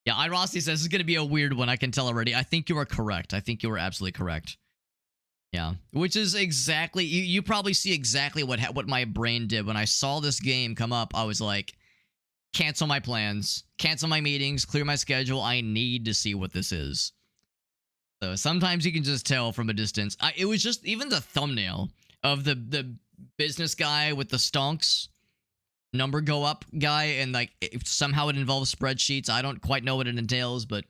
Yeah, Irossi says this is going to be a weird one. I can tell already. I think you are correct. I think you are absolutely correct. Yeah, which is exactly... You probably see exactly what my brain did. When I saw this game come up, I was like, cancel my plans, cancel my meetings, clear my schedule. I need to see what this is. So sometimes you can just tell from a distance. It was just even the thumbnail of the business guy with the stonks number go up guy, and like somehow it involves spreadsheets. I don't quite know what it entails, but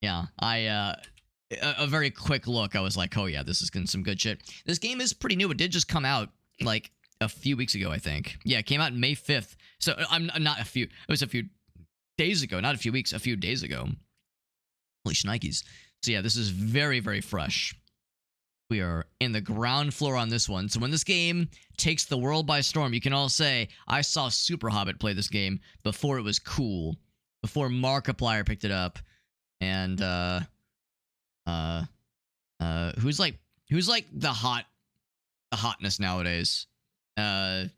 yeah, a very quick look, I was like, oh yeah, this is some good shit. This game is pretty new. It did just come out like a few weeks ago, I think. Yeah, it came out May 5th. So I'm not a few. It was a few days ago, not a few weeks, a few days ago. Holy shnikes. So yeah, this is very, very fresh. We are in the ground floor on this one. So when this game takes the world by storm, you can all say, I saw Super Hobbit play this game before it was cool. Before Markiplier picked it up. And, who's like the hotness nowadays? Kai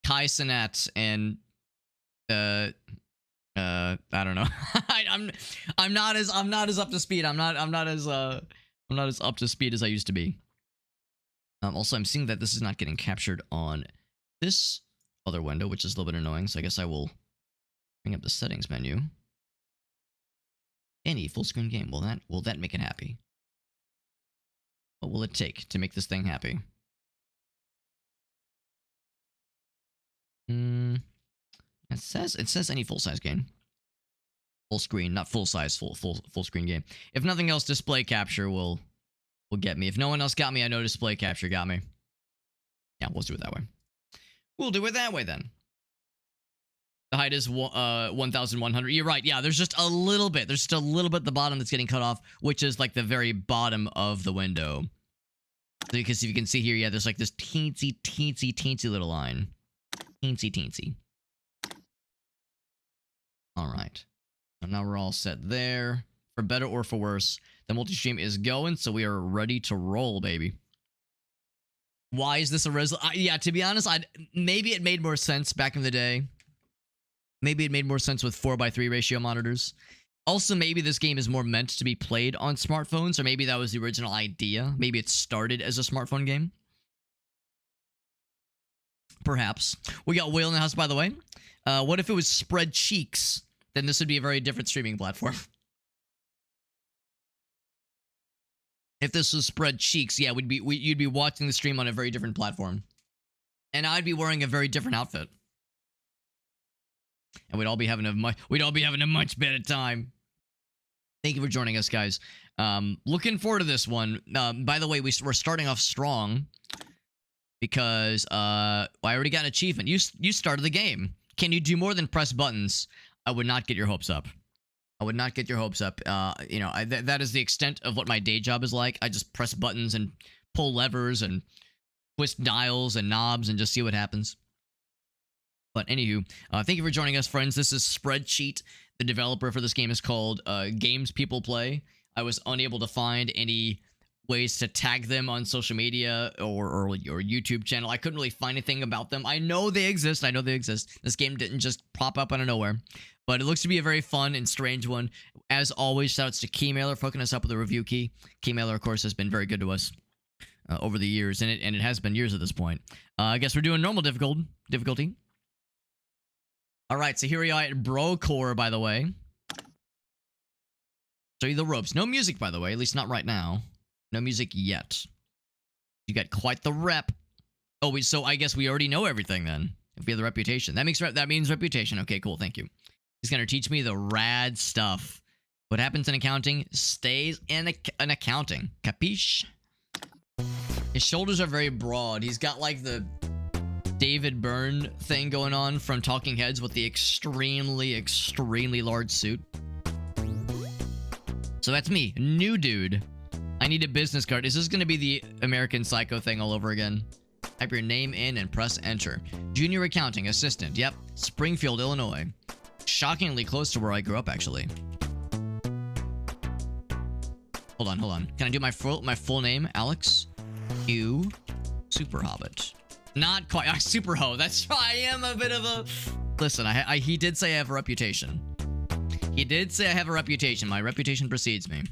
Cenat and, I don't know. I'm not as up to speed. I'm not as up to speed as I used to be. Also, I'm seeing that this is not getting captured on this other window, which is a little bit annoying. So I guess I will bring up the settings menu. Any full screen game. Will that make it happy? What will it take to make this thing happy? It says any full size game. Full screen, not full size, full screen game. If nothing else, display capture will get me. If no one else got me, I know display capture got me. Yeah, we'll do it that way. We'll do it that way then. The height is 1,100. You're right. Yeah, there's just a little bit. There's just a little bit at the bottom that's getting cut off, which is like the very bottom of the window. So because if you can see here, yeah, there's like this teensy little line. Teensy. All right. So now we're all set there. For better or for worse, the multi-stream is going, so we are ready to roll, baby. Why is this a resolution? Yeah, to be honest, maybe it made more sense back in the day. Maybe it made more sense with 4:3 ratio monitors. Also, maybe this game is more meant to be played on smartphones, or maybe that was the original idea. Maybe it started as a smartphone game. Perhaps. We got Whale in the house, by the way. What if it was SpreadCheats? Then this would be a very different streaming platform. If this was SpreadCheats, yeah, you'd be watching the stream on a very different platform. And I'd be wearing a very different outfit. And we'd all be having a much better time. Thank you for joining us, guys. Looking forward to this one. By the way, we're starting off strong because I already got an achievement. You started the game. Can you do more than press buttons? I would not get your hopes up. I would not get your hopes up. You know, that is the extent of what my day job is like. I just press buttons and pull levers and twist dials and knobs and just see what happens. But anywho, thank you for joining us, friends. This is SpreadCheat. The developer for this game is called Games People Play. I was unable to find any ways to tag them on social media or YouTube channel. I couldn't really find anything about them. I know they exist. This game didn't just pop up out of nowhere. But it looks to be a very fun and strange one. As always, shoutouts to Keymailer for hooking us up with a review key. Keymailer, of course, has been very good to us over the years, and it has been years at this point. I guess we're doing normal difficulty. All right, so here we are at Brocore, by the way. Show you the ropes. No music, by the way, at least not right now. No music yet. You got quite the rep. Oh, so I guess we already know everything then. If we have the reputation. That means reputation. Okay, cool, thank you. He's going to teach me the rad stuff. What happens in accounting stays in accounting. Capiche? His shoulders are very broad. He's got like the David Byrne thing going on from Talking Heads with the extremely large suit. So that's me. New dude. I need a business card. Is this going to be the American Psycho thing all over again? Type your name in and press enter. Junior accounting assistant. Yep. Springfield, Illinois. Shockingly close to where I grew up, actually. Hold on. Can I do my full name? Alex Q Super Hobbit. Not quite. Super Ho. That's why I am a bit of a... Listen, he did say I have a reputation. He did say I have a reputation. My reputation precedes me.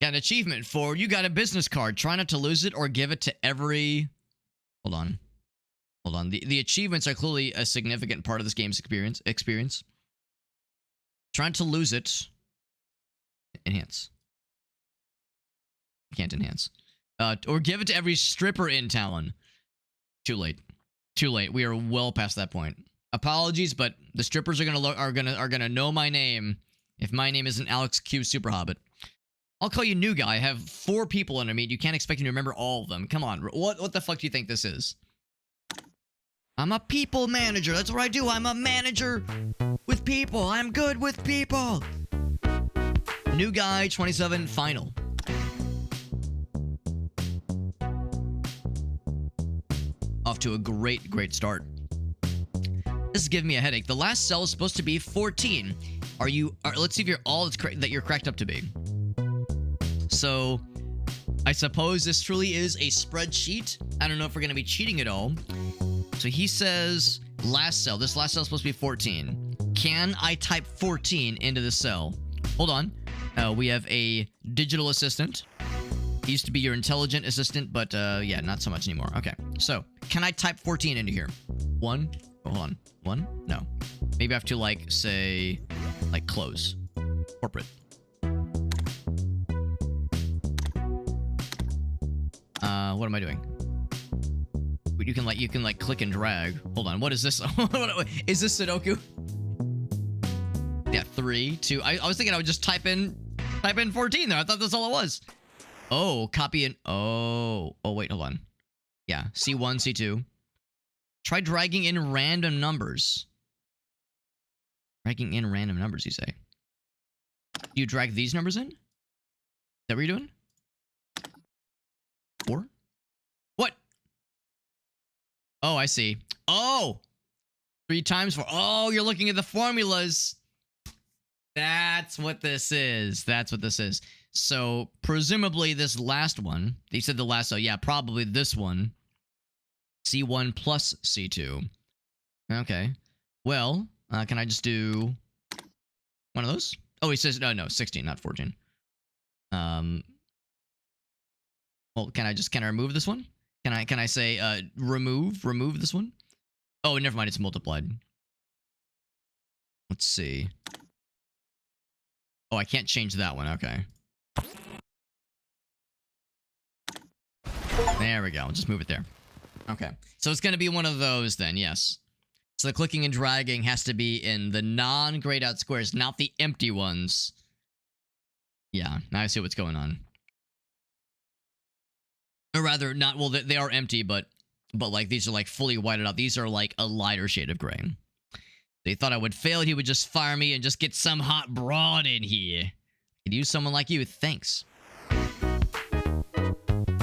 Got an achievement for you got a business card. Try not to lose it or give it to every... Hold on. Hold on. The achievements are clearly a significant part of this game's experience. Try not to lose it. Enhance. Can't enhance. Or give it to every stripper in town. Too late. Too late. We are well past that point. Apologies, but the strippers are gonna know my name if my name isn't Alex Q Super Hobbit. I'll call you new guy. I have 4 people under me. You can't expect me to remember all of them. Come on. What the fuck do you think this is? I'm a people manager. That's what I do. I'm a manager with people. I'm good with people. New guy, 27, final. Off to a great start. This is giving me a headache. The last cell is supposed to be 14. Let's see if you're all that you're cracked up to be. So, I suppose this truly is a spreadsheet. I don't know if we're going to be cheating at all. So he says, last cell. This last cell is supposed to be 14. Can I type 14 into the cell? Hold on. We have a digital assistant. He used to be your intelligent assistant, but yeah, not so much anymore. Okay, so can I type 14 into here? 1? Hold on. 1? No. Maybe I have to, like, say, like, close. Corporate. What am I doing? You can like click and drag. Hold on. What is this? Is this Sudoku? Yeah, 3, 2. I was thinking I would just type in 14 there. I thought that's all it was. Oh, copy and oh wait, hold on. Yeah, C1, C2. Try dragging in random numbers. Dragging in random numbers, you say? Do you drag these numbers in? Is that what you're doing? 4? What? Oh, I see. Oh! 3 times 4. Oh, you're looking at the formulas. That's what this is. That's what this is. So, presumably this last one. They said the last, so yeah, probably this one. C1 plus C2. Okay. Well, can I just do one of those? Oh, he says, no, 16, not 14. Well, can I remove this one? Can I say, remove this one? Oh, never mind, it's multiplied. Let's see. Oh, I can't change that one, okay. There we go, I'll just move it there. Okay, so it's gonna be one of those then, yes. So the clicking and dragging has to be in the non-grayed out squares, not the empty ones. Yeah, now I see what's going on. Or rather, not, well, they are empty, but like, these are like fully whited out. These are like a lighter shade of gray. They thought I would fail, he would just fire me and just get some hot broad in here. Could use someone like you, thanks.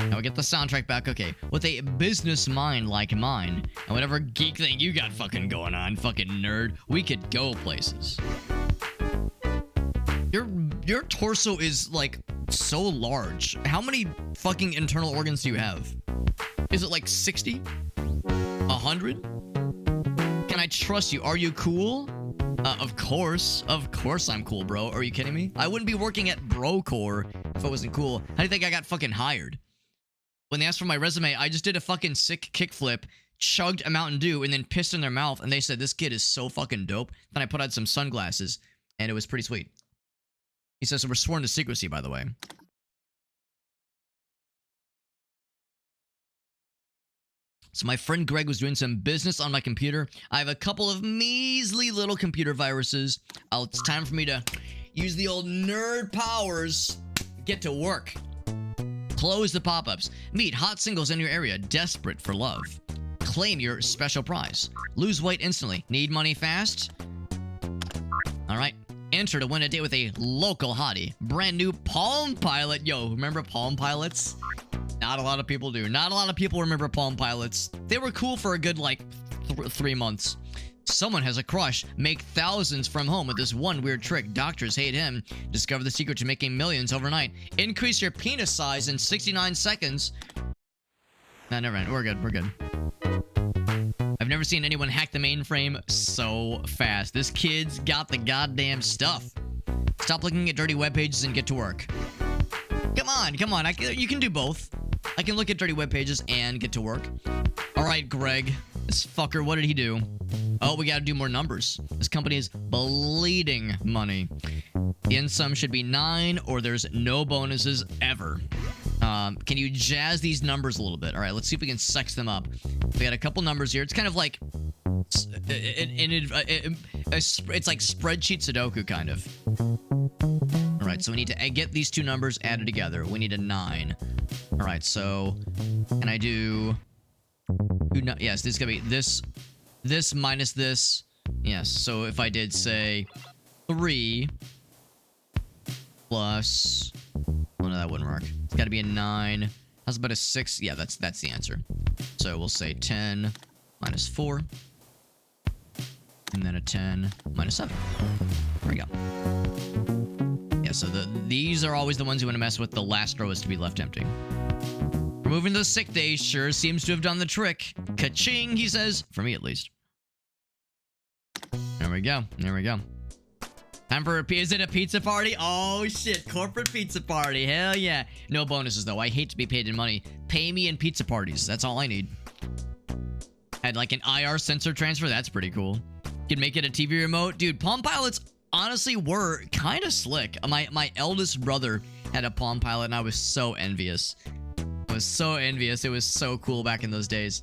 Now we get the soundtrack back, okay. With a business mind like mine, and whatever geek thing you got fucking going on, fucking nerd, we could go places. Your torso is, like, so large. How many fucking internal organs do you have? Is it like 60? 100? Can I trust you? Are you cool? Of course. Of course I'm cool, bro. Are you kidding me? I wouldn't be working at Brocore if I wasn't cool. How do you think I got fucking hired? When they asked for my resume, I just did a fucking sick kickflip, chugged a Mountain Dew, and then pissed in their mouth, and they said, this kid is so fucking dope. Then I put on some sunglasses, and it was pretty sweet. He says, so we're sworn to secrecy, by the way. So my friend Greg was doing some business on my computer. I have a couple of measly little computer viruses. It's time for me to use the old nerd powers. Get to work. Close the pop-ups. Meet hot singles in your area, desperate for love. Claim your special prize. Lose weight instantly. Need money fast? Alright. Enter to win a date with a local hottie. Brand new Palm Pilot. Yo, remember Palm Pilots? Not a lot of people do. Not a lot of people remember Palm Pilots. They were cool for a good, like, 3 months. Someone has a crush. Make thousands from home with this one weird trick. Doctors hate him. Discover the secret to making millions overnight. Increase your penis size in 69 seconds. No, never mind. We're good. We're good. I've never seen anyone hack the mainframe so fast. This kid's got the goddamn stuff. Stop looking at dirty web pages and get to work. Come on, come on. You can do both. I can look at dirty web pages and get to work. All right, Greg. This fucker, what did he do? Oh, we gotta do more numbers. This company is bleeding money. The end sum should be 9, or there's no bonuses ever. Can you jazz these numbers a little bit? All right, let's see if we can sex them up. We got a couple numbers here. It's kind of like... it's like spreadsheet Sudoku, kind of. All right, so we need to get these two numbers added together. We need a 9. All right, so... Can I do... Yes, this is gonna be this minus this. Yes, so if I did say 3 plus, well, no, that wouldn't work. It's got to be a 9. How's about a 6? Yeah, that's the answer. So we'll say 10 minus 4, and then a 10 minus 7. There we go. Yeah, so these are always the ones you want to mess with. The last row is to be left empty. Removing those sick days sure seems to have done the trick. Ka-ching, he says. For me, at least. There we go. There we go. Time for is it a pizza party? Oh, shit. Corporate pizza party. Hell yeah. No bonuses, though. I hate to be paid in money. Pay me in pizza parties. That's all I need. Had like an IR sensor transfer. That's pretty cool. Could make it a TV remote. Dude, Palm Pilots honestly were kind of slick. My eldest brother had a Palm Pilot, and I was so envious. Was so envious. It was so cool back in those days.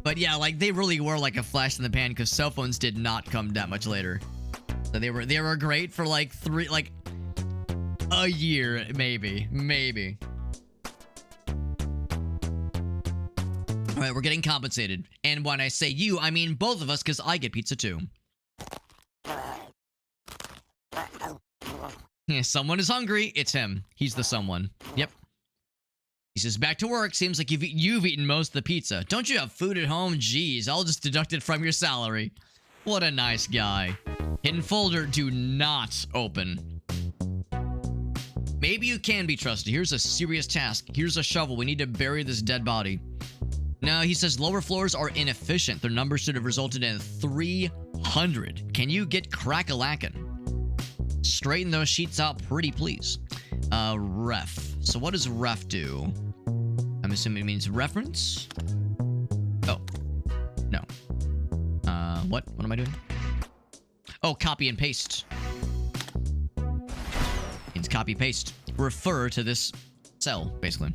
But yeah, like they really were like a flash in the pan because cell phones did not come that much later. So they were great for like a year, maybe. All right, we're getting compensated. And when I say you, I mean both of us because I get pizza too. Yeah, someone is hungry. It's him. He's the someone. Yep. He says, back to work. Seems like you've eaten most of the pizza. Don't you have food at home? Jeez, I'll just deduct it from your salary. What a nice guy. Hidden folder, do not open. Maybe you can be trusted. Here's a serious task. Here's a shovel. We need to bury this dead body. No, he says lower floors are inefficient. Their numbers should have resulted in 300. Can you get crack-a-lackin'? Straighten those sheets out pretty, please. Ref. So what does ref do? I'm assuming it means reference? Oh. No. What? What am I doing? Oh, copy and paste. Means copy paste. Refer to this cell, basically.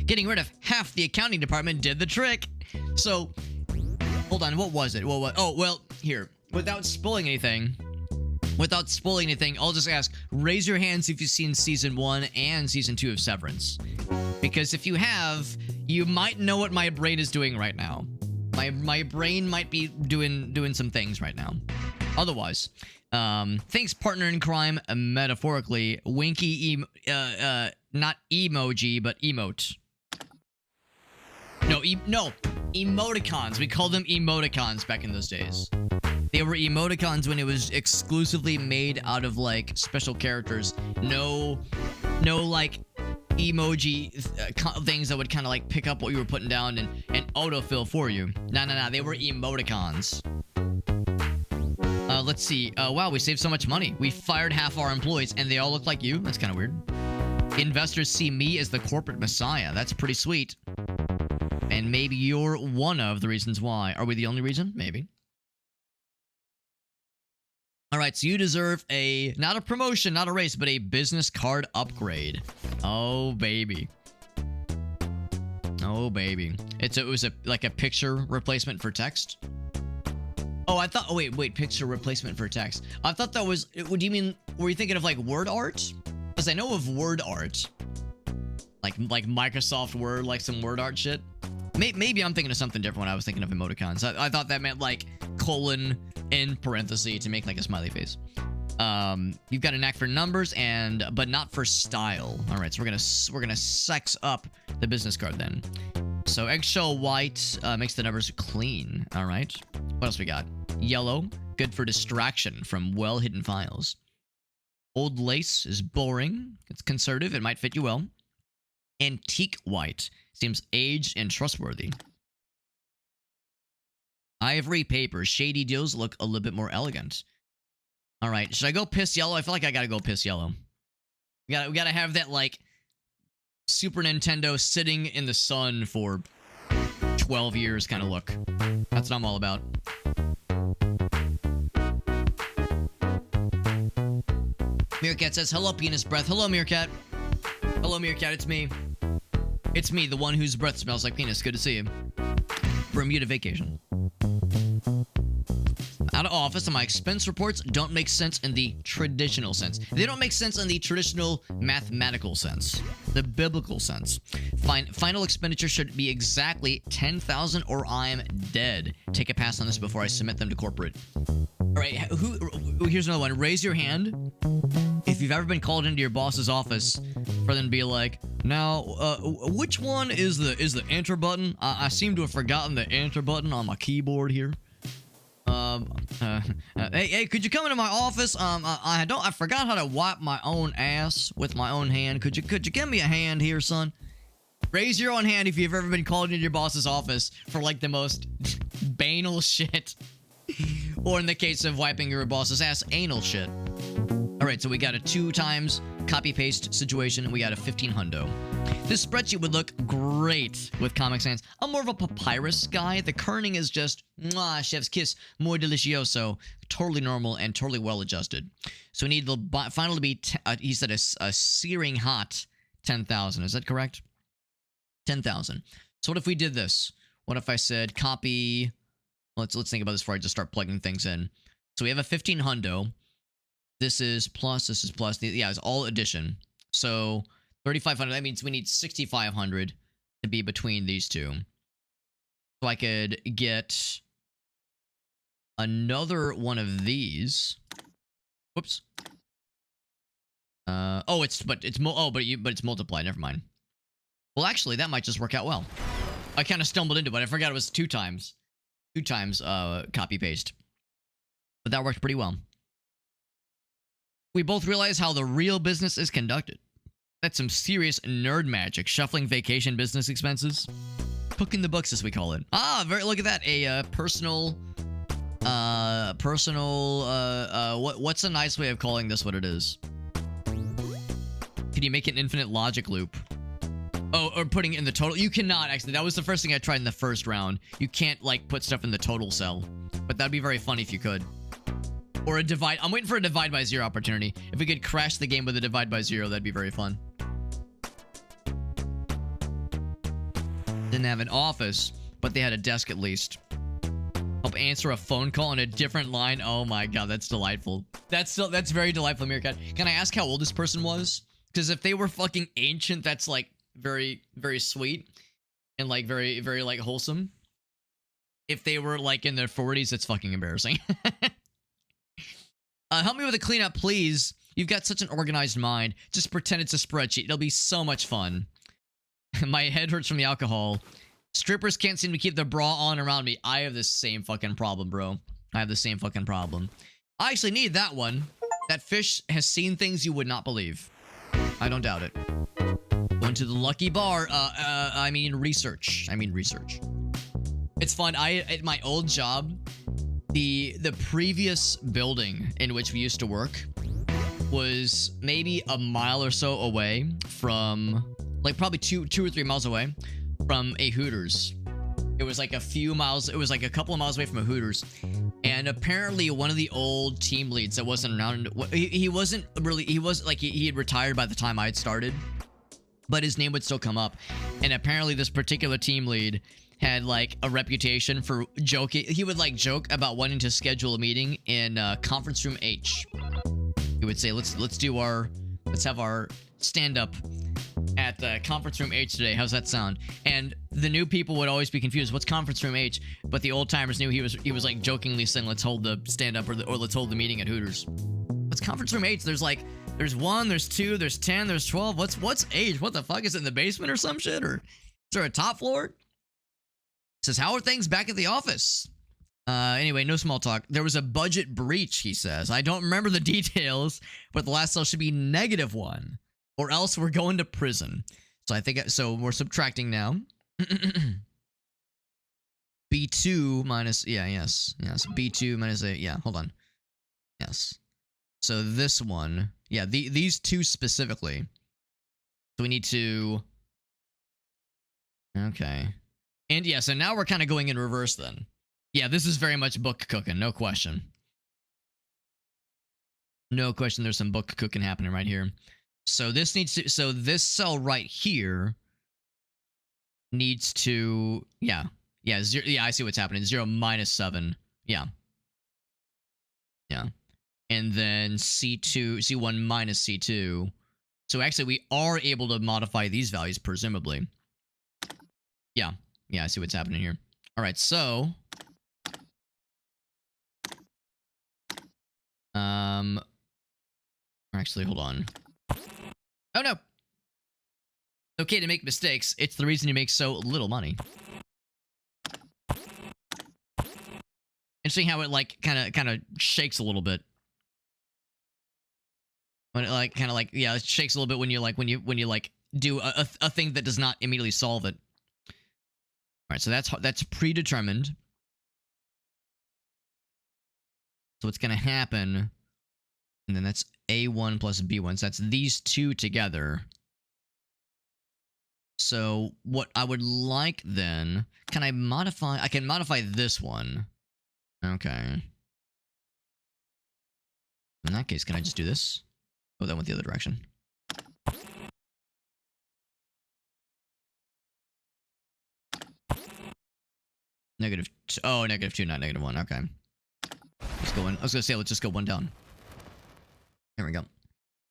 Getting rid of half the accounting department did the trick. So, hold on, what was it? Oh, well, here. Without spoiling anything, I'll just ask, raise your hands if you've seen Season 1 and Season 2 of Severance. Because if you have, you might know what my brain is doing right now. My brain might be doing some things right now. Otherwise, thanks, partner in crime, metaphorically, winky, not emoji, but emote. No, emoticons. We called them emoticons back in those days. They were emoticons when it was exclusively made out of, like, special characters. No, like, emoji things that would kind of, like, pick up what you were putting down and autofill for you. No. They were emoticons. Let's see. Wow, we saved so much money. We fired half our employees, and they all look like you? That's kind of weird. Investors see me as the corporate messiah. That's pretty sweet. And maybe you're one of the reasons why. Are we the only reason? Maybe. All right, so you deserve not a promotion, not a raise, but a business card upgrade. Oh, baby. Oh, baby. It was like a picture replacement for text? Oh, I thought... Oh, wait. Picture replacement for text. I thought that was... Do you mean... Were you thinking of, like, word art? Because I know of word art. Like Microsoft Word, like some word art shit. Maybe I'm thinking of something different when I was thinking of emoticons. I thought that meant, like, colon in parenthesis to make, like, a smiley face. You've got a knack for numbers, but not for style. All right, so we're gonna sex up the business card then. So eggshell white makes the numbers clean. All right. What else we got? Yellow, good for distraction from well-hidden files. Old lace is boring. It's conservative. It might fit you well. Antique white seems aged and trustworthy. Ivory paper. Shady deals look a little bit more elegant. All right. Should I go piss yellow? I feel like I gotta go piss yellow. We gotta have that, like, Super Nintendo sitting in the sun for 12 years kind of look. That's what I'm all about. Meerkat says, hello, penis breath. Hello, Meerkat. Hello, Meerkat. It's me. It's me, the one whose breath smells like penis. Good to see you. Bermuda vacation. Out of office, and my expense reports don't make sense in the traditional sense. They don't make sense in the traditional mathematical sense. The biblical sense. Final expenditure should be exactly 10,000 or I'm dead. Take a pass on this before I submit them to corporate. All right, here's another one. Raise your hand if you've ever been called into your boss's office for them to be like, now, which one is the enter button? I seem to have forgotten the enter button on my keyboard here. Hey, could you come into my office? I forgot how to wipe my own ass with my own hand. Could you give me a hand here, son? Raise your own hand if you've ever been called into your boss's office for, like, the most banal shit. Or in the case of wiping your boss's ass, anal shit. Alright, so we got a 2 times copy-paste situation, and we got a 15 hundo. This spreadsheet would look great with Comic Sans. I'm more of a papyrus guy. The kerning is just, mwah, chef's kiss, muy delicioso, totally normal and totally well-adjusted. So we need the final to be, he said, a searing hot 10,000. Is that correct? 10,000. So what if we did this? What if I said copy... Let's think about this before I just start plugging things in. So we have a 15 hundo. This is plus. Yeah, it's all addition. So 3,500. That means we need 6,500 to be between these two. So I could get another one of these. Whoops. It's multiplied. Never mind. Well, actually, that might just work out well. I kind of stumbled into it. I forgot it was 2 times. 2 times copy paste. But that worked pretty well. We both realize how the real business is conducted. That's some serious nerd magic. Shuffling vacation business expenses. Cooking the books, as we call it. Ah, look at that. A what's a nice way of calling this what it is? Can you make an infinite logic loop? Oh, or putting it in the total. You cannot, actually. That was the first thing I tried in the first round. You can't, like, put stuff in the total cell. But that'd be very funny if you could. Or a divide. I'm waiting for a divide by 0 opportunity. If we could crash the game with a divide by 0, that'd be very fun. Didn't have an office, but they had a desk at least. Help answer a phone call on a different line. Oh my god, that's delightful. That's very delightful, Meerkat. Can I ask how old this person was? Because if they were fucking ancient, that's, like, very, very sweet and, like, very, very, like, wholesome. If they were, like, in their 40s, it's fucking embarrassing. Help me with a cleanup, please. You've got such an organized mind. Just pretend it's a spreadsheet. It'll be so much fun. My head hurts from the alcohol. Strippers can't seem to keep their bra on around me. I have the same fucking problem, bro. I have the same fucking problem. I actually need that one. That fish has seen things you would not believe. I don't doubt it. Going to the lucky bar. I mean research. It's fun. At my old job, the previous building in which we used to work was maybe a mile or so away from, like, probably two or 3 miles away from a Hooters. It was like a few miles. It was like a couple of miles away from a Hooters. And apparently one of the old team leads that wasn't around, he wasn't really, he had retired by the time I had started, but his name would still come up. And apparently this particular team lead had, like, a reputation for joking. He would, like, joke about wanting to schedule a meeting in conference room H. He would say, let's have our stand-up at conference room H today. How's that sound? And the new people would always be confused. What's conference room H? But the old timers knew he was like jokingly saying, let's hold the stand-up or let's hold the meeting at Hooters. What's conference room H? There's 1, there's 2, there's 10, there's 12. What's H? What the fuck? Is it in the basement or some shit? Or is there a top floor? Says, how are things back at the office? Anyway, no small talk. There was a budget breach, he says. I don't remember the details, but the last cell should be -1, or else we're going to prison. So I think, so we're subtracting now. B2 minus, yeah, yes, B2 minus a, yeah, hold on. Yes. So this one, yeah, these two specifically. So we need to, okay. And yeah, so now we're kind of going in reverse then. Yeah, this is very much book cooking, no question. No question, there's some book cooking happening right here. So this needs to, so this cell right here needs to, yeah, zero, yeah, I see what's happening. 0 minus 7, yeah. Yeah. And then C2, C1 minus C2. So actually we are able to modify these values, presumably. Yeah, I see what's happening here. All right, so actually, hold on. Oh no. Okay to make mistakes. It's the reason you make so little money. Interesting how it like kind of shakes a little bit. When it like kind of like, yeah, it shakes a little bit when you like when you like do a thing that does not immediately solve it. All right, so that's predetermined. So what's gonna happen? And then that's A1 plus B1. So that's these two together. So what I would like then, can I modify? I can modify this one. Okay. In that case, can I just do this? Oh, that went the other direction. Oh, -2, not -1. Okay. Let's go in. I was gonna say, let's just go one down. There we go.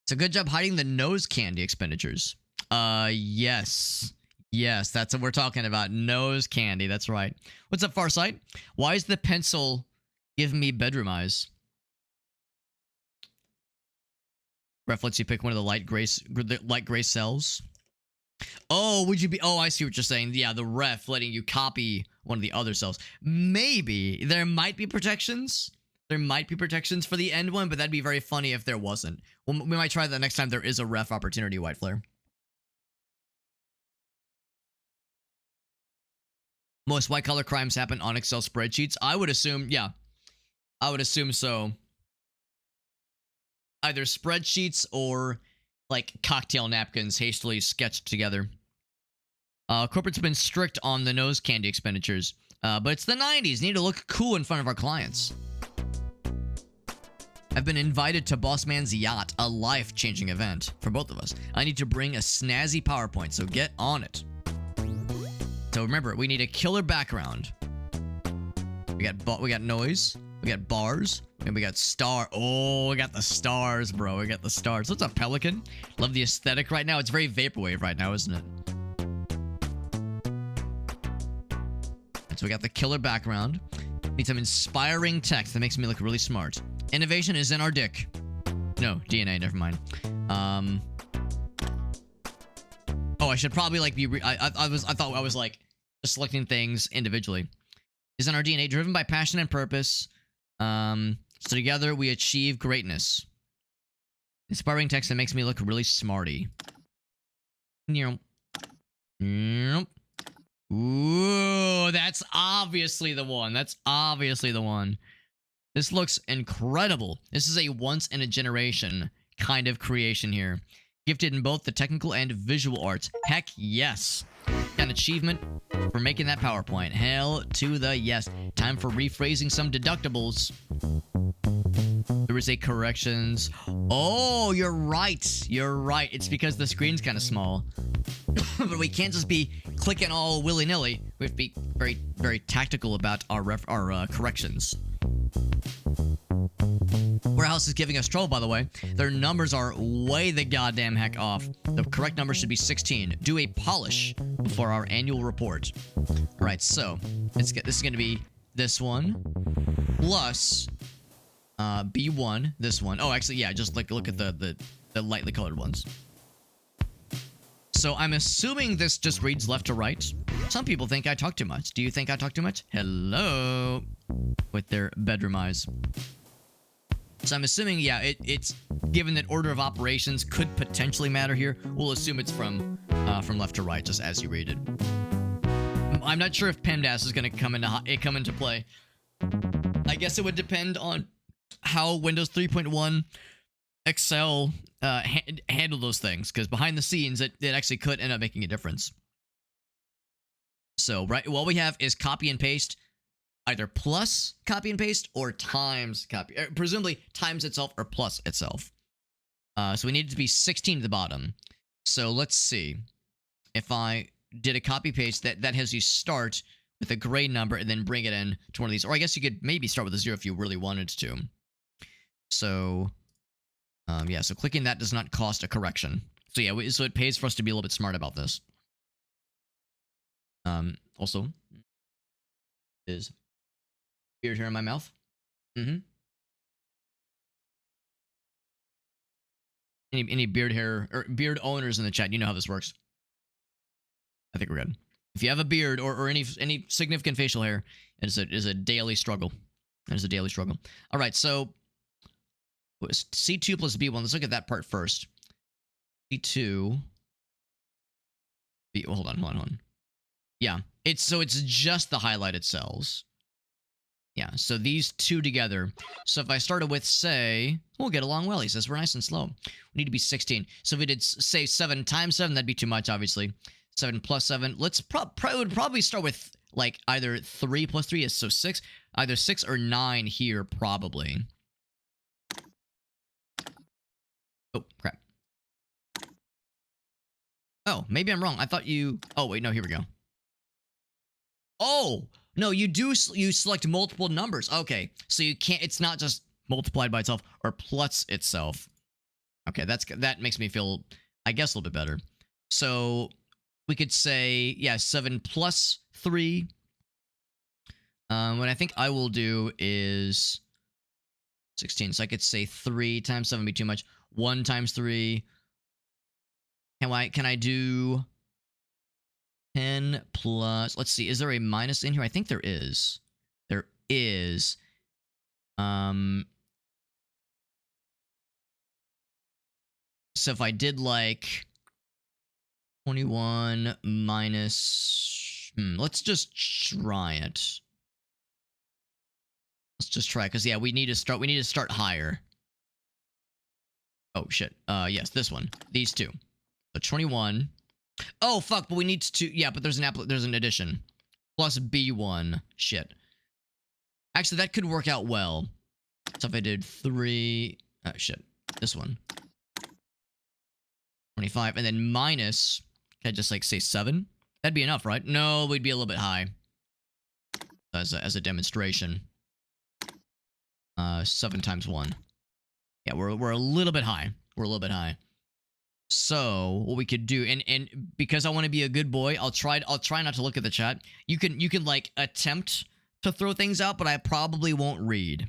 So good job hiding the nose candy expenditures. Yes. Yes, that's what we're talking about. Nose candy, that's right. What's up, Farsight? Why is the pencil giving me bedroom eyes? Ref lets you pick one of the light gray cells. Oh, would you be... Oh, I see what you're saying. Yeah, the ref letting you copy one of the other cells. Maybe. There might be protections. There might be protections for the end one, but that'd be very funny if there wasn't. Well, we might try that next time there is a ref opportunity, White Flare. Most white-collar crimes happen on Excel spreadsheets. I would assume, yeah. I would assume so. Either spreadsheets or, like, cocktail napkins hastily sketched together. Corporate's been strict on the nose candy expenditures. But it's the 90s. Need to look cool in front of our clients. I've been invited to Boss Man's yacht, a life-changing event for both of us. I need to bring a snazzy PowerPoint, so get on it. So remember, we need a killer background. We got noise, we got bars, and we got star. Oh, we got the stars, bro. We got the stars. What's up, Pelican? Love the aesthetic right now. It's very vaporwave right now, isn't it? And so we got the killer background. Need some inspiring text that makes me look really smart. Innovation is in our dick. No, DNA, never mind. Oh, I should probably like be I thought I was like just selecting things individually. Is in our DNA, driven by passion and purpose. So together we achieve greatness. Inspiring text that makes me look really smarty. Ooh, that's obviously the one. That's obviously the one. This looks incredible. This is a once-in-a-generation kind of creation here. Gifted in both the technical and visual arts. Heck yes. An achievement for making that PowerPoint. Hell to the yes. Time for rephrasing some deductibles. There is a corrections. Oh, you're right. You're right. It's because the screen's kind of small. But we can't just be clicking all willy-nilly. We have to be very, very tactical about our corrections. Warehouse is giving us trouble, by the way. Their numbers are way the goddamn heck off. The correct number should be 16. Do a polish before our annual report. Alright, so this is going to be this one plus B1, this one. Oh, actually, yeah, just like look at the lightly colored ones. So I'm assuming this just reads left to right. Some people think I talk too much. Do you think I talk too much? Hello? With their bedroom eyes. So I'm assuming, yeah, it's given that order of operations could potentially matter here. We'll assume it's from left to right, just as you read it. I'm not sure if PEMDAS is going to come into play. I guess it would depend on how Windows 3.1 Excel handle those things, because behind the scenes, it actually could end up making a difference. So, right, what we have is copy and paste, either plus copy and paste or times copy, presumably times itself or plus itself. So we need it to be 16 to the bottom. So let's see. If I did a copy paste, that has you start with a gray number and then bring it in to one of these. Or I guess you could maybe start with a 0 if you really wanted to. So, yeah, so clicking that does not cost a correction. So yeah, so it pays for us to be a little bit smart about this. Also, is beard hair in my mouth. Any beard hair or beard owners in the chat, you know how this works. I think we're good. If you have a beard or any significant facial hair, it is a daily struggle. It is a daily struggle. All right, so C2 plus B1. Let's look at that part first. C2. B. Well, hold on. Yeah, it's just the highlighted cells. Yeah, so these two together. So if I started with, say, we'll get along well. He says we're nice and slow. We need to be 16. So if we did, say, 7 times 7, that'd be too much, obviously. 7 plus 7. Let's probably start with, like, either 3 plus 3 is so 6. Either 6 or 9 here, probably. Oh, crap. Oh, maybe I'm wrong. I thought you... Oh, wait, no, here we go. Oh! No, you select multiple numbers. Okay, so you can't, it's not just multiplied by itself or plus itself. Okay, that makes me feel, I guess, a little bit better. So we could say, yeah, 7 plus 3. What I think I will do is 16. So I could say 3 times 7 would be too much. 1 times 3. Can I do 10 plus, let's see, is there a minus in here? I think there is. There is. So if I did like 21 minus, let's just try it. Let's just try it, because yeah, we need to start higher. Oh shit. Yes, this one. These two. So 21. Oh, fuck, but we need to... Yeah, but there's an addition. Plus B1. Shit. Actually, that could work out well. So if I did 3... Oh, shit. This one. 25. And then minus... Can I just, like, say 7? That'd be enough, right? No, we'd be a little bit high. As a demonstration. 7 times 1. Yeah, we're a little bit high. We're a little bit high. So what we could do, and because I want to be a good boy, I'll try not to look at the chat. You can like attempt to throw things out, but I probably won't read.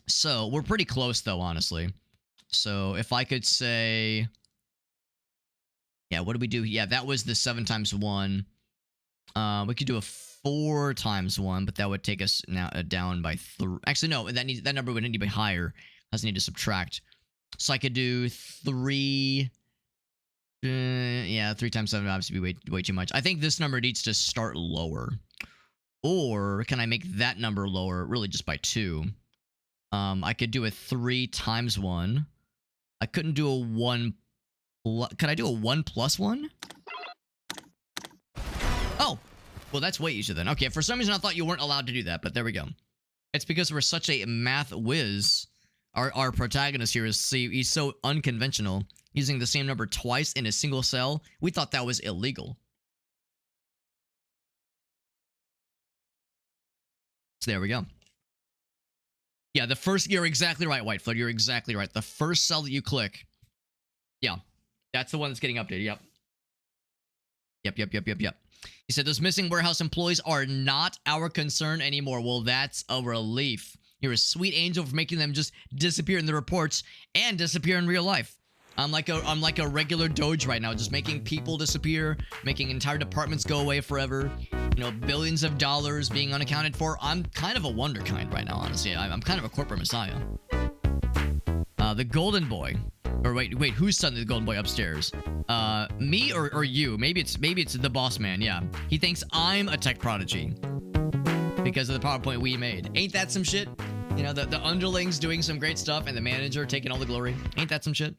So we're pretty close though, honestly. So if I could say, yeah, what do we do? Yeah, that was the 7 times 1. We could do a 4 times 1, but that would take us now down by 3. Actually, no, that number would need to be higher. I just need to subtract. So I could do 3... yeah, 3 times 7 would obviously be way too much. I think this number needs to start lower. Or can I make that number lower, really just by 2? I could do a 3 times 1. I couldn't do a 1... Could I do a 1 plus 1? Oh! Well, that's way easier then. Okay, for some reason I thought you weren't allowed to do that, but there we go. It's because we're such a math whiz. Our protagonist here he's so unconventional, using the same number twice in a single cell. We thought that was illegal. So there we go. Yeah, the first, you're exactly right, Whiteflood. You're exactly right. The first cell that you click, yeah, that's the one that's getting updated. Yep. He said, those missing warehouse employees are not our concern anymore. Well, that's a relief. You're a sweet angel for making them just disappear in the reports and disappear in real life. I'm like a regular Doge right now, just making people disappear, making entire departments go away forever. You know, billions of dollars being unaccounted for. I'm kind of a wonder kind right now, honestly. I'm kind of a corporate messiah. The Golden Boy. Or wait, who's suddenly the golden boy upstairs? Me or you? Maybe it's the boss man. Yeah, he thinks I'm a tech prodigy because of the PowerPoint we made. Ain't that some shit? You know, the underlings doing some great stuff and the manager taking all the glory. Ain't that some shit?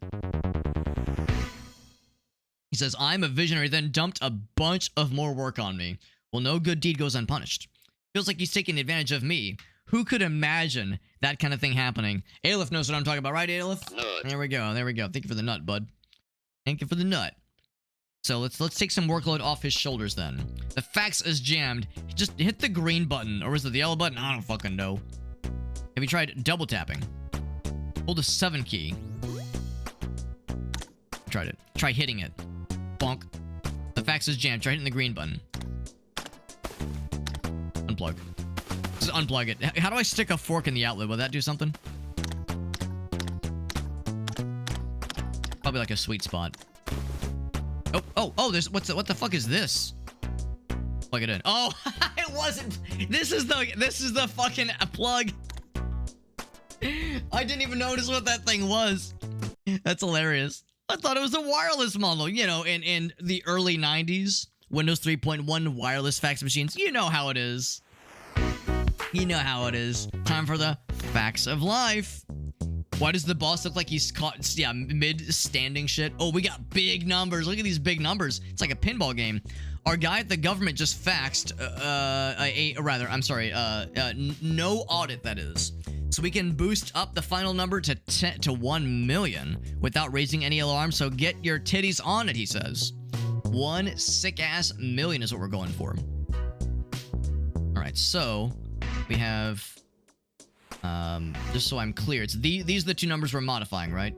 He says, I'm a visionary, then dumped a bunch of more work on me. Well, no good deed goes unpunished. Feels like he's taking advantage of me. Who could imagine that kind of thing happening? Aleph knows what I'm talking about, right, Aleph? There we go. There we go. Thank you for the nut, bud. Thank you for the nut. So let's take some workload off his shoulders then. The fax is jammed. Just hit the green button, or is it the yellow button? I don't fucking know. Have you tried double tapping? Hold the 7 key. Tried it. Try hitting it. Bonk. The fax is jammed. Try hitting the green button. Unplug. Just unplug it. How do I stick a fork in the outlet? Will that do something? Probably like a sweet spot. Oh, there's what the fuck is this? Plug it in. Oh, it wasn't. This is the fucking plug. I didn't even notice what that thing was. That's hilarious. I thought it was a wireless model. You know, in the early 90s, Windows 3.1 wireless fax machines. You know how it is. You know how it is. Time for the facts of life. Why does the boss look like he's caught, yeah, mid-standing shit? Oh, we got big numbers. Look at these big numbers. It's like a pinball game. Our guy at the government just faxed, no audit, that is. So we can boost up the final number to 1 million without raising any alarm. So get your titties on it, he says. 1 sick-ass million is what we're going for. All right, so we have... just so I'm clear, it's these are the two numbers we're modifying, right?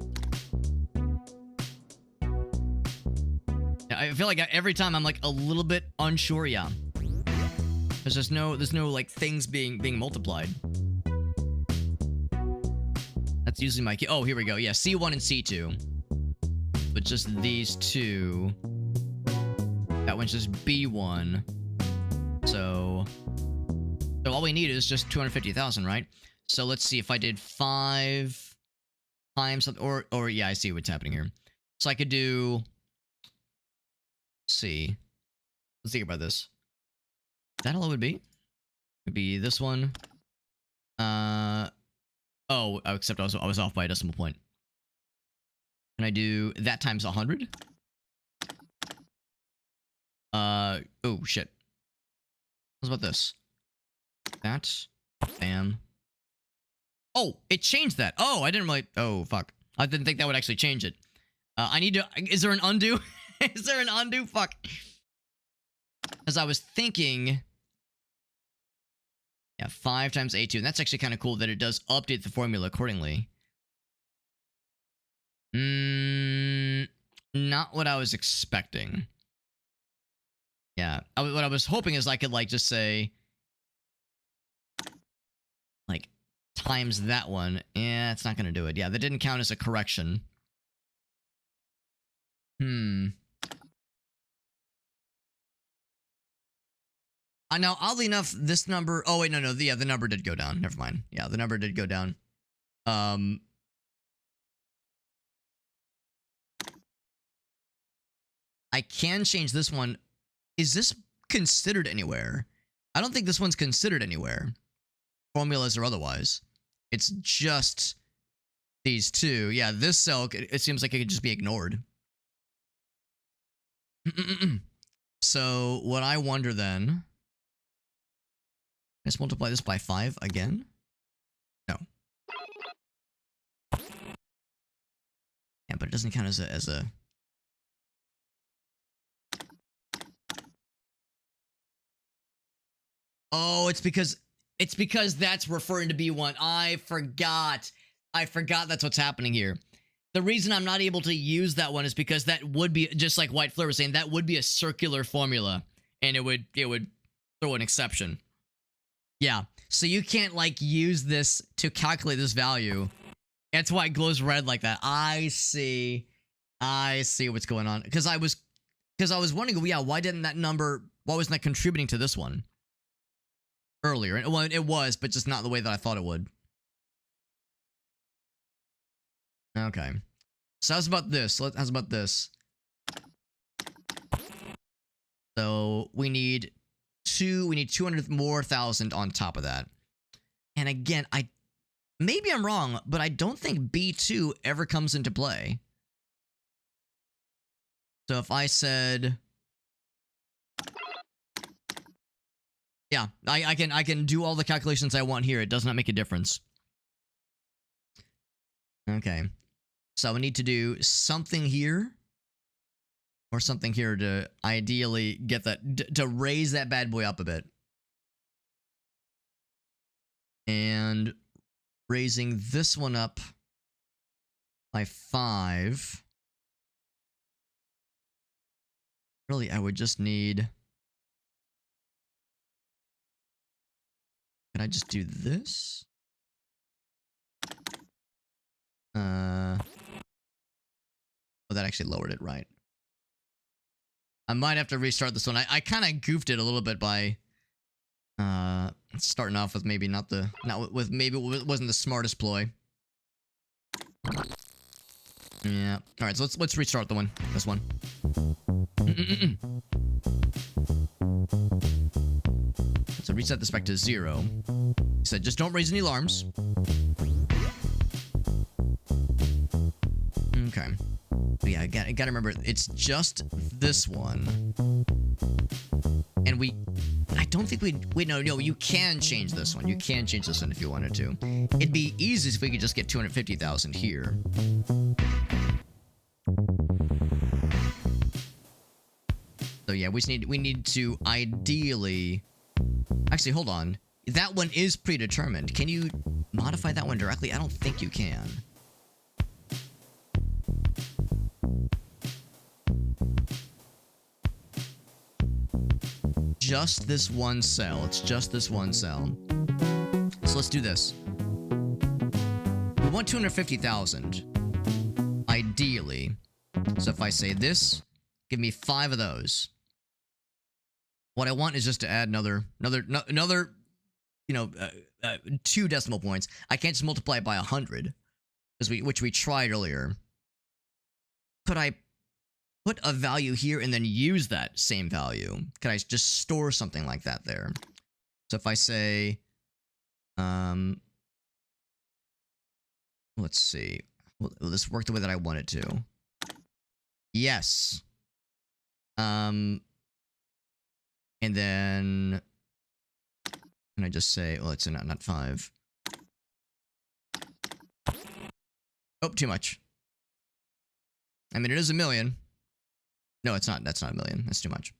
I feel like every time I'm like a little bit unsure. Yeah, there's no like things being multiplied. That's usually my key. Oh, here we go. Yeah, C1 and C2, but just these two. That one's just B1. So all we need is just 250,000, right? So let's see if I did 5 times, or yeah, I see what's happening here. So I could do, let's see. Let's think about this. Is that all it would be? It would be this one. Oh, except I was off by a decimal point. Can I do that times 100? Oh shit. What about this? That, bam. Oh, it changed that. Oh, I didn't really... Oh, fuck. I didn't think that would actually change it. I need to... Is there an undo? Is there an undo? Fuck. As I was thinking... Yeah, 5 times A2. And that's actually kind of cool that it does update the formula accordingly. Not what I was expecting. Yeah. What I was hoping is I could, like, just say... like... times that one. Yeah, it's not gonna do it. Yeah, that didn't count as a correction. Now, oddly enough, this number... Oh, wait, no. Yeah, the number did go down. Never mind. Yeah, the number did go down. I can change this one. Is this considered anywhere? I don't think this one's considered anywhere. Formulas or otherwise. It's just these two. Yeah, this cell, it seems like it could just be ignored. So, what I wonder then... Let's multiply this by 5 again? No. Yeah, but it doesn't count as a... Oh, it's because that's referring to B1. I forgot that's what's happening here. The reason I'm not able to use that one is because that would be, just like White Fleur was saying, that would be a circular formula, and it would throw an exception. Yeah, so you can't, like, use this to calculate this value. That's why it glows red like that. I see what's going on. Because I was wondering, yeah, why wasn't that contributing to this one earlier? Well, it was, but just not the way that I thought it would. Okay. So how's about this? How's about this? So we need 200 more thousand on top of that. And again, maybe I'm wrong, but I don't think B2 ever comes into play. So if I said, yeah, I can do all the calculations I want here. It does not make a difference. Okay. So we need to do something here. Or something here to ideally get that, to raise that bad boy up a bit. And raising this one up by 5. Really, I would just need... Can I just do this? Oh, that actually lowered it, right. I might have to restart this one. I kind of goofed it a little bit by starting off with maybe maybe it wasn't the smartest ploy. Yeah. All right, so let's restart this one. So reset this back to 0. He said just don't raise any alarms. Okay. But yeah, I gotta remember, it's just this one. And I don't think no, you can change this one. You can change this one if you wanted to. It'd be easy if we could just get 250,000 here. So yeah, we need to ideally... Actually, hold on. That one is predetermined. Can you modify that one directly? I don't think you can. Just this one cell. It's just this one cell. So let's do this. We want 250,000. Ideally. So if I say this, give me 5 of those. What I want is just to add another, you know, 2 decimal points. I can't just multiply it by 100, which we tried earlier. Could I put a value here and then use that same value? Could I just store something like that there? So if I say, let's see, will this work the way that I want it to? Yes. And then, can I just say, well, it's not 5. Oh, too much. I mean, it is 1 million. No, it's not. That's not 1 million. That's too much.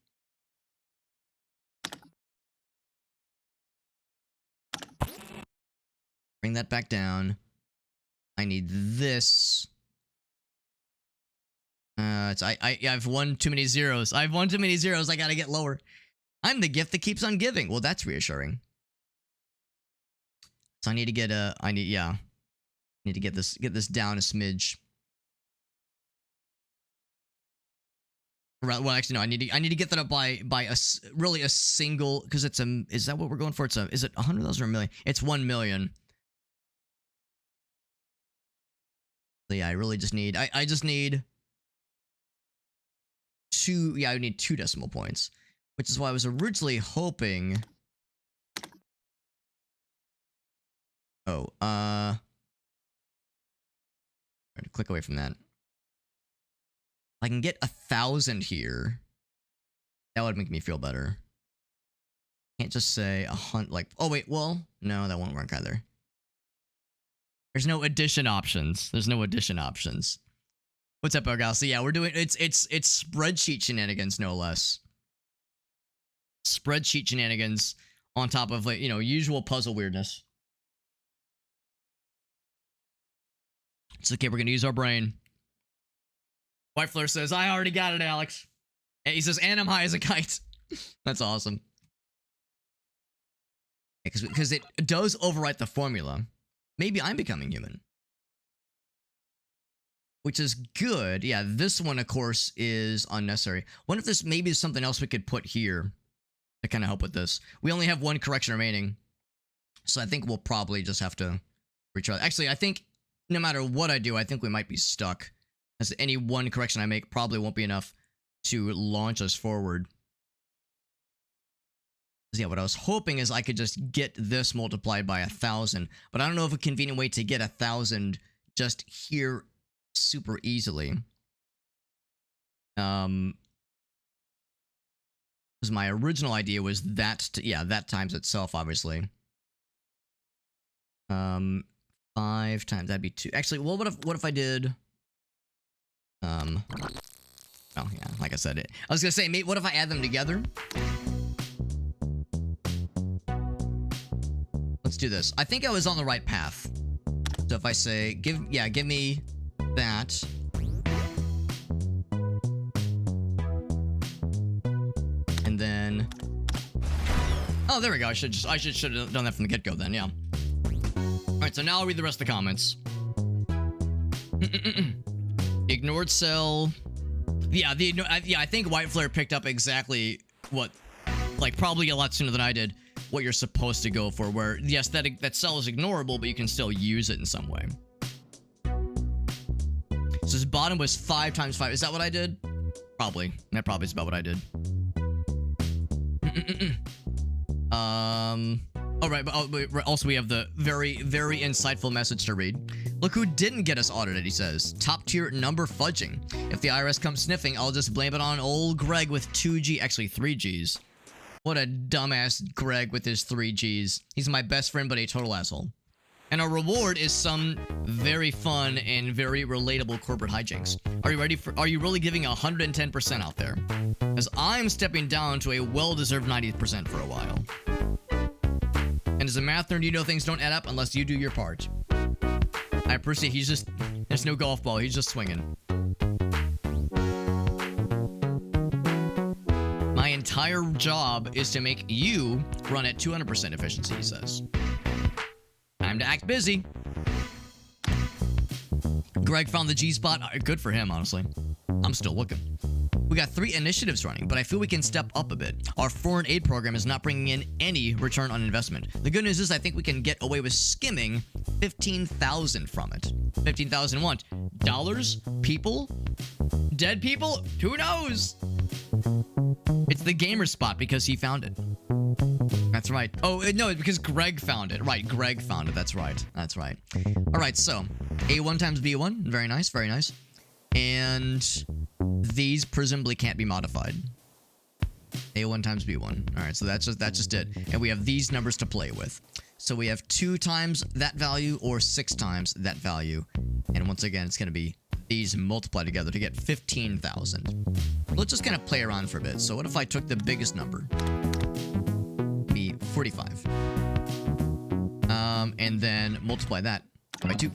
Bring that back down. I need this. I've won too many zeros. I've won too many zeros. I gotta get lower. I'm the gift that keeps on giving. Well, that's reassuring. So I need to get need to get this down a smidge. Well, actually, no. I need to get that up by really a single, because it's is that what we're going for? Is it 100,000 or 1 million? It's 1 million. So yeah, I really just need I just need 2. Yeah, I need 2 decimal points, which is why I was originally hoping. Oh, click away from that. I can get 1,000 here. That would make me feel better. Can't just say 100. Like, oh wait, well, no, that won't work either. There's no addition options. There's no addition options. What's up, Argal? So yeah, we're doing it's spreadsheet shenanigans, no less. Spreadsheet shenanigans on top of, like, you know, usual puzzle weirdness. It's okay. We're gonna use our brain. White Fleur says, I already got it, Alex. And he says, and I'm high as a kite. That's awesome. Because it does overwrite the formula. Maybe I'm becoming human. Which is good. Yeah, this one, of course, is unnecessary. Wonder if this maybe is something else we could put here to kind of help with this. We only have 1 correction remaining. So I think we'll probably just have to retry. Actually, I think no matter what I do, I think we might be stuck As any one correction I make probably won't be enough to launch us forward. Yeah, what I was hoping is I could just get this multiplied by 1,000, but I don't know of a convenient way to get 1,000 just here super easily. Because my original idea was that, yeah, that times itself, obviously. 5 times, that'd be 2. Actually, well, what if I did... Oh, yeah, like I said, I was gonna say, mate, what if I add them together? Let's do this. I think I was on the right path. So if I say, give me that. And then... Oh, there we go. I should have done that from the get-go then, yeah. Alright, so now I'll read the rest of the comments. Ignored cell. Yeah, I think White Flare picked up exactly what, like, probably a lot sooner than I did, what you're supposed to go for, where, yes, that cell is ignorable, but you can still use it in some way. So his bottom was 5 times 5. Is that what I did? Probably. That probably is about what I did. All right, but also we have the very, very insightful message to read. Look who didn't get us audited, he says. Top tier number fudging. If the IRS comes sniffing, I'll just blame it on old Greg with 2G, actually 3Gs. What a dumbass Greg with his 3Gs. He's my best friend, but a total asshole. And our reward is some very fun and very relatable corporate hijinks. Are you ready for, are you really giving 110% out there? As I'm stepping down to a well-deserved 90% for a while. And as a math nerd, you know things don't add up unless you do your part. I appreciate he's just, there's no golf ball, he's just swinging. My entire job is to make you run at 200% efficiency, he says. Time to act busy. Greg found the G-spot. Good for him, honestly. I'm still looking. We got 3 initiatives running, but I feel we can step up a bit. Our foreign aid program is not bringing in any return on investment. The good news is I think we can get away with skimming 15,000 from it. 15,000 what? Dollars? People? Dead people? Who knows? It's the gamer spot because he found it. That's right. Oh, no, it's because Greg found it. Right, Greg found it. That's right. That's right. All right, so A1 times B1. Very nice, very nice. And these presumably can't be modified. A1 times B1. All right, so that's just it. And we have these numbers to play with. So we have 2 times that value or 6 times that value. And once again, it's going to be these multiplied together to get 15,000. Let's just kind of play around for a bit. So what if I took the biggest number? Be 45. And then multiply that by 2.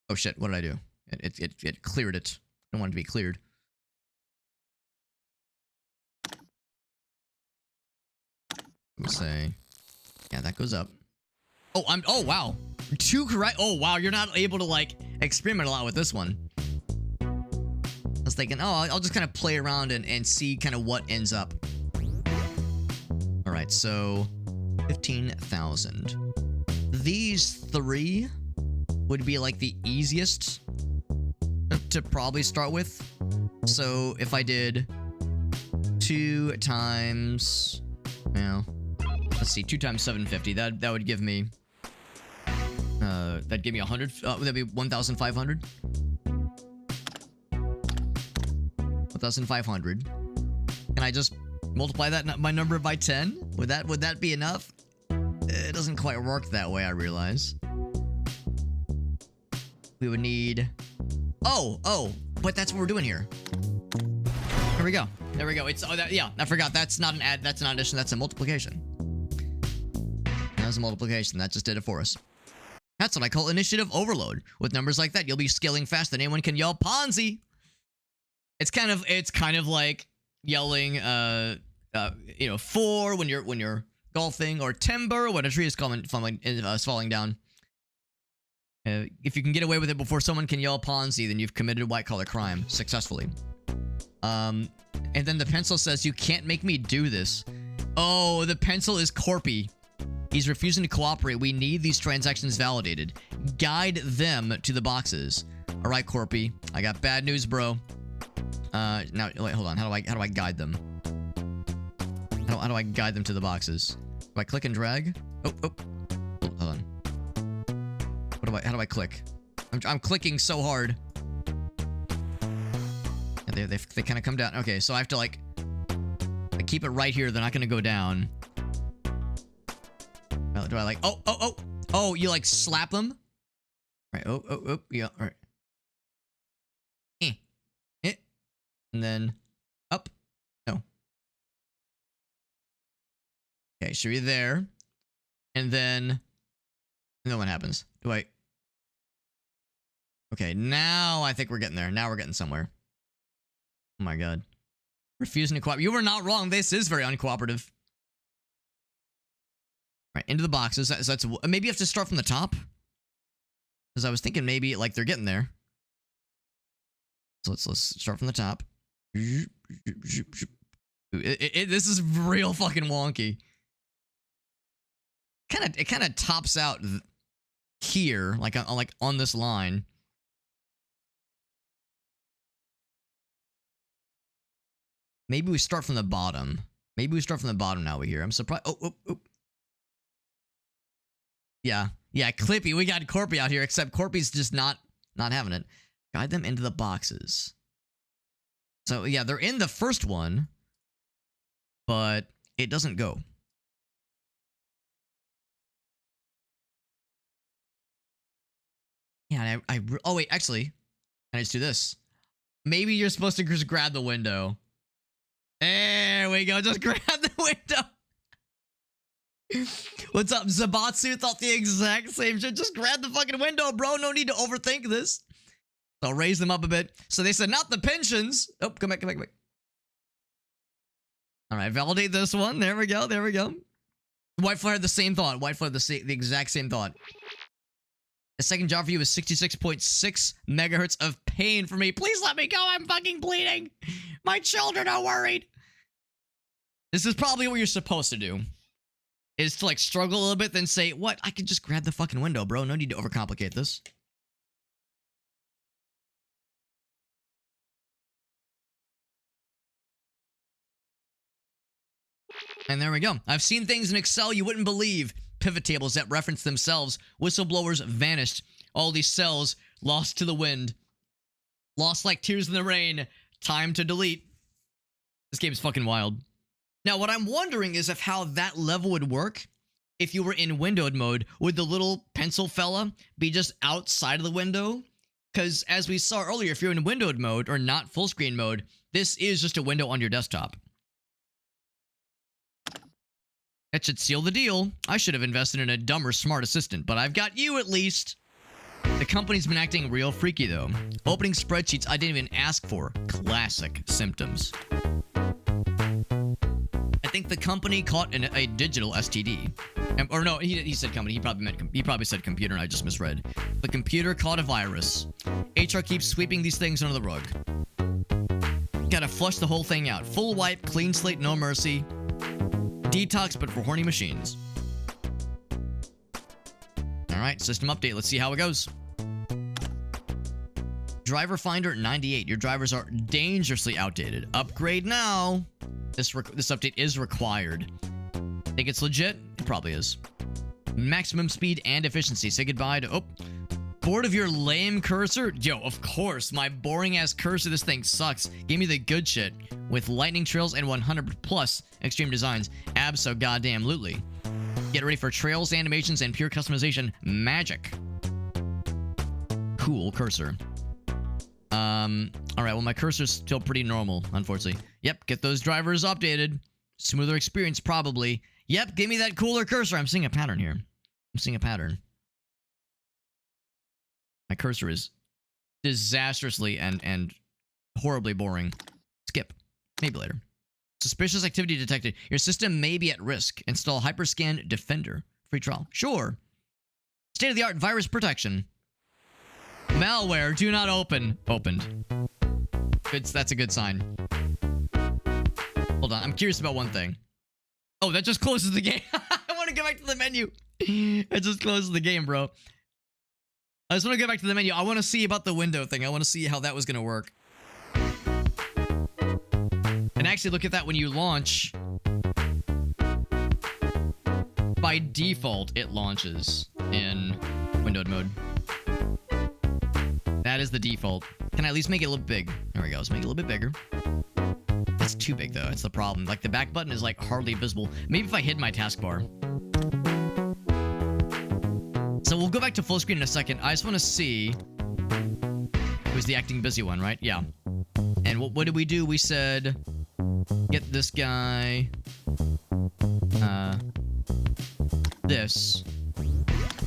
Oh shit, what did I do? It cleared it. I don't want it to be cleared. We'll say, yeah, that goes up. Oh, oh wow. 2 correct. Oh wow, you're not able to like experiment a lot with this one. I was thinking, oh, I'll just kind of play around and see kind of what ends up. All right, so 15,000. These 3 would be like the easiest to probably start with. So if I did 2 times, well, let's see, 2 times 750, that would give me, that'd give me 100, would that be 1,500? 1,500. Can I just multiply that my number by 10? Would that be enough? It doesn't quite work that way, I realize. We would need... Oh, but that's what we're doing here. There we go. There we go. It's, oh, yeah, I forgot. That's not an add, that's not an addition, that's a multiplication. That was a multiplication. That just did it for us. That's what I call initiative overload. With numbers like that, you'll be scaling faster than anyone can yell Ponzi. It's kind of like yelling, you know, 4 when you're golfing, or timber when a tree is falling down. If you can get away with it before someone can yell Ponzi, then you've committed white-collar crime successfully. And then the pencil says, you can't make me do this. Oh, the pencil is Corpy. He's refusing to cooperate. We need these transactions validated. Guide them to the boxes. All right, Corpy. I got bad news, bro. Now, wait, hold on. How do I guide them? How do I guide them to the boxes? Do I click and drag? Oh. Hold on. How do I click? I'm clicking so hard. Yeah, they kind of come down. Okay, so I have to like I keep it right here. They're not gonna go down. Do I like? Oh! You like slap them? Right. Oh. Yeah. All right. And then up. No. Okay, should be there. And then what happens? Do I? Okay, now I think we're getting there. Now we're getting somewhere. Oh my god. Refusing to cooperate. You were not wrong. This is very uncooperative. Right, into the boxes. That's maybe you have to start from the top. Because I was thinking maybe like they're getting there. So let's start from the top. This is real fucking wonky. It kind of tops out here, like on this line. Maybe we start from the bottom. Maybe we start from the bottom now. We hear. I'm surprised. Oh. Yeah, Clippy. We got Corpy out here, except Corpy's just not having it. Guide them into the boxes. So yeah, they're in the first one, but it doesn't go. Yeah, oh wait, actually, can I just do this? Maybe you're supposed to just grab the window. There we go. Just grab the window. What's up, Zabatsu? Thought the exact same shit. Just grab the fucking window, bro. No need to overthink this. So I'll raise them up a bit. So they said, not the pensions. Oh, come back. All right, validate this one. There we go. White Flare had the same thought. White Flare the exact same thought. The second job for you is 66.6 megahertz of pain for me. Please let me go. I'm fucking bleeding. My children are worried. This is probably what you're supposed to do. Is to like struggle a little bit, then say, what? I could just grab the fucking window, bro. No need to overcomplicate this. And there we go. I've seen things in Excel you wouldn't believe. Pivot tables that reference themselves. Whistleblowers vanished. All these cells lost to the wind. Lost like tears in the rain. Time to delete. This game is fucking wild. Now, what I'm wondering is if how that level would work if you were in windowed mode. Would the little pencil fella be just outside of the window? Because as we saw earlier, if you're in windowed mode or not full screen mode, this is just a window on your desktop. That should seal the deal. I should have invested in a dumber smart assistant, but I've got you at least. The company's been acting real freaky though. Opening spreadsheets I didn't even ask for. Classic symptoms. I think the company caught a digital STD. Or no, he said company. He probably said computer and I just misread. The computer caught a virus. HR keeps sweeping these things under the rug. Gotta flush the whole thing out. Full wipe, clean slate, no mercy. Detox, but for horny machines. Alright, system update. Let's see how it goes. Driver Finder 98. Your drivers are dangerously outdated. Upgrade now. This update is required. Think it's legit? It probably is. Maximum speed and efficiency. Say goodbye to... Oh. Bored of your lame cursor? Yo, of course. My boring-ass cursor. This thing sucks. Give me the good shit. With lightning trails and 100 plus extreme designs. Abso-goddamn-lutely. Get ready for trails, animations, and pure customization magic. Cool cursor. Alright, well, my cursor's still pretty normal, unfortunately. Yep, get those drivers updated. Smoother experience, probably. Yep, give me that cooler cursor. I'm seeing a pattern here. I'm seeing a pattern. My cursor is disastrously and horribly boring. Skip. Maybe later. Suspicious activity detected. Your system may be at risk. Install Hyperscan Defender. Free trial. Sure. State-of-the-art virus protection. Malware. Do not open. Opened. That's a good sign. Hold on. I'm curious about one thing. Oh, that just closes the game. I want to go back to the menu. It just closes the game, bro. I just want to go back to the menu. I want to see about the window thing. I want to see how that was going to work. And actually, look at that when you launch. By default, it launches in windowed mode. That is the default. Can I at least make it a little big? There we go. Let's make it a little bit bigger. It's too big, though. It's the problem. Like, the back button is, like, hardly visible. Maybe if I hid my taskbar. So we'll go back to full screen in a second. I just want to see... It was the acting busy one, right? Yeah. And what did we do? We said... Get this guy... This.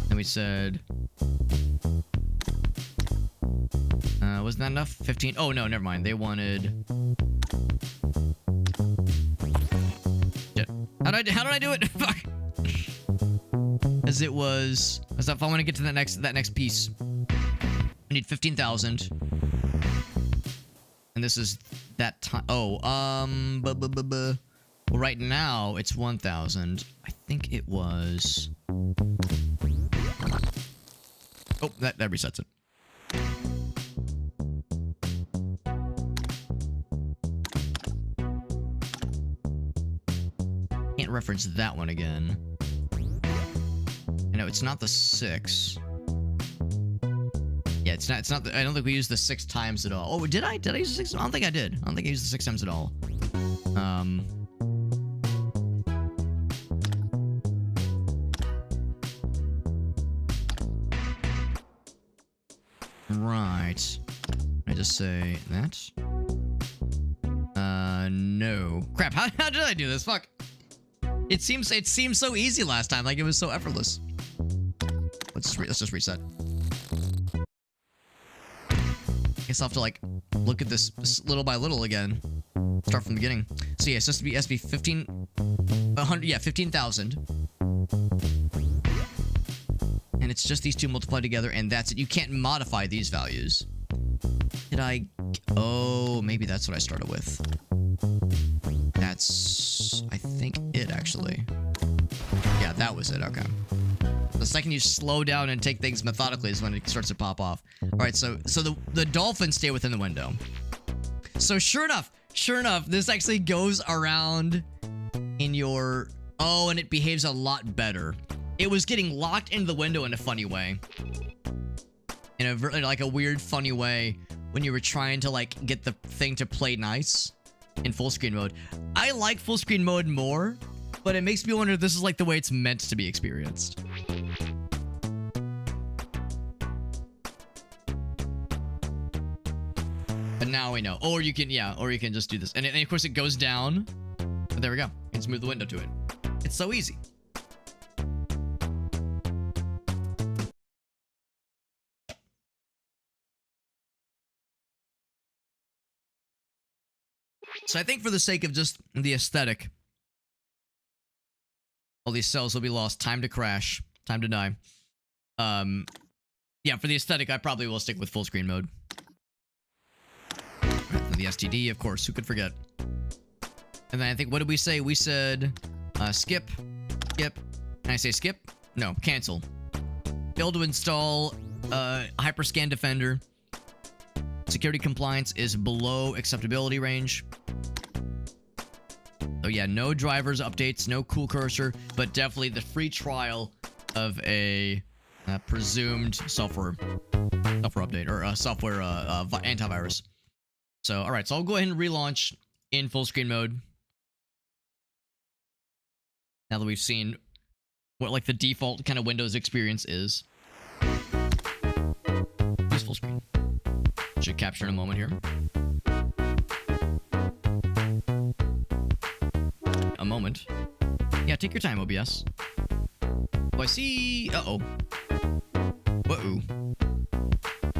And we said... wasn't that enough? 15? Oh, no, never mind. They wanted... Shit. How did I do it? Fuck. As it was... As if I want to get to that next piece. I need 15,000. And this is that time... Oh, well, right now, it's 1,000. I think it was... Oh, that resets it. Can't reference that one again. I know it's not the 6. Yeah, it's not the, I don't think we used the 6 times at all. Oh, did I use the 6? I don't think I did. I don't think I used the 6 times at all. Right. I just say that. No. Crap, how did I do this? Fuck. It seems so easy last time, like it was so effortless. Let's just reset. Guess I'll have to like look at this little by little again. Start from the beginning. So yeah, it's supposed to be SB 100, yeah, 15,000. And it's just these two multiplied together, and that's it. You can't modify these values. Did I? Oh, maybe that's what I started with. That's, I think, it actually. Yeah, that was it. Okay. The second you slow down and take things methodically is when it starts to pop off. All right, so the dolphins stay within the window. So sure enough, this actually goes around in your... Oh, and it behaves a lot better. It was getting locked into the window in a funny way. In like a weird, funny way when you were trying to like get the thing to play nice in full screen mode. I like full screen mode more, but it makes me wonder if this is like the way it's meant to be experienced. But now we know. Or you can, yeah, or you can just do this. And of course it goes down. But there we go. You can just move the window to it. It's so easy. So I think for the sake of just the aesthetic, all these cells will be lost. Time to crash. Time to die. Yeah, for the aesthetic, I probably will stick with full screen mode. Right, the STD, of course. Who could forget? And then I think, what did we say? We said skip. Skip. Can I say skip? No, cancel. Failed to install Hyperscan Defender. Security compliance is below acceptability range. So yeah, no drivers updates, no cool cursor, but definitely the free trial of a presumed software update or software antivirus. So all right, so I'll go ahead and relaunch in full screen mode. Now that we've seen what like the default kind of Windows experience is. Use full screen. Should capture in a moment here. A moment. Yeah, take your time, OBS. Oh, I see... Uh-oh. Whoa.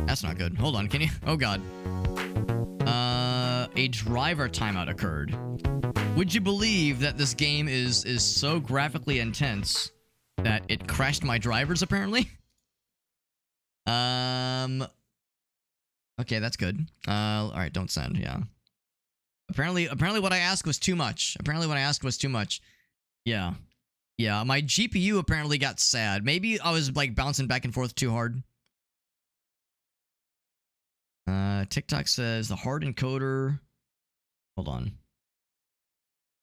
That's not good. Hold on, can you... Oh, God. A driver timeout occurred. Would you believe that this game is so graphically intense that it crashed my drivers, apparently? Okay, that's good. All right, don't send. Yeah. Apparently what I asked was too much. Yeah. Yeah, my GPU apparently got sad. Maybe I was like bouncing back and forth too hard. TikTok says the hard encoder. Hold on.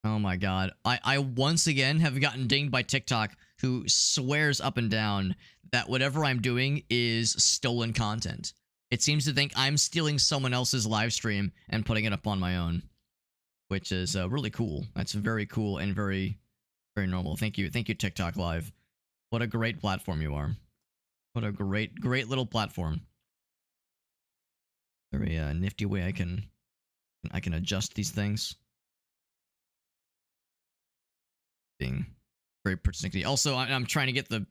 Oh my god. I once again have gotten dinged by TikTok, who swears up and down that whatever I'm doing is stolen content. It seems to think I'm stealing someone else's live stream and putting it up on my own, which is really cool. That's very cool and very, very normal. Thank you, TikTok Live. What a great platform you are. What a great, great little platform. Very nifty way I can adjust these things. Being very persnickety. Also, I'm trying to get the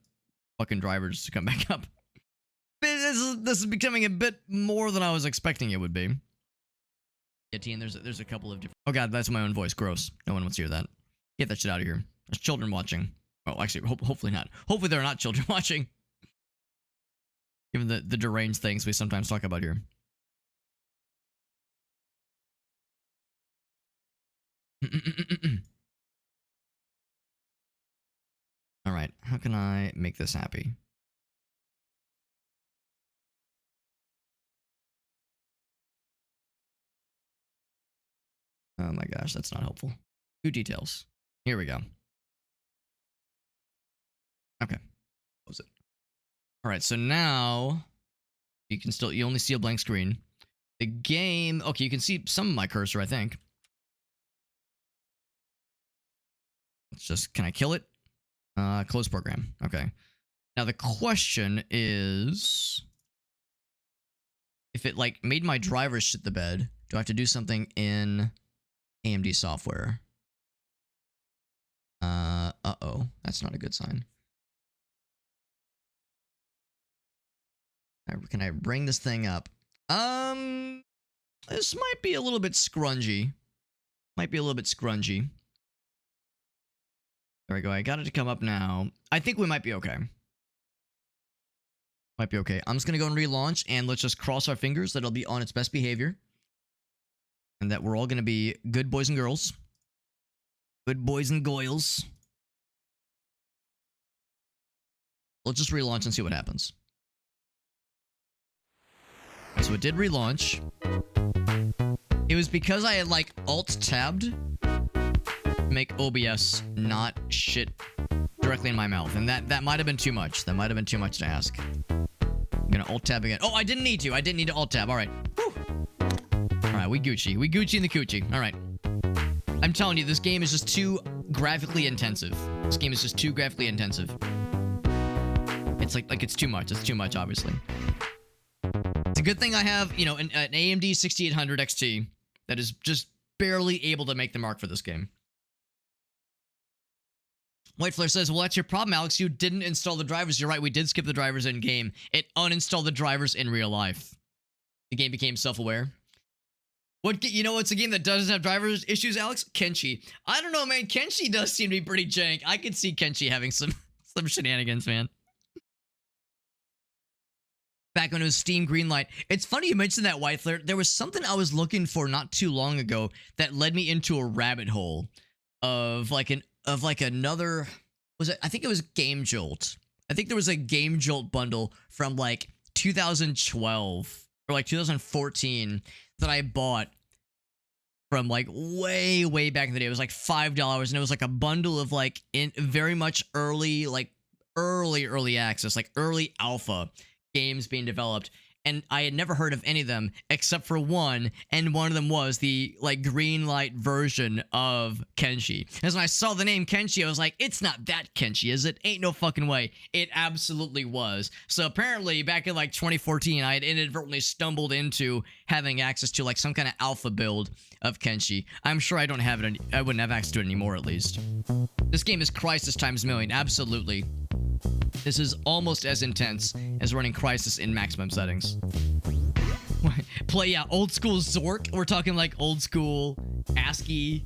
fucking drivers to come back up. This is becoming a bit more than I was expecting it would be. Yeah, T, and there's a couple of different... Oh god, that's my own voice. Gross. No one wants to hear that. Get that shit out of here. There's children watching. Well, actually, hopefully not. Hopefully there are not children watching. Given the deranged things we sometimes talk about here. Alright, how can I make this happy? Oh my gosh, that's not helpful. Two details. Here we go. Okay. Close it. Alright, so now you only see a blank screen. The game, okay, you can see some of my cursor, I think. Let's just, can I kill it? Close program. Okay. Now the question is, if it like made my drivers shit the bed, do I have to do something in AMD software? Uh-oh. That's not a good sign. Can I bring this thing up? This might be a little bit scrungy. Might be a little bit scrungy. There we go. I got it to come up now. I think we might be okay. Might be okay. I'm just going to go and relaunch, and let's just cross our fingers that it'll be on its best behavior. And that we're all going to be good boys and girls. Good boys and goyles. Let's just relaunch and see what happens. So it did relaunch. It was because I had like alt-tabbed to make OBS not shit directly in my mouth. And that might have been too much. That might have been too much to ask. I'm gonna alt-tab again. Oh, I didn't need to. I didn't need to alt-tab. Alright. Alright, we Gucci. We Gucci in the coochie. Alright. I'm telling you, this game is just too graphically intensive. This game is just too graphically intensive. It's like it's too much. It's too much, obviously. It's a good thing I have, you know, an AMD 6800 XT that is just barely able to make the mark for this game. White Flare says, well, that's your problem, Alex. You didn't install the drivers. You're right. We did skip the drivers in game. It uninstalled the drivers in real life. The game became self-aware. You know what's a game that doesn't have drivers issues, Alex? Kenshi. I don't know, man. Kenshi does seem to be pretty jank. I could see Kenshi having some shenanigans, man. Back when it was Steam Greenlight. It's funny you mentioned that, White Flare. There was something I was looking for not too long ago that led me into a rabbit hole of another, was it? I think it was Game Jolt. I think there was a Game Jolt bundle from like 2012 or like 2014 that I bought from like way back in the day. It was like $5 and it was like a bundle of like very much early, like early access, like early alpha games being developed, and I had never heard of any of them except for one, and one of them was the like green light version of Kenshi. And when I saw the name Kenshi, I was like, it's not that Kenshi, is it? Ain't no fucking way. It absolutely was. So apparently back in like 2014, I had inadvertently stumbled into having access to like some kind of alpha build of Kenshi. I'm sure I don't have it. I wouldn't have access to it anymore, at least. This game is Crysis times million. Absolutely. This is almost as intense as running Crysis in maximum settings. Yeah, old school Zork. We're talking like old school ASCII,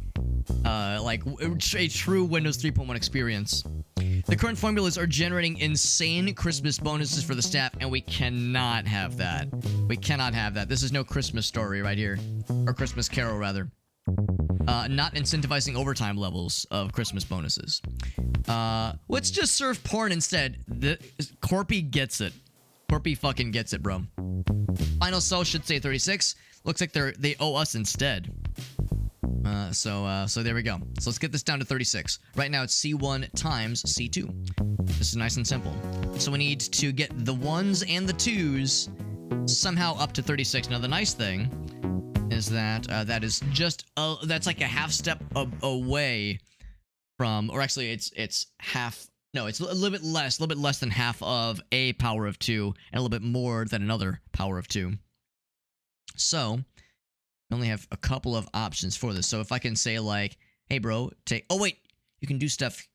like a true Windows 3.1 experience. The current formulas are generating insane Christmas bonuses for the staff, and we cannot have that. We cannot have that. This is no Christmas story right here. Or Christmas Carol, rather. Not incentivizing overtime levels of Christmas bonuses. Let's just serve porn instead. Corpy gets it. Corpy fucking gets it, bro. Final cell should say 36. Looks like they owe us instead. So there we go. So let's get this down to 36. Right now it's C1 times C2. This is nice and simple. So we need to get the 1s and the 2s somehow up to 36. Now the nice thing is that that is just that's like a half step away from, or actually it's half. No, it's a little bit less than half of a power of 2, and a little bit more than another power of 2. So we only have a couple of options for this. So if I can say like, hey bro, take, oh wait, you can do stuff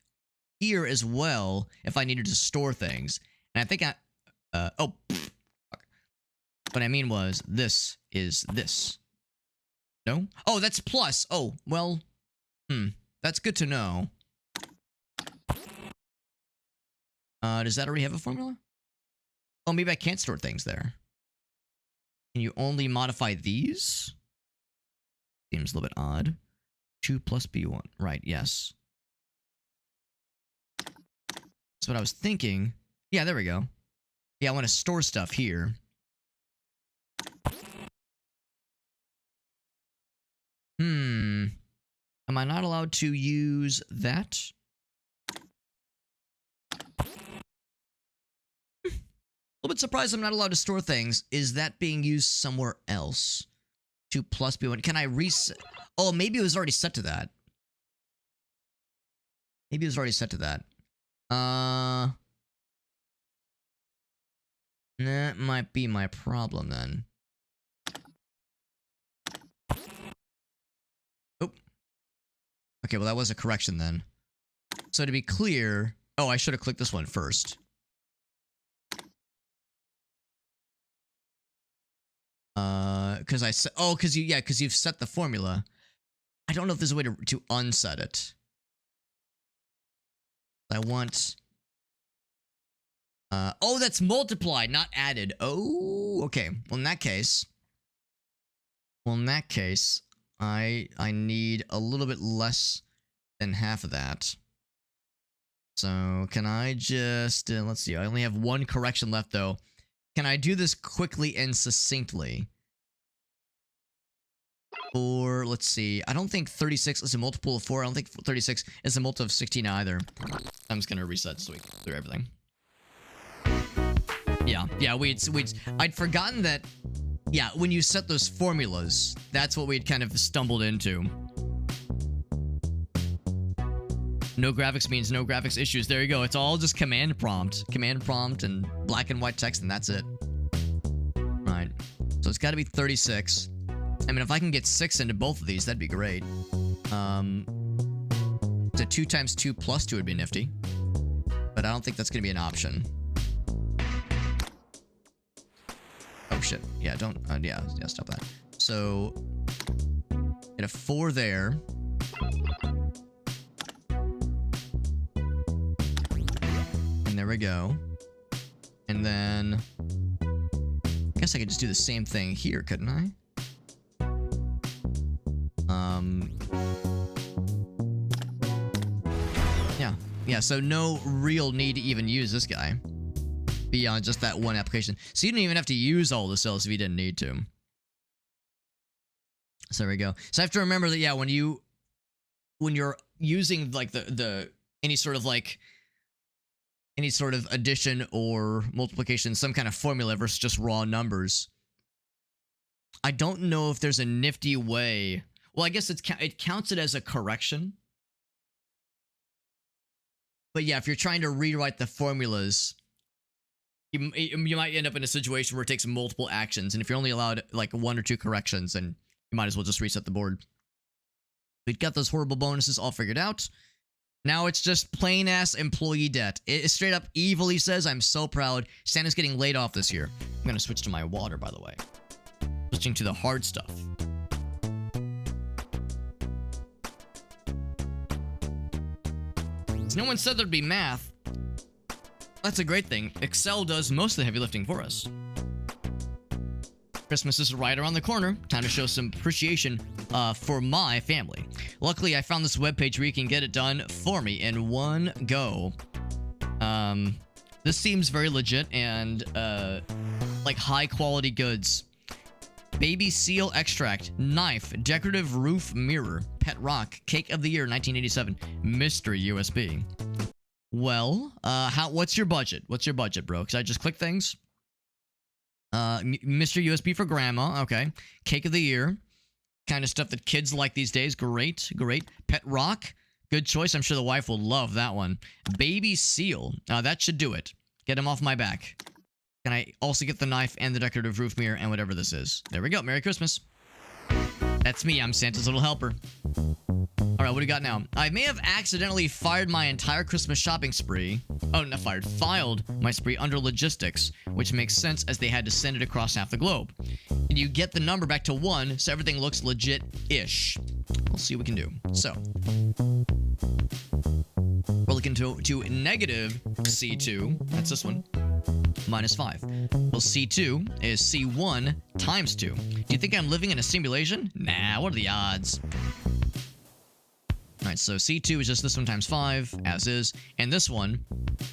here as well if I needed to store things. And I think fuck. What I mean was this is this. No? Oh, that's plus. Oh, well, that's good to know. Does that already have a formula? Oh, maybe I can't store things there. Can you only modify these? Seems a little bit odd. 2 plus B1. Right, yes. That's what I was thinking. Yeah, there we go. Yeah, I want to store stuff here. Am I not allowed to use that? A little bit surprised I'm not allowed to store things. Is that being used somewhere else? 2 plus B1. Can I reset? Oh, maybe it was already set to that. Maybe it was already set to that. That might be my problem then. Oh. Okay, well that was a correction then. So to be clear... Oh, I should have clicked this one first. Because I said... Oh, because you've set the formula. I don't know if there's a way to unset it. I want... oh, that's multiplied, not added. Oh, okay. Well, in that case... I need a little bit less than half of that. So, can I just... let's see, I only have one correction left, though. Can I do this quickly and succinctly? Or, let's see, I don't think 36 is a multiple of 4. I don't think 36 is a multiple of 16 either. I'm just gonna reset so we can clear everything. Yeah, I'd forgotten that, yeah, when you set those formulas, that's what we'd kind of stumbled into. No graphics means no graphics issues. There you go. It's all just command prompt. Command prompt and black and white text, and that's it. Right. So it's got to be 36. I mean, if I can get 6 into both of these, that'd be great. So 2 times 2 plus 2 would be nifty. But I don't think that's going to be an option. Oh, shit. Yeah, don't... yeah, stop that. So... get a 4 there. And there we go. And then... I guess I could just do the same thing here, couldn't I? Yeah, so no real need to even use this guy. Beyond just that one application. So you didn't even have to use all the cells if you didn't need to. So there we go. So I have to remember that, yeah, when you're using like any sort of addition or multiplication, some kind of formula versus just raw numbers. I don't know if there's a nifty way. Well, I guess it counts it as a correction. But yeah, if you're trying to rewrite the formulas, you might end up in a situation where it takes multiple actions. And if you're only allowed like 1 or 2 corrections, then you might as well just reset the board. We've got those horrible bonuses all figured out. Now it's just plain ass employee debt. It straight up evilly says, I'm so proud. Santa's getting laid off this year. I'm going to switch to my water, by the way. Switching to the hard stuff. No one said there'd be math. That's a great thing. Excel does most of the heavy lifting for us. Christmas is right around the corner. Time to show some appreciation for my family. Luckily, I found this webpage where you can get it done for me in one go. This seems very legit and like high quality goods. Baby seal extract, knife, decorative roof mirror, pet rock, cake of the year 1987, mystery USB. Well, what's your budget? What's your budget, bro? Cause I just click things. Mystery USB for grandma, okay. Cake of the year, kind of stuff that kids like these days. Great, great. Pet rock, good choice. I'm sure the wife will love that one. Baby seal, that should do it. Get him off my back. Can I also get the knife and the decorative roof mirror and whatever this is? There we go. Merry Christmas. That's me. I'm Santa's little helper. All right, what do we got now? I may have accidentally fired my entire Christmas shopping spree. Oh, not fired. Filed my spree under logistics, which makes sense as they had to send it across half the globe. And you get the number back to 1, so everything looks legit-ish. We'll see what we can do. So, we're looking to negative C2. That's this one. Minus 5. Well, C2 is C1 times 2. Do you think I'm living in a simulation? Nah, what are the odds? Alright, so C2 is just this one times 5, as is. And this one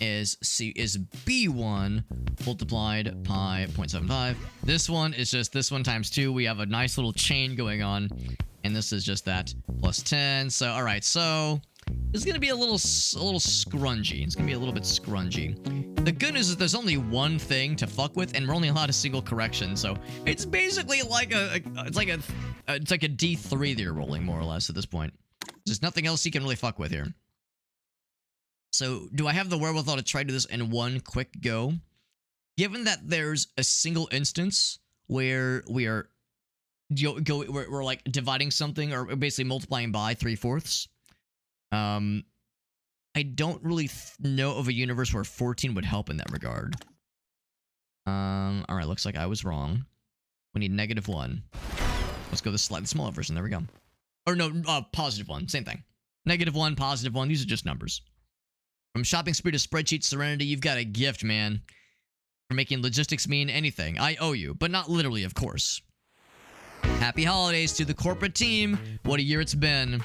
is B1 multiplied by 0.75. This one is just this one times 2. We have a nice little chain going on. And this is just that plus 10. So, alright, so it's going to be a little scrungy. It's going to be a little bit scrungy. The good news is there's only one thing to fuck with, and we're only allowed a single correction. So it's basically like it's like a D3 that you're rolling, more or less, at this point. There's nothing else you can really fuck with here. So do I have the wherewithal to try to do this in one quick go? Given that there's a single instance where we're like dividing something or basically multiplying by 3/4. I don't really know of a universe where 14 would help in that regard. Alright, looks like I was wrong. We need -1. Let's go the slightly smaller version. There we go. Or no, +1. Same thing. -1, +1. These are just numbers. From shopping spree to spreadsheet serenity, you've got a gift, man. For making logistics mean anything. I owe you, but not literally, of course. Happy holidays to the corporate team. What a year it's been.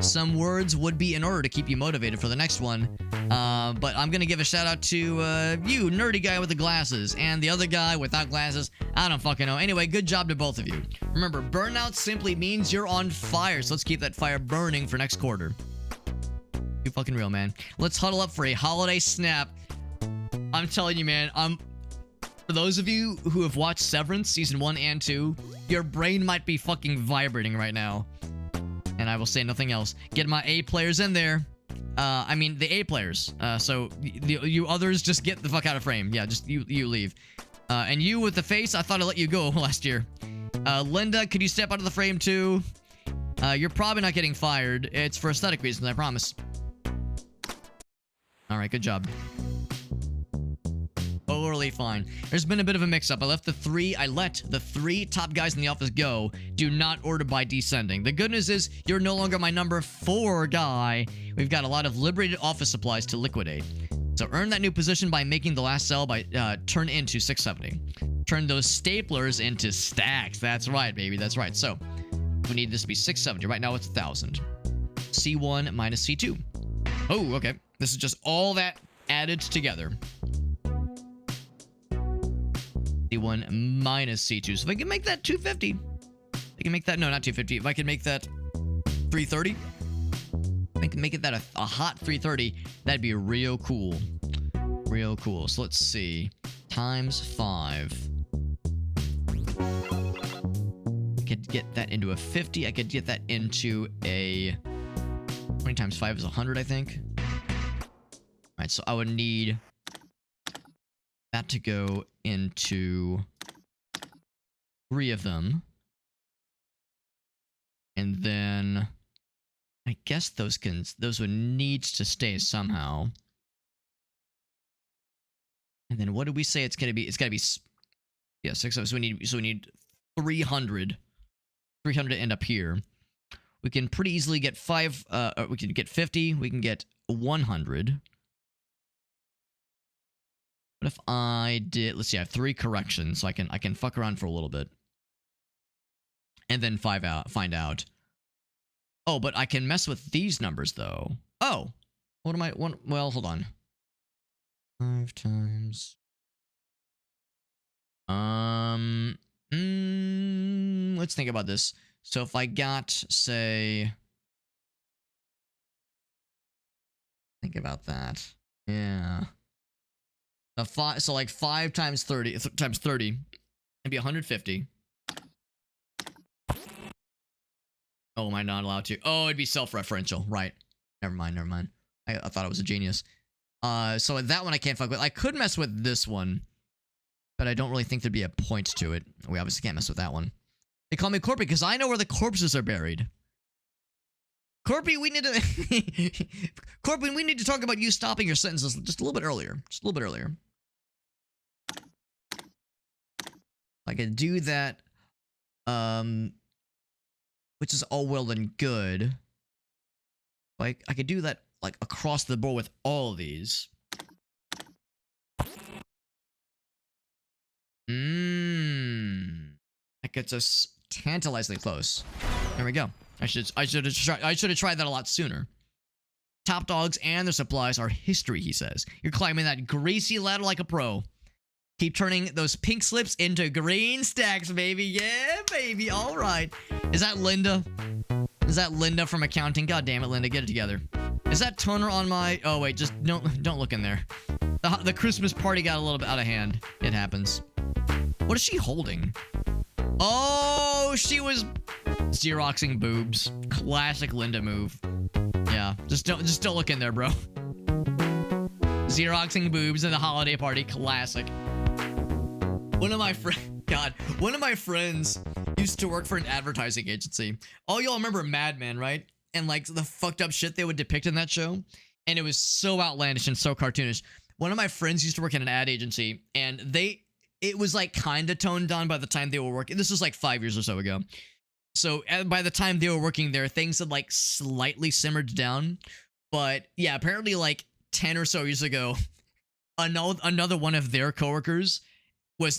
Some words would be in order to keep you motivated for the next one. But I'm going to give a shout out to you, nerdy guy with the glasses, and the other guy without glasses. I don't fucking know. Anyway, good job to both of you. Remember, burnout simply means you're on fire, so let's keep that fire burning for next quarter. You fucking real, man. Let's huddle up for a holiday snap. I'm telling you, man, for those of you who have watched Severance Season 1 and 2, your brain might be fucking vibrating right now. And I will say nothing else. Get my A players in there. I mean, the A players. So, you others, just get the fuck out of frame. Yeah, just you leave. And you with the face, I thought I let you go last year. Linda, could you step out of the frame too? You're probably not getting fired. It's for aesthetic reasons, I promise. Alright, good job. Totally fine. There's been a bit of a mix-up. I let the 3 top guys in the office go. Do not order by descending. The good news is you're no longer my number 4 guy. We've got a lot of liberated office supplies to liquidate. So earn that new position by making the last cell by turn into 670. Turn those staplers into stacks. That's right, baby. That's right. So we need this to be 670. Right now it's 1,000. C1 minus C2. Oh, okay. This is just all that added together. C1 minus C2. So if I can make that 250, I can make that, no, not 250. If I can make that 330, I can make it that a hot 330, that'd be real cool. Real cool. So let's see. Times 5. I could get that into a 50. I could get that into a 20 times 5 is 100, I think. All right, so I would need that to go into 3 of them. And then I guess those would need to stay somehow. And then what did we say it's gonna be? It's gotta be, yeah, 6 of us. So we need 300. 300 to end up here. We can pretty easily get 5. We can get 50. We can get 100. What if I did? Let's see. I have 3 corrections, so I can fuck around for a little bit, and then find out. Oh, but I can mess with these numbers though. Oh, what am I? Well, hold on. 5 times. Let's think about this. So if I got, say, think about that. Yeah. So like 5 times 30 times 30, it'd be 150. Oh, am I not allowed to? Oh, it'd be self-referential, right? Never mind, never mind. I thought I was a genius. So that one I can't fuck with. I could mess with this one, but I don't really think there'd be a point to it. We obviously can't mess with that one. They call me Corpy because I know where the corpses are buried. Corpy, we need to... Corpy, we need to talk about you stopping your sentences just a little bit earlier. Just a little bit earlier. I could do that, which is all well and good. Like, I could do that, like, across the board with all of these. That gets us tantalizingly close. There we go. I should have tried that a lot sooner. Top dogs and their supplies are history, he says. You're climbing that greasy ladder like a pro. Keep turning those pink slips into green stacks, baby. Yeah, baby. All right. Is that Linda? Is that Linda from accounting? God damn it, Linda. Get it together. Is that toner on my... Oh, wait. Just don't look in there. The Christmas party got a little bit out of hand. It happens. What is she holding? Oh, she was Xeroxing boobs. Classic Linda move. Yeah. Just don't look in there, bro. Xeroxing boobs in the holiday party. Classic. One of my friends used to work for an advertising agency. Oh, y'all remember Mad Men, right? And like the fucked up shit they would depict in that show. And it was so outlandish and so cartoonish. One of my friends used to work in an ad agency, and it was like kind of toned down by the time they were working. This was like 5 years or so ago. So by the time they were working there, things had like slightly simmered down. But yeah, apparently like 10 or so years ago, another one of their coworkers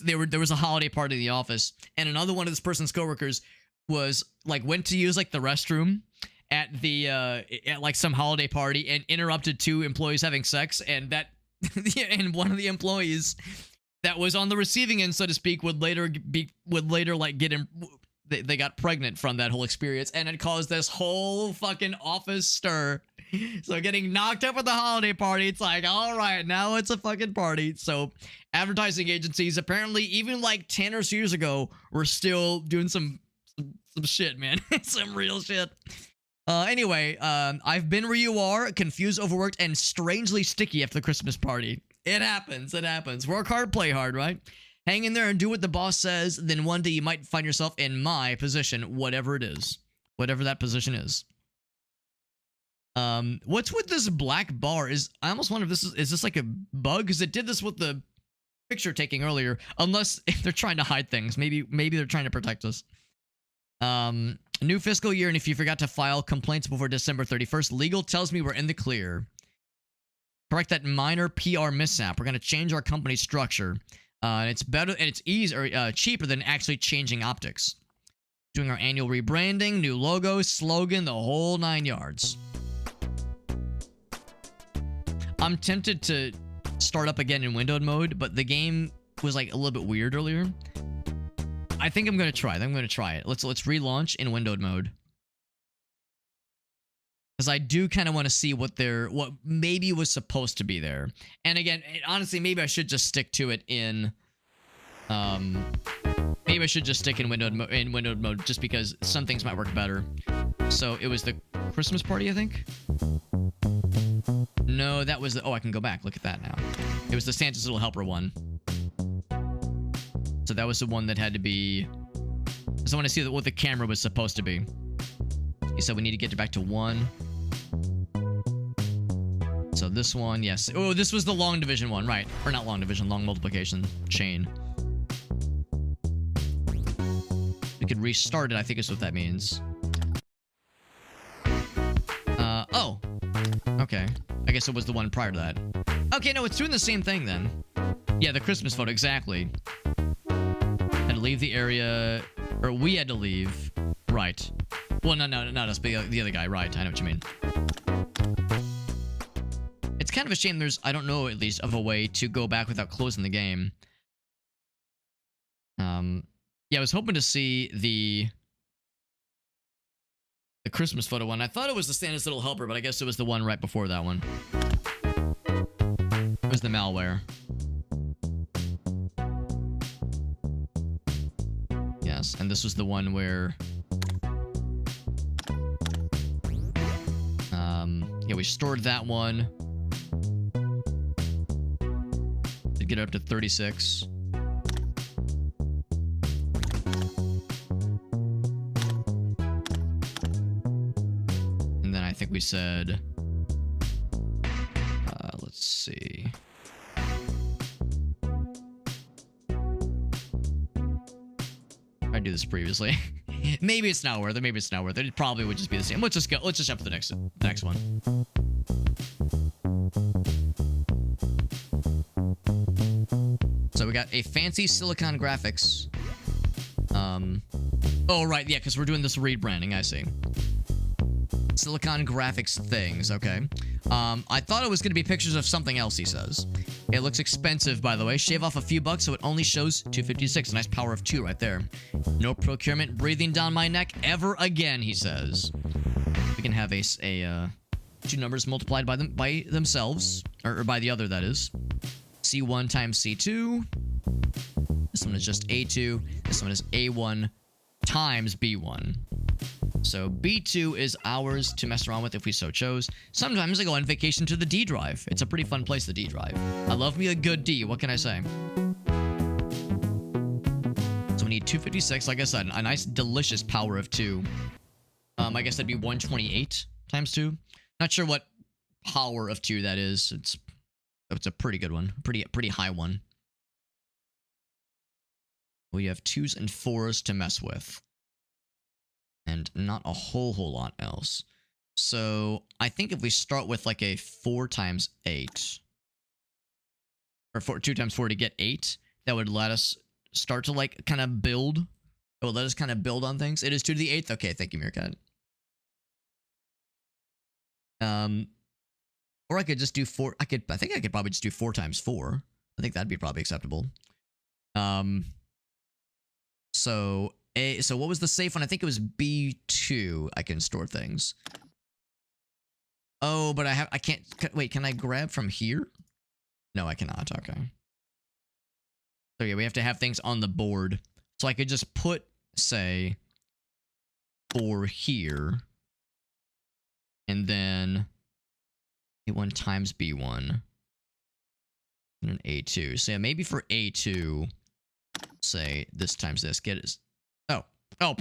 there was a holiday party in the office, and another one of this person's coworkers was like went to use like the restroom at like some holiday party and interrupted 2 employees having sex, and and one of the employees that was on the receiving end, so to speak, would later like get him. They got pregnant from that whole experience, and it caused this whole fucking office stir. So getting knocked up at the holiday party, it's like, all right, now it's a fucking party. So advertising agencies, apparently, even like 10 or so years ago, were still doing some shit, man. Some real shit. Anyway, I've been where you are, confused, overworked, and strangely sticky after the Christmas party. It happens. It happens. Work hard, play hard, right? Hang in there and do what the boss says. Then one day you might find yourself in my position, whatever it is. Whatever that position is. What's with this black bar? I almost wonder if is this like a bug? Because it did this with the picture taking earlier. Unless if they're trying to hide things. Maybe they're trying to protect us. New fiscal year, and if you forgot to file complaints before December 31st, legal tells me we're in the clear. Correct that minor PR mishap. We're going to change our company structure. And it's better and it's easier, cheaper than actually changing optics. Doing our annual rebranding, new logo, slogan, the whole 9 yards. I'm tempted to start up again in windowed mode, but the game was like a little bit weird earlier. I think I'm gonna try it. I'm gonna try it. Let's relaunch in windowed mode. Because I do kind of want to see what maybe was supposed to be there. And again, honestly, maybe I should just stick to it in maybe I should just stick in windowed mode just because some things might work better. So it was the Christmas party, I think. No, that was oh, I can go back. Look at that now. It was the Santa's Little Helper one. So that was the one that had to be. So I want to see what the camera was supposed to be. He said we need to get it back to 1. So this one, yes. Oh, this was the long division one, right? Or not long division, long multiplication chain. We could restart it, I think is what that means. Oh. Okay. I guess it was the one prior to that. Okay, no, it's doing the same thing then. Yeah, the Christmas photo, exactly. Had to leave the area, or we had to leave. Right. Well, no, not us, but the other guy. Right, I know what you mean. It's kind of a shame there's, I don't know, at least, of a way to go back without closing the game. Yeah, I was hoping to see the Christmas photo one. I thought it was the Santa's Little Helper, but I guess it was the one right before that one. It was the malware. Yes, and this was the one where... yeah, we stored that one. To get it up to 36. And then I think we said... let's see... I do this previously. Maybe it's not worth it. Maybe it's not worth it. It probably would just be the same. Let's just go. Let's just jump to the next one. So we got a fancy silicon graphics. Oh right, yeah, because we're doing this rebranding. I see. Silicon graphics things. Okay. I thought it was going to be pictures of something else. He says. It looks expensive, by the way. Shave off a few bucks so it only shows 256. A nice power of 2 right there. No procurement breathing down my neck ever again, he says. We can have a two numbers multiplied by themselves. Or by the other, that is. C1 times C2. This one is just A2. This one is A1 times B1. So B2 is ours to mess around with if we so chose. Sometimes I go on vacation to the D drive. It's a pretty fun place, the D drive. I love me a good D. What can I say? So we need 256. Like I said, a nice, delicious power of 2. I guess that'd be 128 times 2. Not sure what power of 2 that is. It's a pretty good one. Pretty high one. We have 2s and 4s to mess with. And not a whole lot else. So I think if we start with like a 4 times 8, or 2 times 4 to get 8, that would let us start to like kind of build. It would let us kind of build on things. It is 2 to the 8th. Okay, thank you, Meerkat. Or I could just do 4. I think I could probably just do 4 times 4. I think that'd be probably acceptable. So what was the safe one? I think it was B2. I can store things. Oh, but I can't. Wait, can I grab from here? No, I cannot. Okay. So yeah, we have to have things on the board. So I could just put, say, 4 here. And then A1 times B1. And an A2. So yeah, maybe for A2, say this times this. Get it. Oh,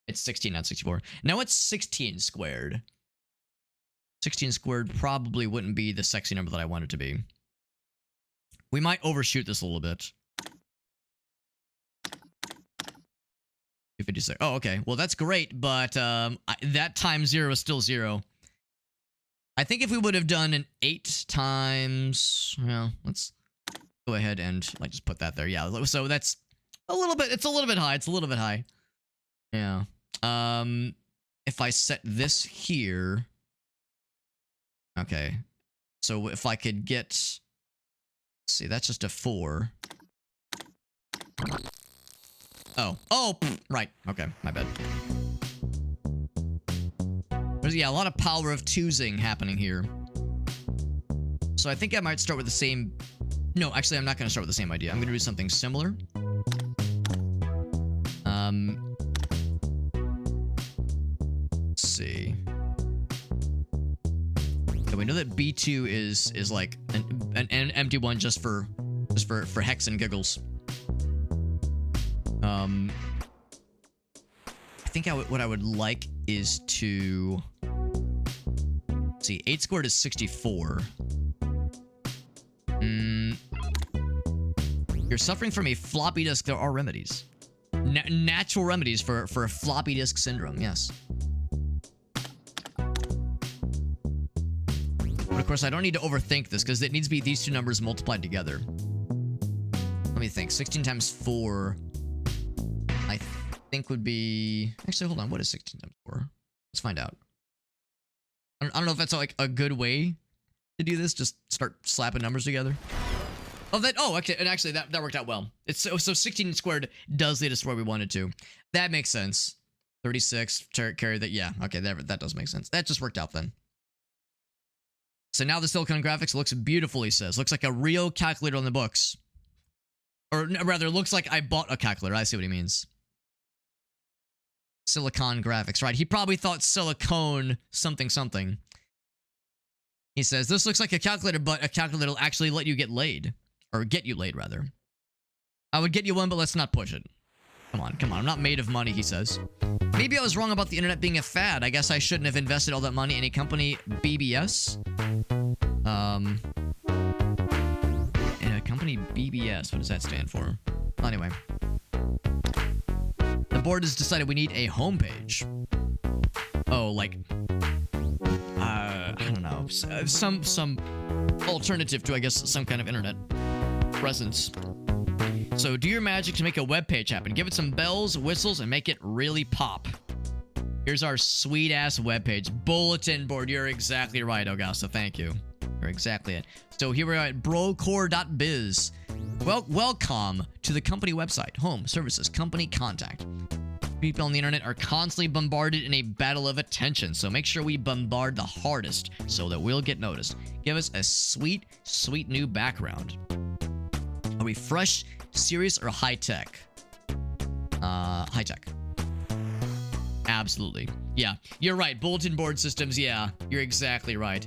it's 16, not 64. Now it's 16 squared. 16 squared probably wouldn't be the sexy number that I want it to be. We might overshoot this a little bit. 256. Oh, okay. Well, that's great, but that times 0 is still 0. I think if we would have done an 8 times... Well, let's go ahead and like just put that there. Yeah, so that's a little bit... It's a little bit high. It's a little bit high. Yeah. If I set this here... Okay. So if I could get... Let's see, that's just a 4. Oh, right. Okay, my bad. There's, yeah, a lot of power of 2-zing happening here. So I think I might start with the same... No, actually, I'm not going to start with the same idea. I'm going to do something similar. Let's see. Yeah, we know that B2 is like an empty one just for hex and giggles. I think what I would like is to... Let's see, 8 squared is 64. You're suffering from a floppy disk. There are remedies. Natural remedies for a floppy disk syndrome, yes. But of course, I don't need to overthink this because it needs to be these two numbers multiplied together. Let me think. 16 times 4... I think would be... Actually, hold on. What is 16 times 4? Let's find out. I don't know if that's like a good way to do this. Just start slapping numbers together. Oh, okay, and actually that worked out well. It's so 16 squared does lead us to where we wanted to. That makes sense. 36 carry that. Yeah, okay, that does make sense. That just worked out then. So now the silicon graphics looks beautiful, he says. Looks like a real calculator on the books. Or rather, looks like I bought a calculator. I see what he means. Silicon graphics, right? He probably thought silicone something something. He says, this looks like a calculator, but a calculator will actually let you get laid. Or get you laid, rather. I would get you one, but let's not push it. Come on. I'm not made of money, he says. Maybe I was wrong about the internet being a fad. I guess I shouldn't have invested all that money in a company BBS. In a company BBS. What does that stand for? Well, anyway. The board has decided we need a homepage. Oh, like... I don't know. Some alternative to, I guess, some kind of internet presence. So do your magic to make a web page happen. Give it some bells, whistles, and make it really pop. Here's our sweet-ass web page. Bulletin board. You're exactly right, Augusta. Thank you. You're exactly it. So here we are at brocore.biz. Well, welcome to the company website. Home, services, company, contact. People on the internet are constantly bombarded in a battle of attention, so make sure we bombard the hardest so that we'll get noticed. Give us a sweet, sweet new background. Are we fresh, serious, or high-tech? High-tech. Absolutely. Yeah, you're right. Bulletin board systems, yeah. You're exactly right.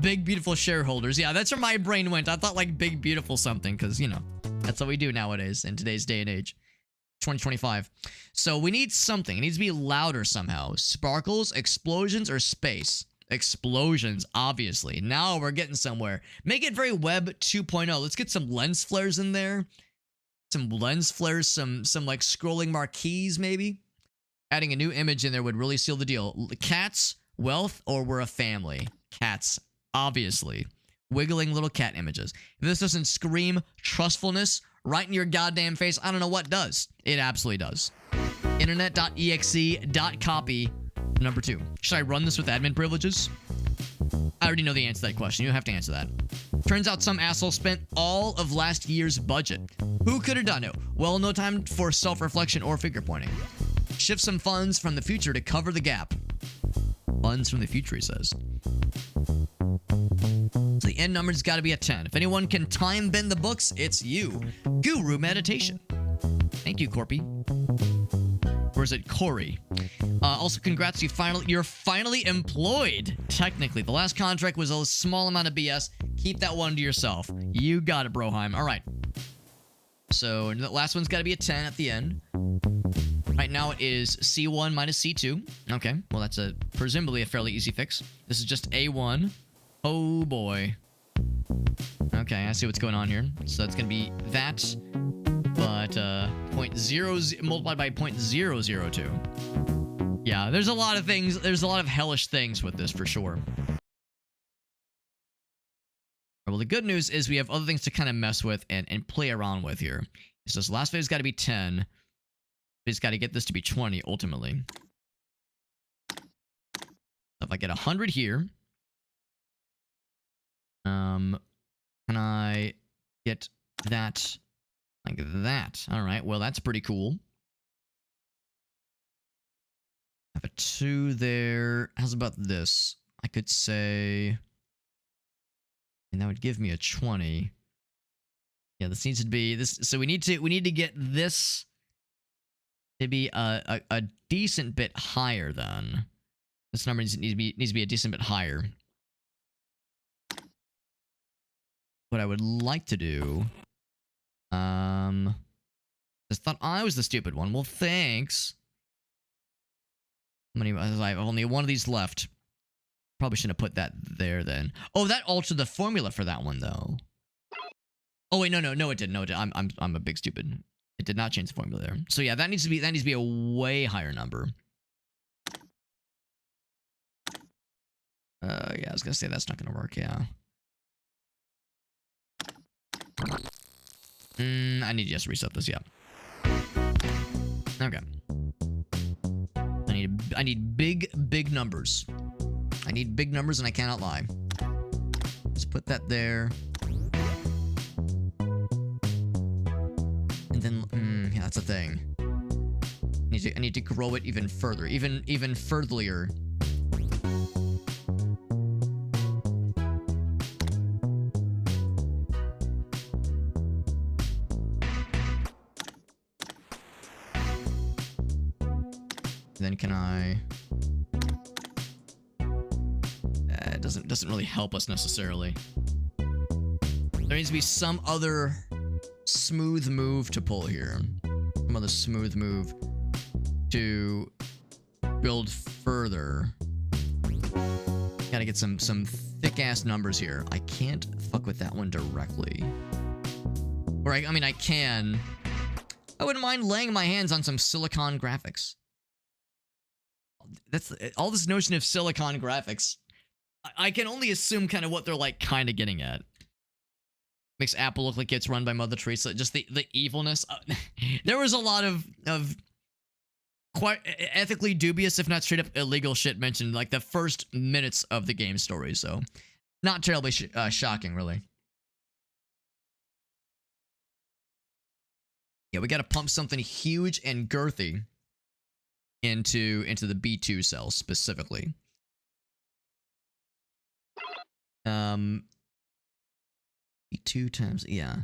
Big, beautiful shareholders. Yeah, that's where my brain went. I thought, like, big, beautiful something, because, you know, that's what we do nowadays in today's day and age. 2025. So we need something. It needs to be louder somehow. Sparkles, explosions, or space? Explosions, obviously. Now we're getting somewhere. Make it very Web 2.0. Let's get some lens flares in there. Some lens flares, some like scrolling marquees maybe. Adding a new image in there would really seal the deal. Cats, wealth, or we're a family? Cats, obviously. Wiggling little cat images. If this doesn't scream trustfulness right in your goddamn face, I don't know what does. It absolutely does. Internet.exe.copy number 2. Should I run this with admin privileges? I already know the answer to that question. You don't have to answer that. Turns out some asshole spent all of last year's budget. Who could have done it? Well, no time for self-reflection or finger pointing. Shift some funds from the future to cover the gap. Funds from the future, he says. So the end number's got to be a 10. If anyone can time bend the books, it's you. Guru Meditation. Thank you, Corpy. Or is it Corey? Also, congrats, you're finally employed. Technically, the last contract was a small amount of BS. Keep that one to yourself. You got it, Broheim. All right. So the last one's got to be a 10 at the end. Right now it is C1 minus C2. Okay, well that's presumably a fairly easy fix. This is just A1. Oh boy. Okay, I see what's going on here. So that's gonna be that, but 0.0 multiplied by 0.002. Yeah, there's a lot of things. There's a lot of hellish things with this for sure. Well, the good news is we have other things to kind of mess with and play around with here. It says last value's got to be 10. We just got to get this to be 20 ultimately. If I get 100 here, can I get that like that? All right, well that's pretty cool. I have a 2 there. How's about this? I could say, and that would give me a 20. Yeah, this needs to be this. So we need to get this to be a decent bit higher then. This number needs to be a decent bit higher. What I would like to do, just thought I was the stupid one. Well, thanks. How many? I have only one of these left. Probably shouldn't have put that there then. Oh, that altered the formula for that one though. Oh wait, no, it didn't. No, it didn't. I'm a big stupid. It did not change the formula there. So yeah, that needs to be a way higher number. Yeah, I was gonna say that's not gonna work. Yeah. I need to just reset this. Yeah. Okay. I need big numbers. I need big numbers, and I cannot lie. Let's put that there. And then, yeah, that's the thing. I need to grow it even further, even furtherier. Then can I? It doesn't really help us necessarily. There needs to be some other smooth move to pull here. Some other smooth move to build further. Gotta get some thick ass numbers here. I can't fuck with that one directly. Or I mean I can. I wouldn't mind laying my hands on some silicon graphics. That's all this notion of silicon graphics. I can only assume kind of what they're like kind of getting at. Makes Apple look like it's run by Mother Teresa. Just the evilness. There was a lot of quite ethically dubious, if not straight up illegal shit mentioned like the first minutes of the game story. So not terribly shocking, really. Yeah, we got to pump something huge and girthy into the B2 cells specifically. B2 times, yeah.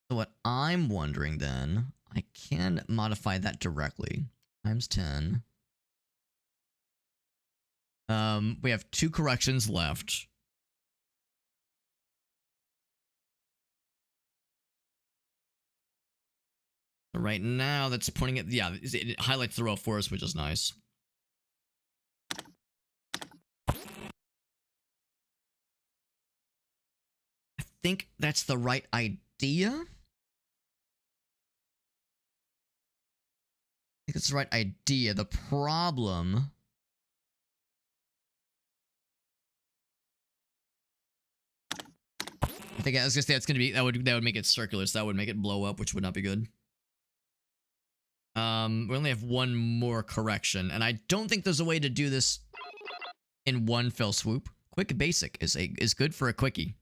So what I'm wondering then, I can modify that directly. Times 10. We have 2 corrections left. Right now, that's pointing at, yeah, it highlights the row for us, which is nice. I think that's the right idea. I think it's the right idea. The problem... I think I was gonna say it's gonna be that would make it circular, so that would make it blow up, which would not be good. We only have 1 more correction, and I don't think there's a way to do this in one fell swoop. Quick basic is good for a quickie.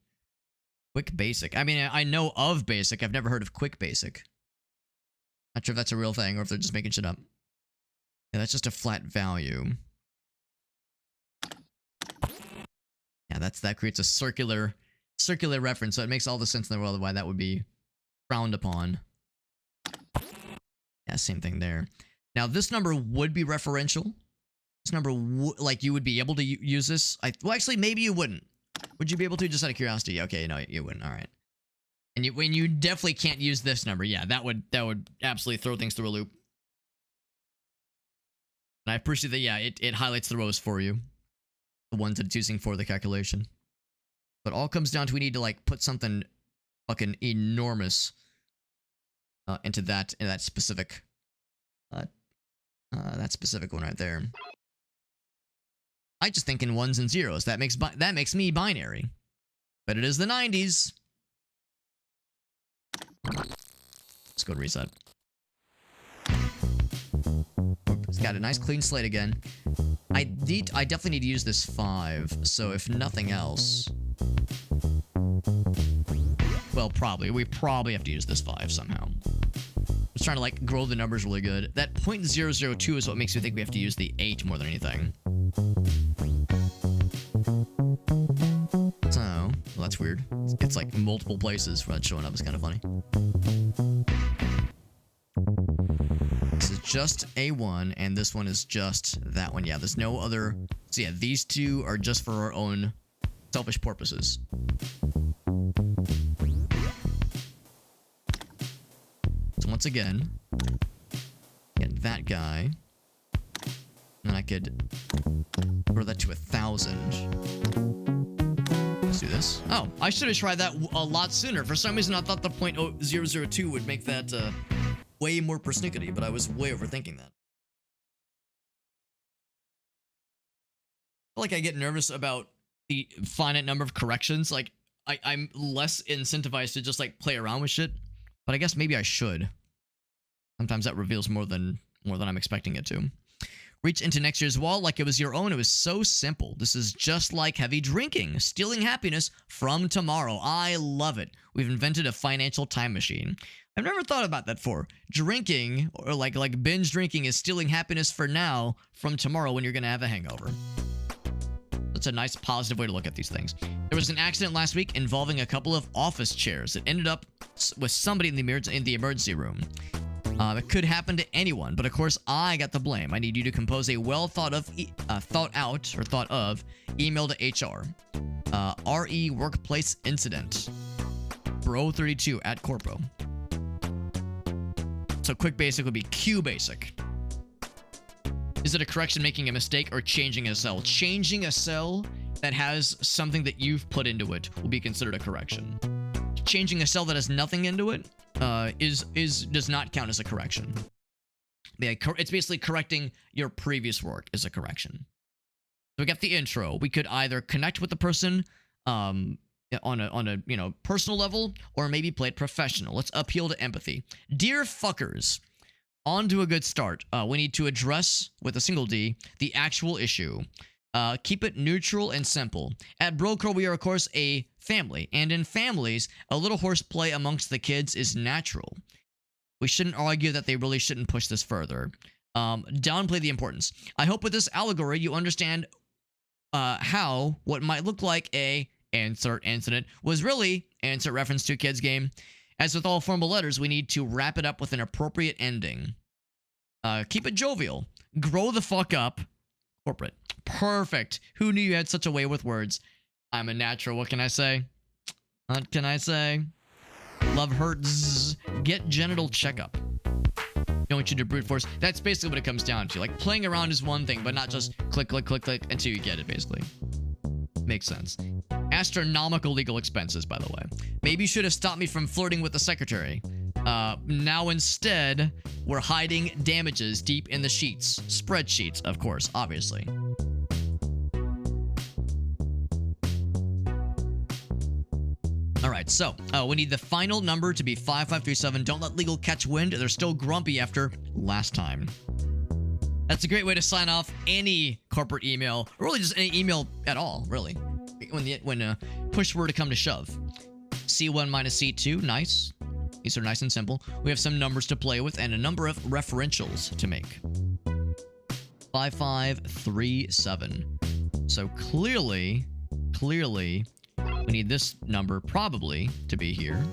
Quick basic. I mean, I know of basic. I've never heard of quick basic. Not sure if that's a real thing or if they're just making shit up. Yeah, that's just a flat value. Yeah, that creates a circular reference, so it makes all the sense in the world why that would be frowned upon. Yeah, same thing there. Now, this number would be referential. This number, like, you would be able to use this. Well, actually, maybe you wouldn't. Would you be able to, just out of curiosity? Okay, no, you wouldn't. All right. And you definitely can't use this number. Yeah, that would absolutely throw things through a loop. And I appreciate that, yeah, it highlights the rows for you. The ones that it's using for the calculation. But all comes down to we need to, like, put something fucking enormous into that specific one right there. I just think in ones and zeros. That makes me binary. But it is the 90s. Let's go to reset. It's got a nice clean slate again. I definitely need to use this 5. So if nothing else, well, we probably have to use this 5 somehow. I was trying to like grow the numbers really good. That 0.002 is what makes me think we have to use the 8 more than anything. So, well, that's weird. It's like multiple places for that showing up. It's kind of funny. This is just A1, and this one is just that one. Yeah, there's no other. So yeah, these 2 are just for our own selfish purposes. So once again, get that guy. And I could grow that to 1,000. Let's do this. Oh, I should have tried that a lot sooner. For some reason, I thought the 0.002 would make that way more persnickety, but I was way overthinking that. I feel like I get nervous about the finite number of corrections. Like, I'm less incentivized to just, like, play around with shit. But I guess maybe I should. Sometimes that reveals more than I'm expecting it to. Reach into next year's wall like it was your own. It was so simple. This is just like heavy drinking, stealing happiness from tomorrow. I love it. We've invented a financial time machine. I've never thought about that before. Drinking, or like binge drinking, is stealing happiness for now from tomorrow when you're going to have a hangover. That's a nice positive way to look at these things. There was an accident last week involving a couple of office chairs. It ended up with somebody in the emergency room. It could happen to anyone, but of course I got the blame. I need you to compose a well thought of email to HR. RE workplace incident. Bro32 at Corpo. So quick basic would be Q basic. Is it a correction making a mistake or changing a cell? Changing a cell that has something that you've put into it will be considered a correction. Changing a cell that has nothing into it does not count as a correction. Yeah, it's basically correcting your previous work is a correction. So we got the intro. We could either connect with the person on a personal level, or maybe play it professional. Let's appeal to empathy. Dear fuckers, on to a good start. We need to address, with a single D, the actual issue. Keep it neutral and simple. At Broker, we are, of course, a family. And in families, a little horseplay amongst the kids is natural. We shouldn't argue that they really shouldn't push this further. Downplay the importance. I hope with this allegory, you understand how what might look like a insert incident was really insert reference to a kid's game. As with all formal letters, we need to wrap it up with an appropriate ending. Keep it jovial. Grow the fuck up. Corporate. Perfect. Who knew you had such a way with words? I'm a natural. What can I say? What can I say? Love hurts. Get genital checkup. Don't want you to brute force. That's basically what it comes down to. Like, playing around is one thing, but not just click, click, click, click until you get it, basically. Makes sense. Astronomical legal expenses, by the way. Maybe you should have stopped me from flirting with the secretary. Now instead, we're hiding damages deep in the sheets. Spreadsheets, of course, obviously. Alright, so, we need the final number to be 5537. Don't let legal catch wind. They're still grumpy after last time. That's a great way to sign off any corporate email, or really just any email at all, really. When push were to come to shove. C1 minus C2, nice. These are nice and simple. We have some numbers to play with and a number of referentials to make. 5537. So clearly, we need this number probably to be here.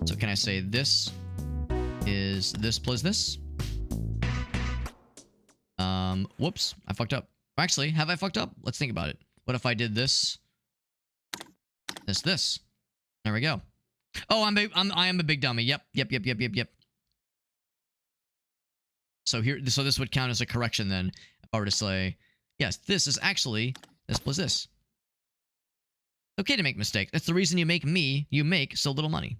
So can I say this is this plus this? Whoops, I fucked up. Actually, have I fucked up? Let's think about it. What if I did this? This. There we go. Oh, I am a big dummy. Yep. So this would count as a correction then. If I were to say, yes, this is actually this plus this. It's okay to make mistakes. That's the reason you make so little money.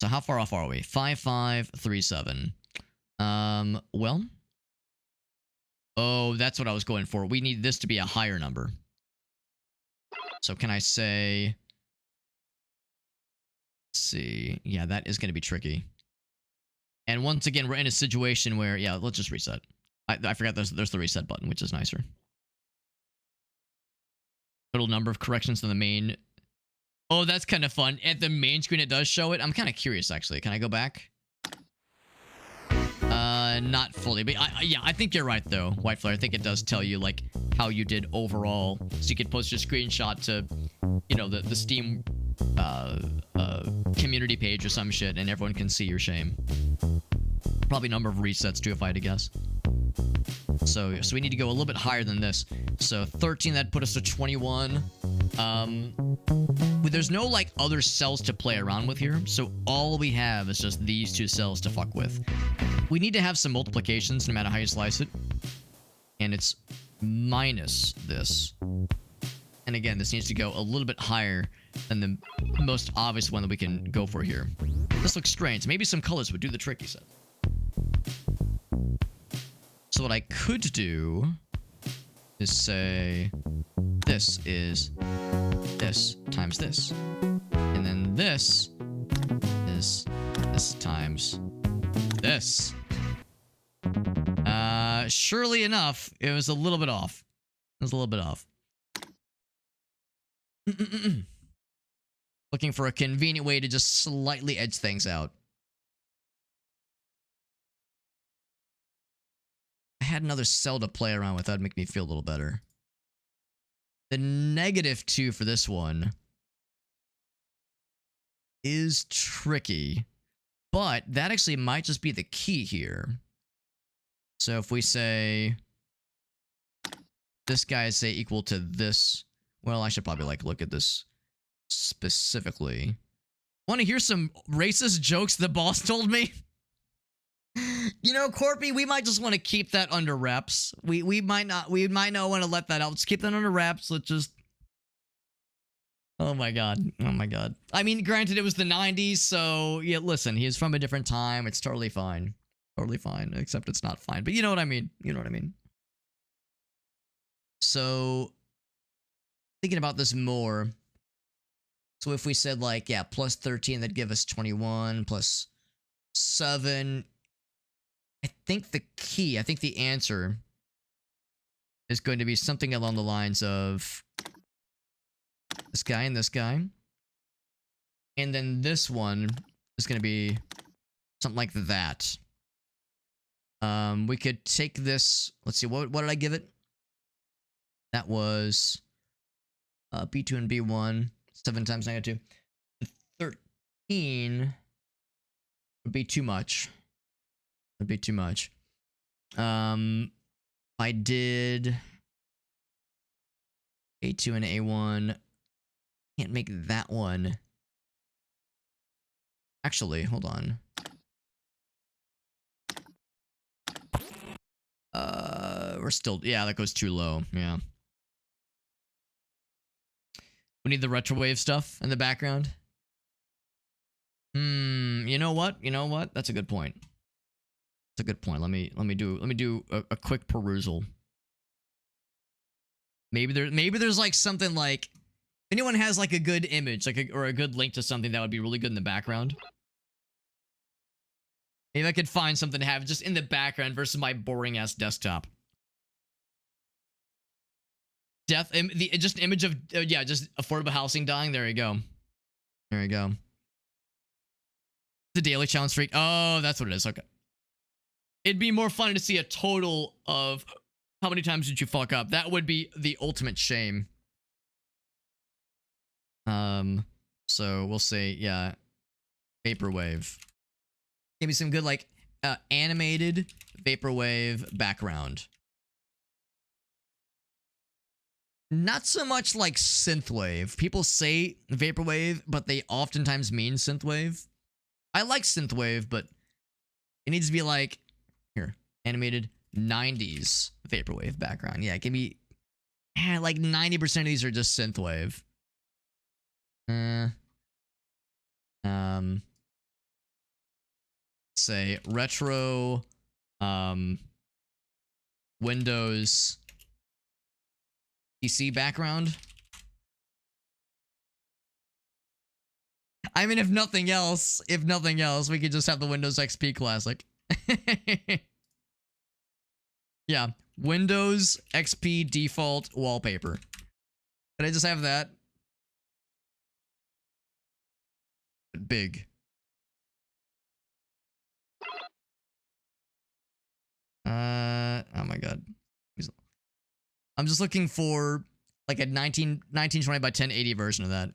So how far off are we? 5537. Well. Oh, that's what I was going for. We need this to be a higher number. So can I say... Let's see. Yeah, that is going to be tricky. And once again, we're in a situation where... Yeah, let's just reset. I forgot there's the reset button, which is nicer. Total number of corrections on the main... Oh, that's kind of fun. At the main screen, it does show it. I'm kind of curious, actually. Can I go back? Not fully, but yeah, I think you're right though, White Flare. I think it does tell you like how you did overall, so you could post your screenshot to, you know, the Steam community page or some shit, and everyone can see your shame. Probably number of resets too, if I had to guess. So we need to go a little bit higher than this. So 13, that put us to 21. There's no like other cells to play around with here, so all we have is just these two cells to fuck with. We need to have some multiplications no matter how you slice it. And it's minus this. And again, this needs to go a little bit higher than the most obvious one that we can go for here. This looks strange. Maybe some colors would do the trick, he said. So what I could do is say this is this times this. And then this is this times this. surely enough, it was a little bit off. It was a little bit off. Looking for a convenient way to just slightly edge things out. I had another cell to play around with. That would make me feel a little better. The -2 for this one is tricky, but that actually might just be the key here. So if we say this guy is say equal to this, well, I should probably like look at this specifically. Want to hear some racist jokes the boss told me? You know, Corpy, we might just want to keep that under wraps. We might not want to let that out. Let's keep that under wraps. Let's just. Oh my god. Oh my god. I mean, granted, it was the 90s, so yeah, listen, he is from a different time. It's totally fine. Totally fine. Except it's not fine. But you know what I mean. You know what I mean. So thinking about this more. So if we said like, yeah, plus 13, that'd give us 21, plus 7. I think the answer is going to be something along the lines of this guy and this guy. And then this one is going to be something like that. We could take this, let's see, what did I give it? That was B2 and B1, 7 times -2. The 13 would be too much. Would be too much. I did A2 and A1. Can't make that one. Actually, hold on. We're still, yeah, that goes too low. Yeah. We need the retrowave stuff in the background. You know what? You know what? That's a good point. That's a good point. Let me do a quick perusal. Maybe there's like something like, if anyone has like a good image, like or a good link to something that would be really good in the background. Maybe I could find something to have just in the background versus my boring ass desktop. Just an image of yeah, just affordable housing dying. There you go. There you go. The daily challenge streak. Oh, that's what it is. Okay. It'd be more fun to see a total of how many times did you fuck up. That would be the ultimate shame. So we'll say, yeah, vaporwave. Give me some good like animated vaporwave background. Not so much like synthwave. People say vaporwave, but they oftentimes mean synthwave. I like synthwave, but it needs to be like, here, animated 90s vaporwave background. Yeah, give me, like 90% of these are just synthwave. Say retro, Windows PC background. I mean, if nothing else, we could just have the Windows XP classic. Yeah, Windows XP default wallpaper. Can I just have that? Big. Oh my god. I'm just looking for like a 1920 by 1080 version of that.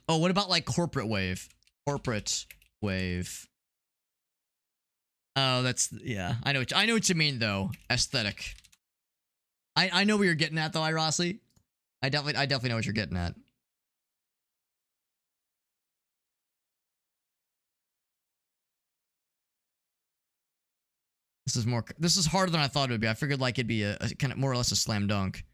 Oh, what about like corporate wave? Corporate wave. Oh, that's, yeah. I know what you mean though. Aesthetic. I know where you're getting at though, Rossi. I definitely know what you're getting at. This is harder than I thought it would be. I figured like it'd be a kind of more or less a slam dunk.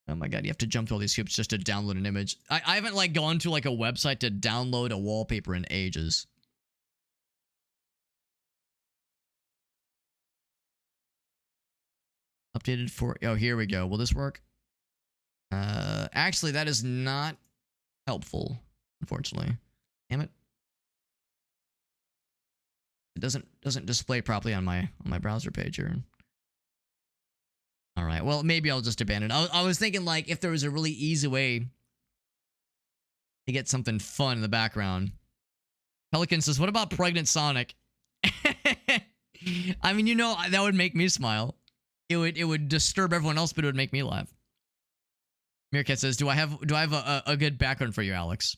Oh my god, you have to jump through all these hoops just to download an image. I haven't like gone to like a website to download a wallpaper in ages. Updated for, oh, here we go. Will this work? Actually, that is not helpful, unfortunately. Damn it. It doesn't display properly on my browser page here. All right. Well, maybe I'll just abandon it. I was thinking like if there was a really easy way to get something fun in the background. Pelican says, "What about pregnant Sonic?" I mean, you know, that would make me smile. It would disturb everyone else, but it would make me laugh. Meerkat says, "Do I have a good background for you, Alex?"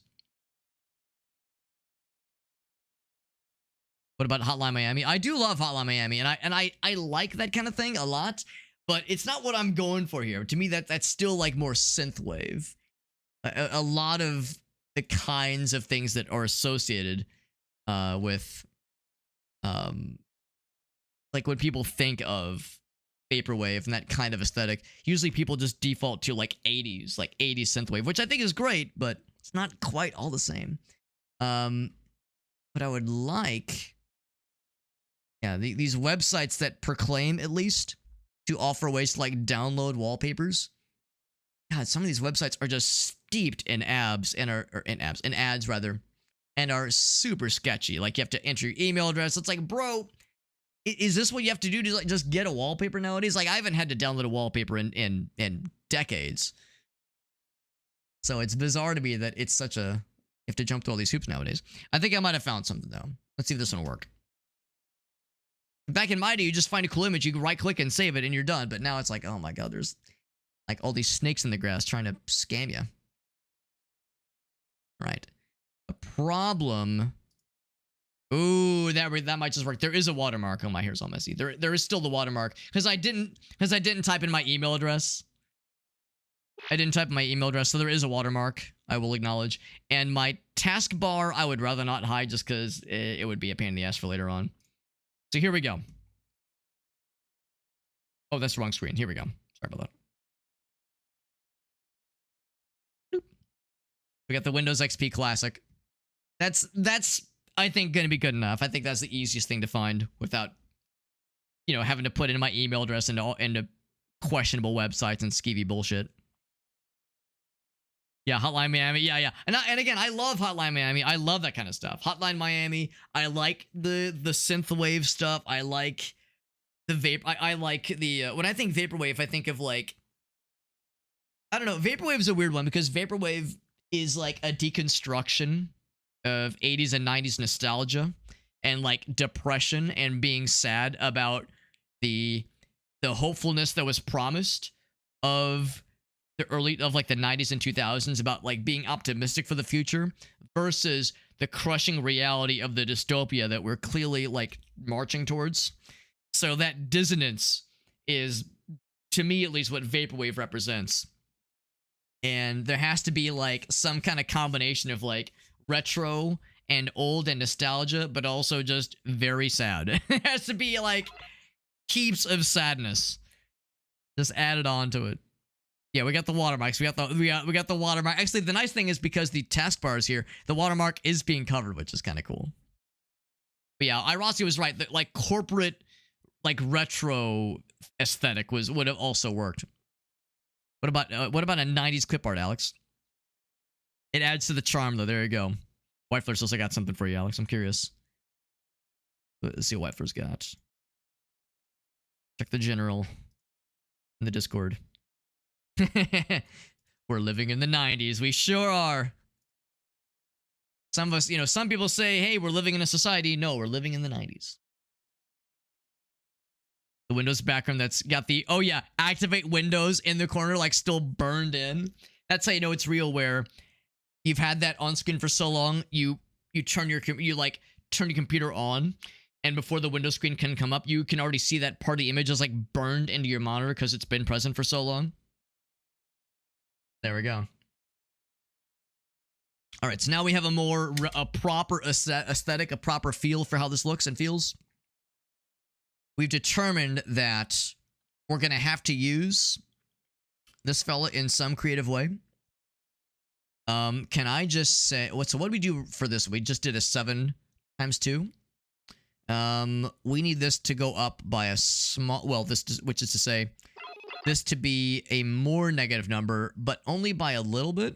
What about Hotline Miami? I do love Hotline Miami, and I like that kind of thing a lot, but it's not what I'm going for here. To me, that's still like more synthwave. A lot of the kinds of things that are associated with like when people think of vaporwave and that kind of aesthetic, usually people just default to like 80s synthwave, which I think is great, but it's not quite all the same. But I would like, yeah, these websites that proclaim at least to offer ways to like download wallpapers. God, some of these websites are just steeped in ads rather, and are super sketchy. Like you have to enter your email address. It's like, bro, is this what you have to do to like just get a wallpaper nowadays? Like I haven't had to download a wallpaper in decades. So it's bizarre to me that it's such a, you have to jump through all these hoops nowadays. I think I might have found something though. Let's see if this one will work. Back in my day, you just find a cool image, you can right click and save it and you're done. But now it's like, oh my God, there's like all these snakes in the grass trying to scam you. Right. A problem. Ooh, that might just work. There is a watermark. Oh, my hair's all messy. There is still the watermark because I didn't type in my email address. I didn't type in my email address, so there is a watermark. I will acknowledge. And my taskbar, I would rather not hide just because it would be a pain in the ass for later on. So here we go. Oh, that's the wrong screen. Here we go. Sorry about that. We got the Windows XP Classic. That's I think going to be good enough. I think that's the easiest thing to find without, you know, having to put in my email address into questionable websites and skeevy bullshit. Yeah, Hotline Miami. Yeah. And again, I love Hotline Miami. I love that kind of stuff. Hotline Miami. I like the synthwave stuff. I like the vape. I like the when I think vaporwave, I think of like, I don't know. Vaporwave is a weird one because vaporwave is like a deconstruction of 80s and 90s nostalgia and like depression and being sad about the hopefulness that was promised of the like the 90s and 2000s about like being optimistic for the future versus the crushing reality of the dystopia that we're clearly like marching towards. So that dissonance is, to me at least, what vaporwave represents. And there has to be like some kind of combination of like retro and old and nostalgia, but also just very sad. It has to be like heaps of sadness just added on to it. Yeah, we got the watermarks. We got the watermark. Actually, the nice thing is because the taskbar is here, the watermark is being covered, which is kind of cool. But yeah, Irossi was right. That like corporate, like retro aesthetic would have also worked. What about a 90s clip art, Alex? It adds to the charm, though. There you go. Whitefleur says I got something for you, Alex. I'm curious. Let's see what Whitefleur's got. Check the general in the Discord. We're living in the 90s. We sure are. Some of us, you know, some people say, hey, we're living in a society. No, we're living in the 90s. The Windows background that's got the, oh yeah, activate Windows in the corner, like still burned in. That's how you know it's real, where you've had that on screen for so long, you turn your computer on, and before the Windows screen can come up, you can already see that part of the image is like burned into your monitor because it's been present for so long. There we go. All right, so now we have a proper aesthetic, a proper feel for how this looks and feels. We've determined that we're going to have to use this fella in some creative way. Can I just say, what do we do for this? We just did a 7 times 2. We need this to go up by a small, well, which is to say, this to be a more negative number, but only by a little bit.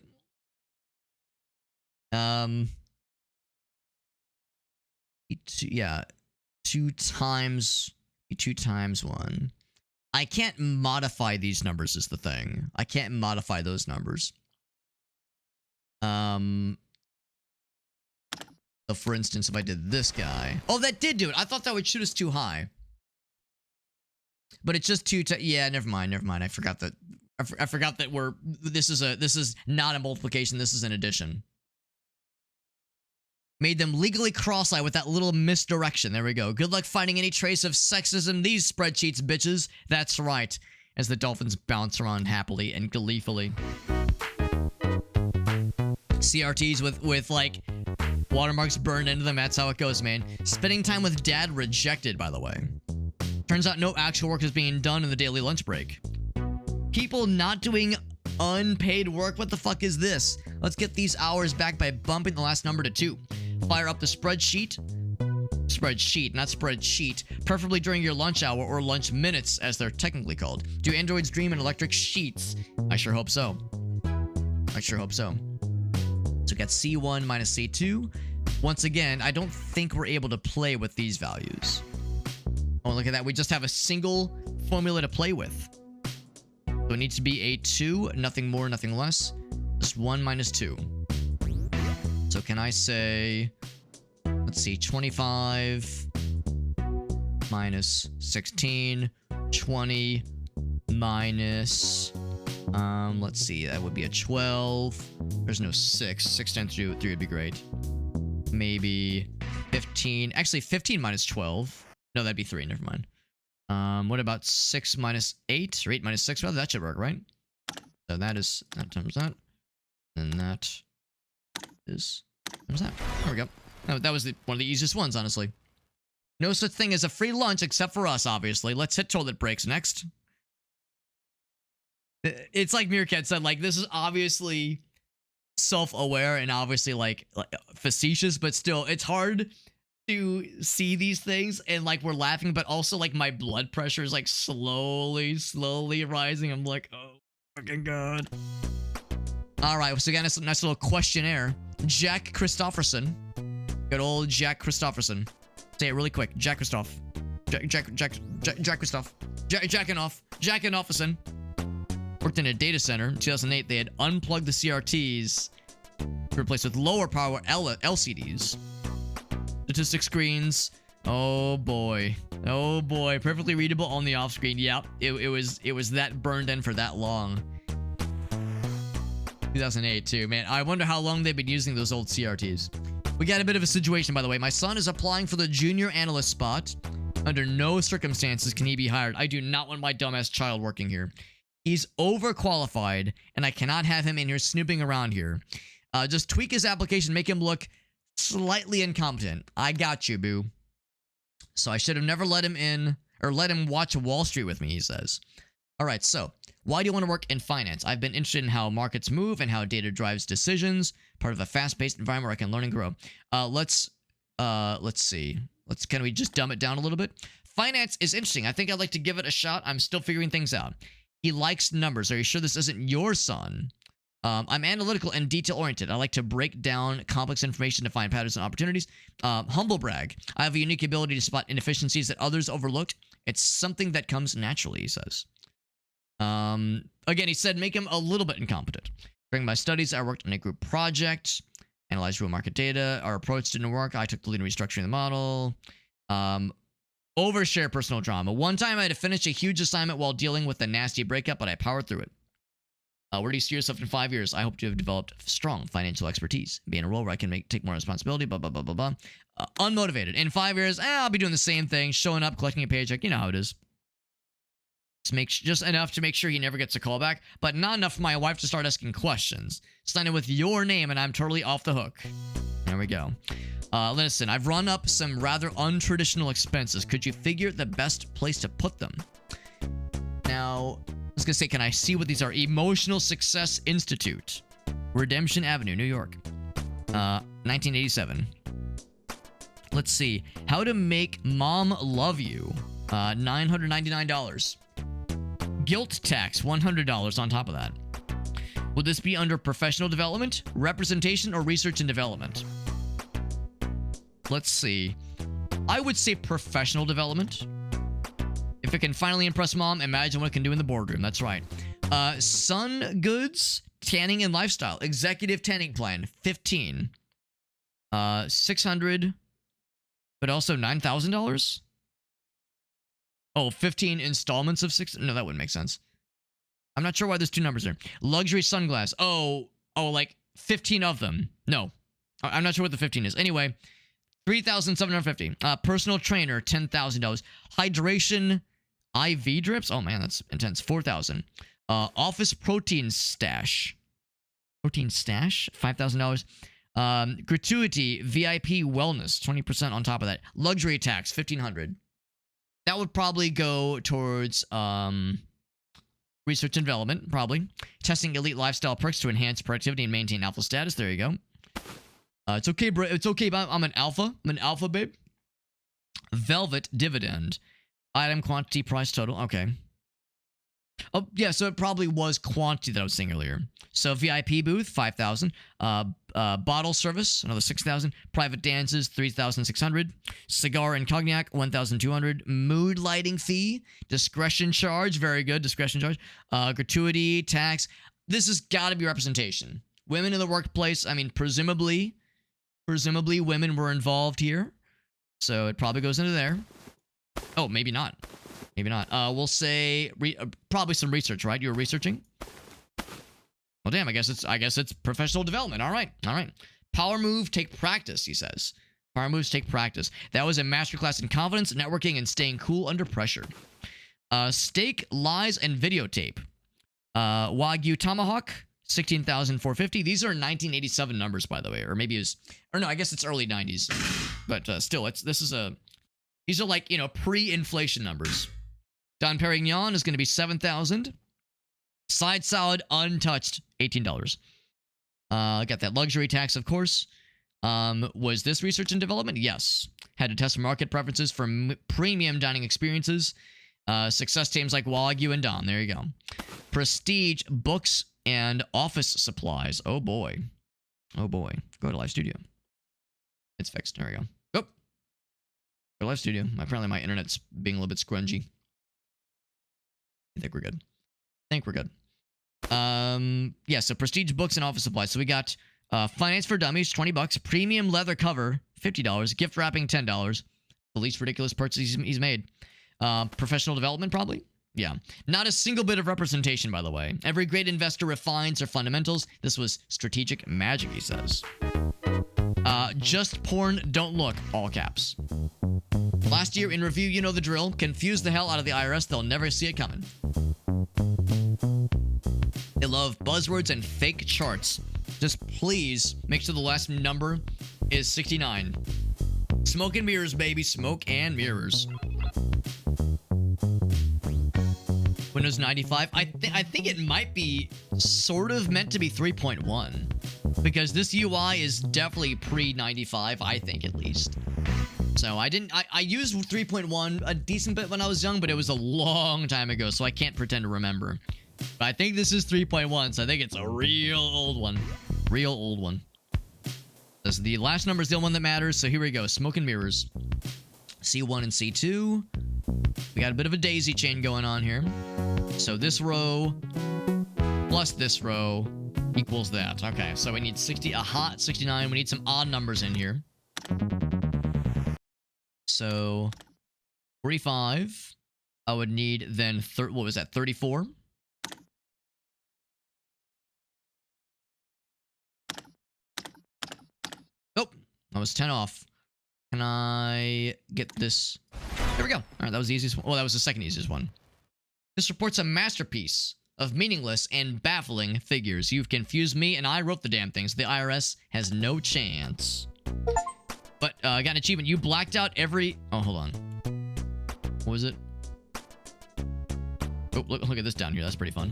Yeah. 2 times 1. I can't modify these numbers is the thing. I can't modify those numbers. So for instance, if I did this guy. Oh, that did do it. I thought that would shoot us too high. But it's just yeah, never mind. I forgot that. I forgot that this is not a multiplication. This is an addition. Made them legally cross-eyed with that little misdirection. There we go. Good luck finding any trace of sexism these spreadsheets, bitches. That's right. As the dolphins bounce around happily and gleefully. CRTs with like watermarks burned into them. That's how it goes, man. Spending time with dad rejected, by the way. Turns out no actual work is being done in the daily lunch break. People not doing unpaid work. What the fuck is this? Let's get these hours back by bumping the last number to 2. Fire up the spreadsheet. Spreadsheet, not spreadsheet. Preferably during your lunch hour or lunch minutes, as they're technically called. Do androids dream in electric sheets? I sure hope so. I sure hope so. So we got C1 minus C2. Once again, I don't think we're able to play with these values. Oh, look at that. We just have a single formula to play with. So it needs to be a 2, nothing more, nothing less. Just 1 minus 2. So can I say, let's see, 25 minus 16, 20 minus, let's see, that would be a 12. There's no 6. 6 times 3 would be great. Maybe 15. Actually, 15 minus 12. No, that'd be 3. Never mind. What about 6 minus 8? Or 8 minus 6? Well, that should work, right? So that times that. And that is times that. There we go. That was one of the easiest ones, honestly. No such thing as a free lunch except for us, obviously. Let's hit toilet breaks next. It's like Meerkat said, like, this is obviously self-aware and obviously, like facetious, but still, it's hard to see these things and, like, we're laughing, but also, like, my blood pressure is, like, slowly rising. I'm like, oh, fucking God. All right, so again, it's a nice little questionnaire. Jack Christofferson. Good old Jack Christofferson. Say it really quick. Jack Christoph. Jack Christoph. Jacking Offerson. Worked in a data center. In 2008, they had unplugged the CRTs to replace with lower power LCDs. Statistic screens. Oh boy. Oh boy. Perfectly readable on the off screen. Yep. It was that burned in for that long. 2008 too, man. I wonder how long they've been using those old CRTs. We got a bit of a situation, by the way. My son is applying for the junior analyst spot. Under no circumstances can he be hired. I do not want my dumbass child working here. He's overqualified, and I cannot have him in here snooping around here. Just tweak his application, make him look slightly incompetent. I got you, boo. So I should have never let him in, or let him watch Wall Street with me, he says. All right, so why do you want to work in finance? I've been interested in how markets move and how data drives decisions. Part of a fast-paced environment where I can learn and grow. Let's see. Can we just dumb it down a little bit? Finance is interesting. I think I'd like to give it a shot. I'm still figuring things out. He likes numbers. Are you sure this isn't your son? I'm analytical and detail-oriented. I like to break down complex information to find patterns and opportunities. Humble brag. I have a unique ability to spot inefficiencies that others overlooked. It's something that comes naturally, he says. Again, he said, make him a little bit incompetent. During my studies, I worked on a group project, analyzed real market data. Our approach didn't work. I took the lead in restructuring the model. Overshare personal drama. One time I had to finish a huge assignment while dealing with a nasty breakup, but I powered through it. Where do you see yourself in 5 years? I hope to have developed strong financial expertise. Be in a role where I can take more responsibility, blah, blah, blah, blah, blah. Unmotivated. In 5 years, I'll be doing the same thing, showing up, collecting a paycheck. You know how it is. Just enough to make sure he never gets a call back, but not enough for my wife to start asking questions. Sign it with your name and I'm totally off the hook. There we go. Listen, I've run up some rather untraditional expenses. Could you figure the best place to put them? Now, I was going to say, can I see what these are? Emotional Success Institute. Redemption Avenue, New York. 1987. Let's see. How to Make Mom Love You. $999. Guilt tax, $100 on top of that. Would this be under professional development, representation, or research and development? Let's see. I would say professional development. If it can finally impress mom, imagine what it can do in the boardroom. That's right. Sun Goods, tanning and lifestyle. Executive tanning plan, 15. 600, but also $9,000? Oh, 15 installments of 6. No, that wouldn't make sense. I'm not sure why there's two numbers there. Luxury sunglass. Oh, like 15 of them. No, I'm not sure what the 15 is. Anyway, $3,750. Personal trainer, $10,000. Hydration IV drips. Oh man, that's intense. $4,000. Office protein stash. Protein stash, $5,000. Gratuity VIP wellness, 20% on top of that. Luxury tax, $1,500. That would probably go towards research and development, probably. Testing elite lifestyle perks to enhance productivity and maintain alpha status. There you go. It's okay, bro. It's okay, but I'm an alpha. I'm an alpha, babe. Velvet dividend. Item quantity price total. Okay. Oh, yeah, so it probably was quantity that I was saying earlier. So VIP booth, 5,000. Bottle service, another 6,000. Private dances, 3,600. Cigar and cognac, 1,200. Mood lighting fee. Discretion charge, very good. Discretion charge. Gratuity, tax. This has got to be representation. Women in the workplace, I mean, presumably women were involved here. So it probably goes into there. Oh, maybe not. Maybe not. We'll say probably some research, right? You were researching? Well, damn, I guess it's professional development. All right. Power move, take practice, he says. Power moves take practice. That was a masterclass in confidence, networking, and staying cool under pressure. Steak, lies, and videotape. Wagyu tomahawk, 16,450. These are 1987 numbers, by the way, or maybe no, I guess it's early 90s. But still, these are like, pre-inflation numbers. Don Perignon is going to be 7,000. Side salad, untouched, $18. Got that luxury tax, of course. Was this research and development? Yes. Had to test market preferences for premium dining experiences. Success teams like Wagyu and Don. There you go. Prestige, books, and office supplies. Oh, boy. Oh, boy. Go to Live Studio. It's fixed. There we go. Oh. Go to Live Studio. Apparently, my internet's being a little bit scrungy. I think we're good. Yeah, so prestige books and office supplies. So we got finance for dummies, $20. Premium leather cover, $50. Gift wrapping, $10. The least ridiculous purchase he's made. Professional development, probably. Yeah. Not a single bit of representation, by the way. Every great investor refines their fundamentals. This was strategic magic, he says. Just porn, don't look, all caps. Last year in review, you know the drill. Confuse the hell out of the IRS. They'll never see it coming. They love buzzwords and fake charts. Just please make sure the last number is 69. Smoke and mirrors, baby. Smoke and mirrors. Windows 95. I think it might be sort of meant to be 3.1. Because this UI is definitely pre-95, I think, at least. So I used 3.1 a decent bit when I was young, but it was a long time ago, so I can't pretend to remember. But I think this is 3.1, so I think it's a real old one. Real old one. The last number is the one that matters, so here we go. Smoke and mirrors. C1 and C2. We got a bit of a daisy chain going on here. So this row plus this row equals that. Okay, so we need a hot 69. We need some odd numbers in here. So 45. I would need then, what was that, 34? Oh, I was 10 off. Can I get this? There we go. All right, that was the easiest one. Well, that was the second easiest one. This report's a masterpiece of meaningless and baffling figures. You've confused me, and I wrote the damn things. The IRS has no chance. But I got an achievement. You blacked out every... Oh, hold on. What was it? Oh, look at this down here. That's pretty fun.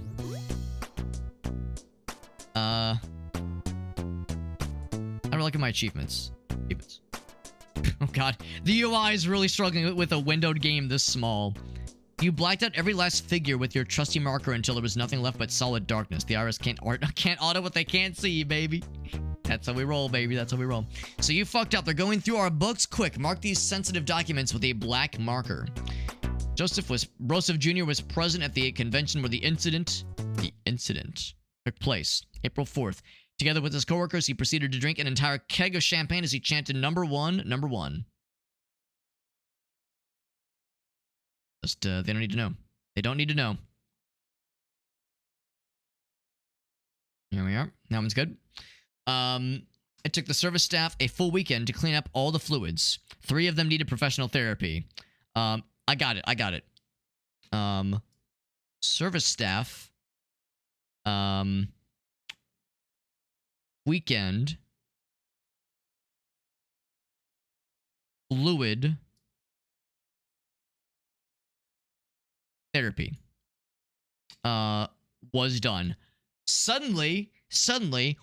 I don't look at my achievements. Oh, God. The UI is really struggling with a windowed game this small. You blacked out every last figure with your trusty marker until there was nothing left but solid darkness. The IRS can't audit what they can't see, baby. That's how we roll, baby. That's how we roll. So you fucked up. They're going through our books. Quick, mark these sensitive documents with a black marker. Joseph Jr. was present at the convention where the incident took place, April 4th. Together with his coworkers, he proceeded to drink an entire keg of champagne as he chanted number one, number one. Just, they don't need to know. They don't need to know. Here we are. That one's good. It took the service staff a full weekend to clean up all the fluids. 3 of them needed professional therapy. I got it. Service staff. Weekend. Fluid. Therapy. Was done. Suddenly,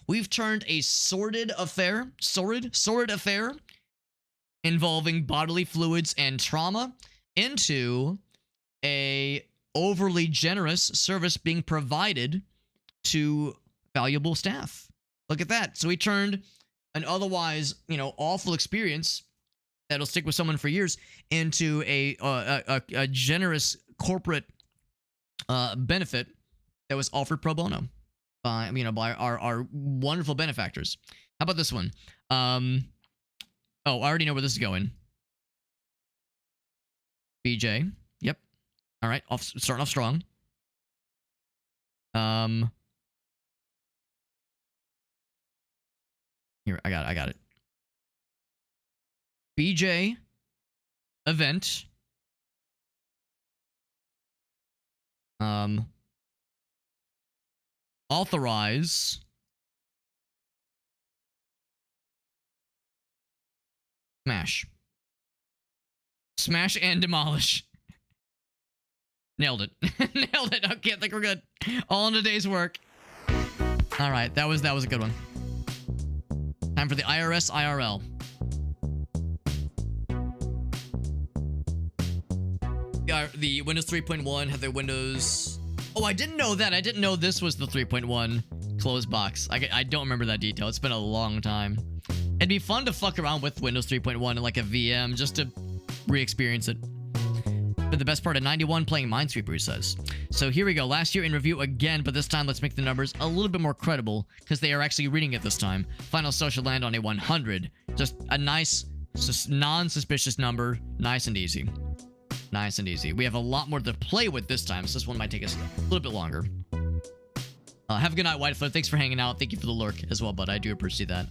we've turned a sordid affair involving bodily fluids and trauma into a overly generous service being provided to valuable staff. Look at that. So we turned an otherwise, awful experience that'll stick with someone for years into a generous corporate benefit that was offered pro bono by our wonderful benefactors. How about this one? Oh, I already know where this is going. BJ. Yep. All right. Starting off strong. Here, I got it. BJ event. Authorize smash and demolish. Nailed it. Nailed it. Okay, I think we're good. All in a day's work. All right, that was a good one. Time for the IRS IRL. The Windows 3.1 have their Windows... Oh, I didn't know that. I didn't know this was the 3.1 closed box. I don't remember that detail. It's been a long time. It'd be fun to fuck around with Windows 3.1 in like a VM just to re-experience it. But the best part of 91 playing Minesweeper, he says. So here we go. Last year in review again, but this time let's make the numbers a little bit more credible because they are actually reading it this time. Final social land on a 100. Just a nice, non-suspicious number. Nice and easy. Nice and easy. We have a lot more to play with this time, so this one might take us a little bit longer. Have a good night, Whitefoot. Thanks for hanging out. Thank you for the lurk as well, bud. I do appreciate that.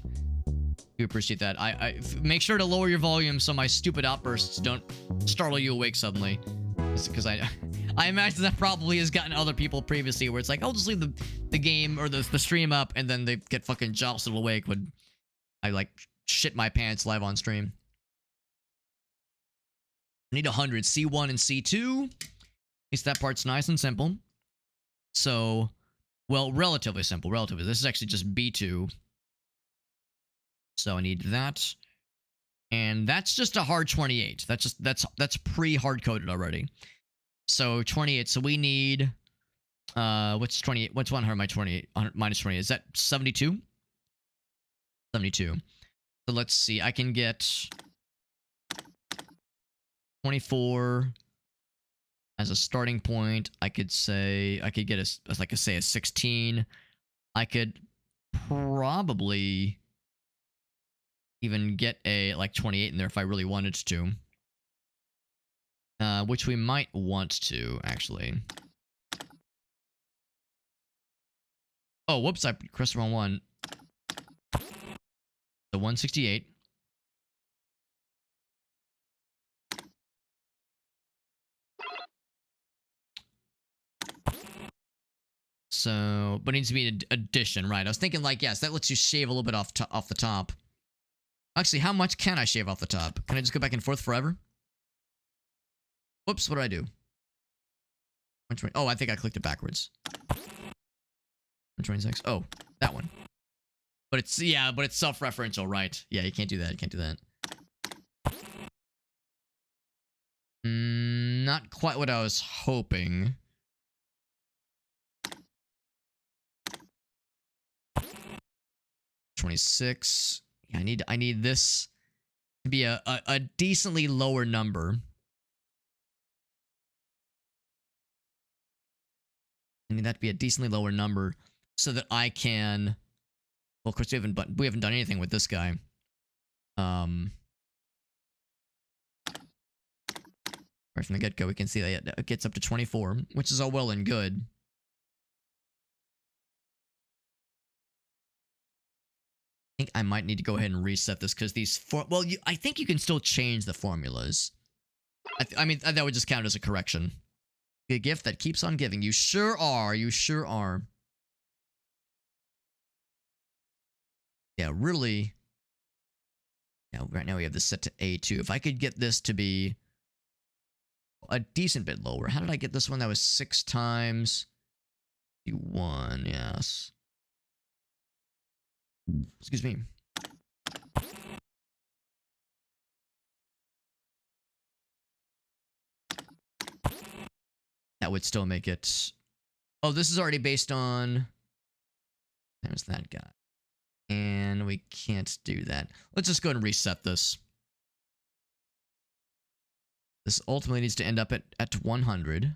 I make sure to lower your volume so my stupid outbursts don't startle you awake suddenly. Because I imagine that probably has gotten other people previously where it's like, I'll just leave the game or the stream up and then they get fucking jostled awake when I like shit my pants live on stream. I need 100. C1 and C2. At least that part's nice and simple. So, well, relatively simple. Relatively. This is actually just B2. So I need that. And that's just a hard 28. That's pre-hard-coded already. So 28. So we need what's 28? What's 100 my 28? 100 minus 28. Is that 72? 72. So let's see. I can get 24 as a starting point. I could get a 16. I could probably even get a like 28 in there if I really wanted to. Which we might want to actually. Oh, whoops, I pressed the wrong one. So 168. So, but it needs to be an addition, right? I was thinking like, yes, that lets you shave a little bit off the top. Actually, how much can I shave off the top? Can I just go back and forth forever? Whoops, what did I do? Oh, I think I clicked it backwards. 126. Oh, that one. But it's, yeah, but it's self-referential, right? Yeah, you can't do that. You can't do that. Not quite what I was hoping. 26. Yeah, I need this to be a decently lower number. I need that to be a decently lower number so that I can. Well, of course we haven't done anything with this guy. Right from the get-go, we can see that it gets up to 24, which is all well and good. I think I might need to go ahead and reset this because I think you can still change the formulas. I mean, that would just count as a correction. A gift that keeps on giving. You sure are. You sure are. Yeah, really. Yeah, right now we have this set to A2. If I could get this to be a decent bit lower. How did I get this one? That was 6 times 1. Yes. Excuse me. That would still make it. Oh, this is already based on. There's that guy. And we can't do that. Let's just go ahead and reset this. This ultimately needs to end up at 100.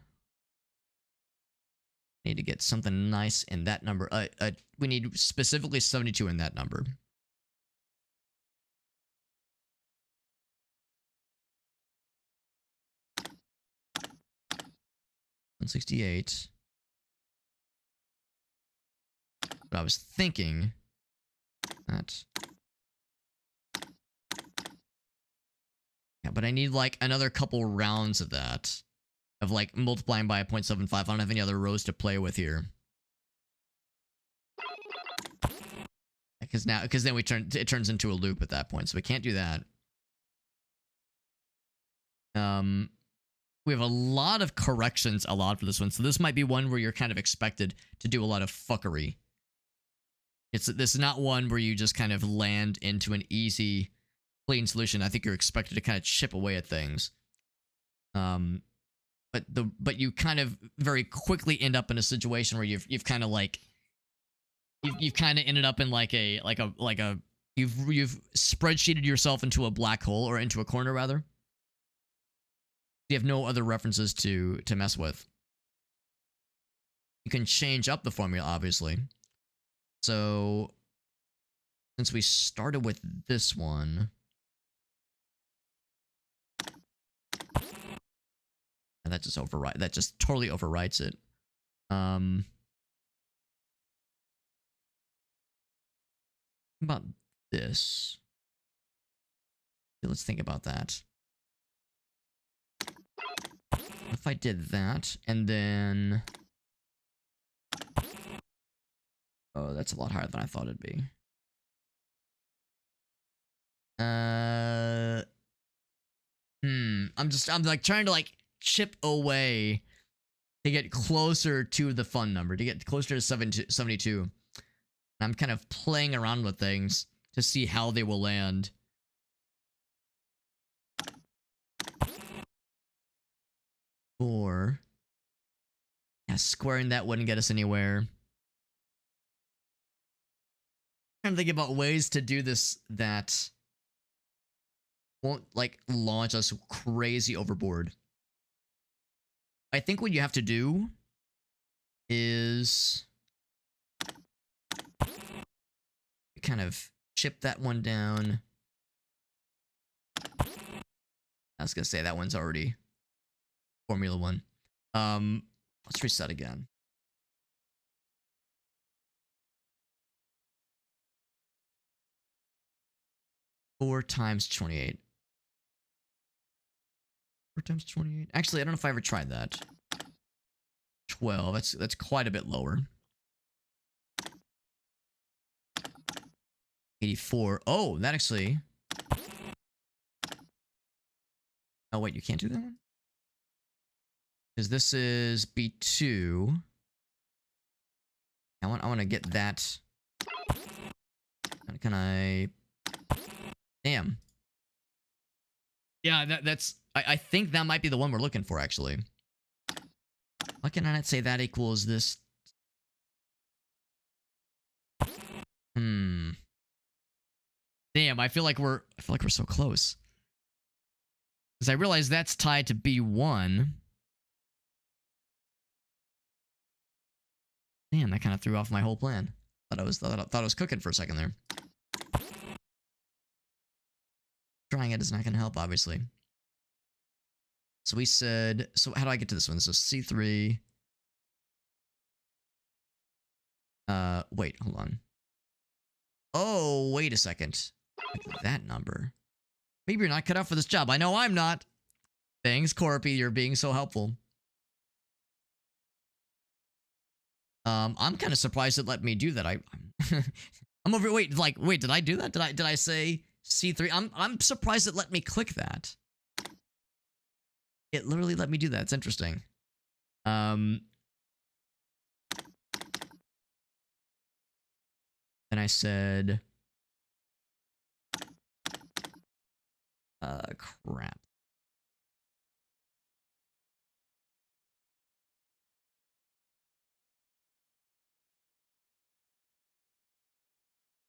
Need to get something nice in that number. We need specifically 72 in that number. $168. But I was thinking that. Yeah, but I need like another couple rounds of that. Of like multiplying by a 0.75. I don't have any other rows to play with here. Because then it turns into a loop at that point, so we can't do that. We have a lot of corrections allowed for this one, so this might be one where you're kind of expected to do a lot of fuckery. This is not one where you just kind of land into an easy, clean solution. I think you're expected to kind of chip away at things. But you kind of very quickly end up in a situation where you've kind of like you've kind of ended up in like a you've spreadsheeted yourself into a black hole, or into a corner rather. You have no other references to mess with. You can change up the formula, obviously. So since we started with this one, and that just totally overwrites it. How about this? Let's think about that. If I did that, and then. Oh, that's a lot higher than I thought it'd be. I'm like trying to like chip away to get closer to the fun number, to get closer to 72. I'm kind of playing around with things to see how they will land. Or, yeah, squaring that wouldn't get us anywhere. I'm trying to think about ways to do this that won't like launch us crazy overboard. I think what you have to do is kind of chip that one down. I was gonna say that one's already Formula 1. Let's reset again. Four times 28. 4 times 28. Actually, I don't know if I ever tried that. 12. That's quite a bit lower. 84. Oh, that actually. Oh wait, you can't do that one? Because this is B2. I want to get that. Can I? Damn. Yeah, that's. I think that might be the one we're looking for, actually. Why can I not say that equals this? Damn, I feel like we're so close. Because I realize that's tied to B1. Damn, that kind of threw off my whole plan. Thought I was cooking for a second there. Trying it is not going to help, obviously. So we said, so how do I get to this one? So C3. Wait, hold on. Oh, wait a second. That number. Maybe you're not cut out for this job. I know I'm not. Thanks, Corpy. You're being so helpful. I'm kind of surprised it let me do that. I'm over. Wait, did I do that? Did I say C3? I'm surprised it let me click that. It literally let me do that. It's interesting. Then I said, crap.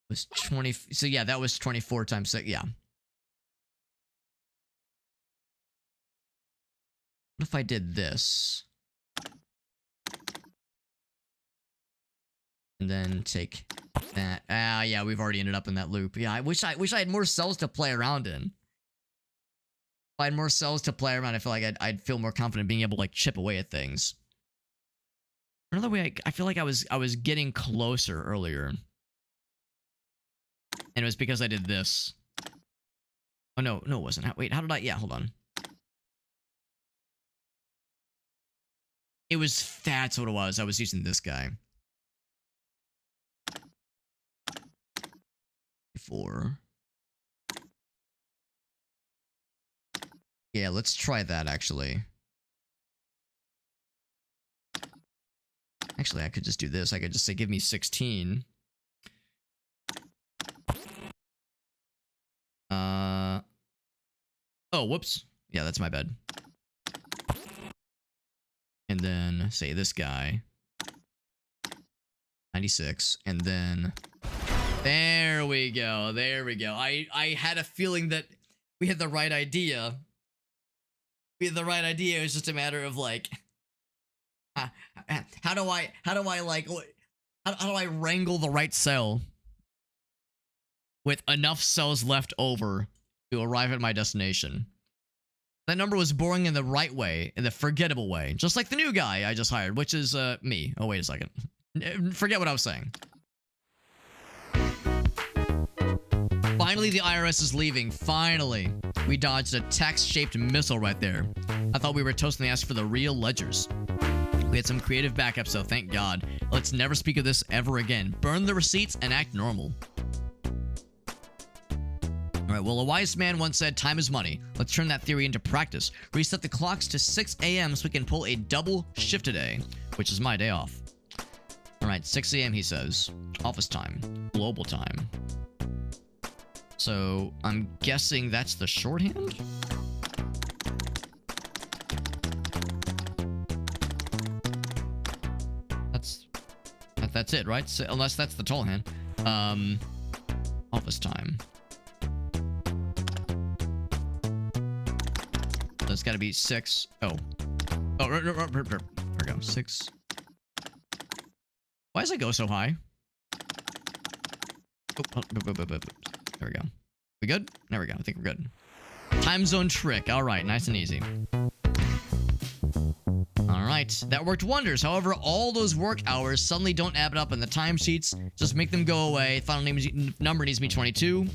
It was 20. So yeah, that was 24 times 6. Yeah. What if I did this? And then take that. Ah, yeah, we've already ended up in that loop. Yeah, I wish I had more cells to play around in. If I had more cells to play around, I feel like I'd feel more confident being able to like chip away at things. Another way, I feel like I was getting closer earlier. And it was because I did this. Oh, no, it wasn't. Wait, how did I? Yeah, hold on. That's what it was. I was using this guy. 4. Yeah, let's try that, actually. Actually, I could just do this. I could just say, give me 16. Oh, whoops. Yeah, that's my bad. And then, say this guy. 96. And then... There we go. There we go. I had a feeling that we had the right idea. We had the right idea. It was just a matter of, like... How do I wrangle the right cell with enough cells left over to arrive at my destination? That number was boring in the right way, in the forgettable way, just like the new guy I just hired, which is me. Oh, wait a second. Forget what I was saying. Finally, the IRS is leaving. Finally. We dodged a tax-shaped missile right there. I thought we were toasting the ass for the real ledgers. We had some creative backups, so thank God. Let's never speak of this ever again. Burn the receipts and act normal. Alright, well, a wise man once said, time is money. Let's turn that theory into practice. Reset the clocks to 6 a.m. so we can pull a double shift today, which is my day off. Alright, 6 a.m. he says. Office time. Global time. So, I'm guessing that's the shorthand? That's it, right? So, unless that's the tall hand. Office time. So it's got to be 6. Oh, there we go. 6. Why does it go so high? Oh, there we go. We good? There we go. I think we're good. Time zone trick. All right, nice and easy. All right, that worked wonders. However, all those work hours suddenly don't add up in the timesheets. Just make them go away. Final number needs to be 22.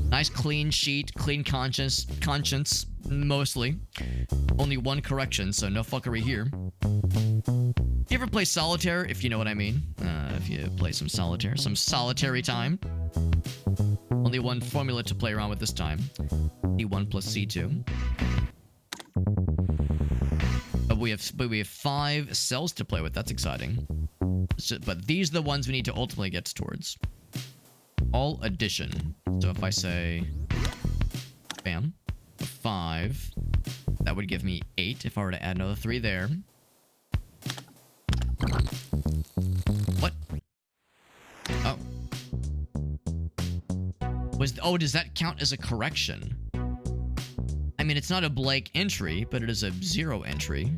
Nice clean sheet, clean conscience, mostly. Only one correction, so no fuckery here. You ever play solitaire, if you know what I mean? If you play some solitaire, some solitary time. Only one formula to play around with this time. C1 plus C2. But we have 5 cells to play with. That's exciting. But these are the ones we need to ultimately get towards. All addition. So if I say, bam, 5, that would give me 8 if I were to add another 3 there. What? Oh. Oh, does that count as a correction? I mean, it's not a blank entry, but it is a 0 entry.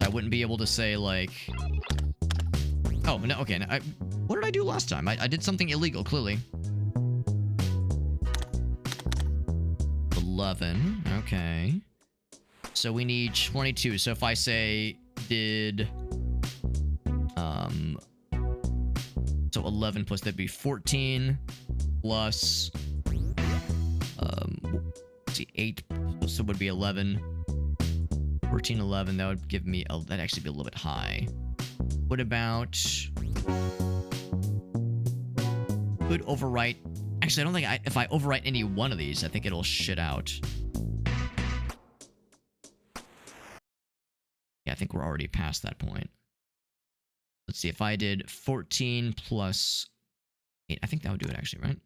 I wouldn't be able to say, like... Oh, no, okay. What did I do last time? I did something illegal, clearly. 11. Okay. So we need 22. So if I say did... So 11 plus, that'd be 14 plus... let's see, 8. So it would be 11. 14, 11. That would give me... That'd actually be a little bit high. What about... Could overwrite... Actually, I don't think if I overwrite any one of these, I think it'll shit out. Yeah, I think we're already past that point. Let's see, if I did 14 plus 8, I think that would do it actually, right?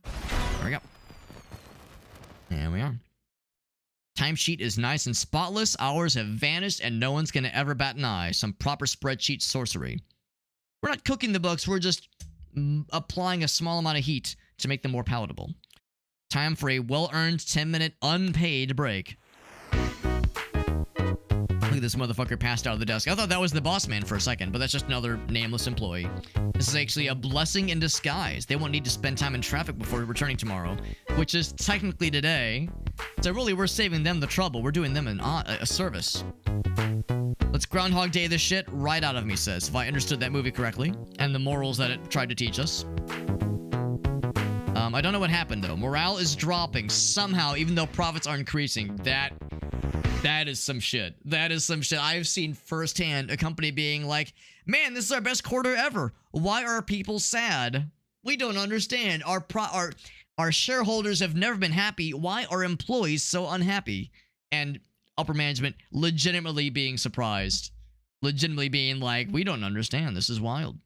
There we go. There we are. Timesheet is nice and spotless. Hours have vanished and no one's gonna ever bat an eye. Some proper spreadsheet sorcery. We're not cooking the books, we're just applying a small amount of heat to make them more palatable. Time for a well-earned 10-minute unpaid break. Look at this motherfucker passed out of the desk. I thought that was the boss man for a second, but that's just another nameless employee. This is actually a blessing in disguise. They won't need to spend time in traffic before returning tomorrow, which is technically today. So really, we're saving them the trouble. We're doing them a service. Let's Groundhog Day this shit right out of me, says, if I understood that movie correctly, and the morals that it tried to teach us. I don't know what happened, though. Morale is dropping somehow, even though profits are increasing. That is some shit. That is some shit. I've seen firsthand a company being like, man, this is our best quarter ever. Why are people sad? We don't understand. Our shareholders have never been happy. Why are employees so unhappy? And upper management legitimately being surprised. Legitimately being like, we don't understand. This is wild.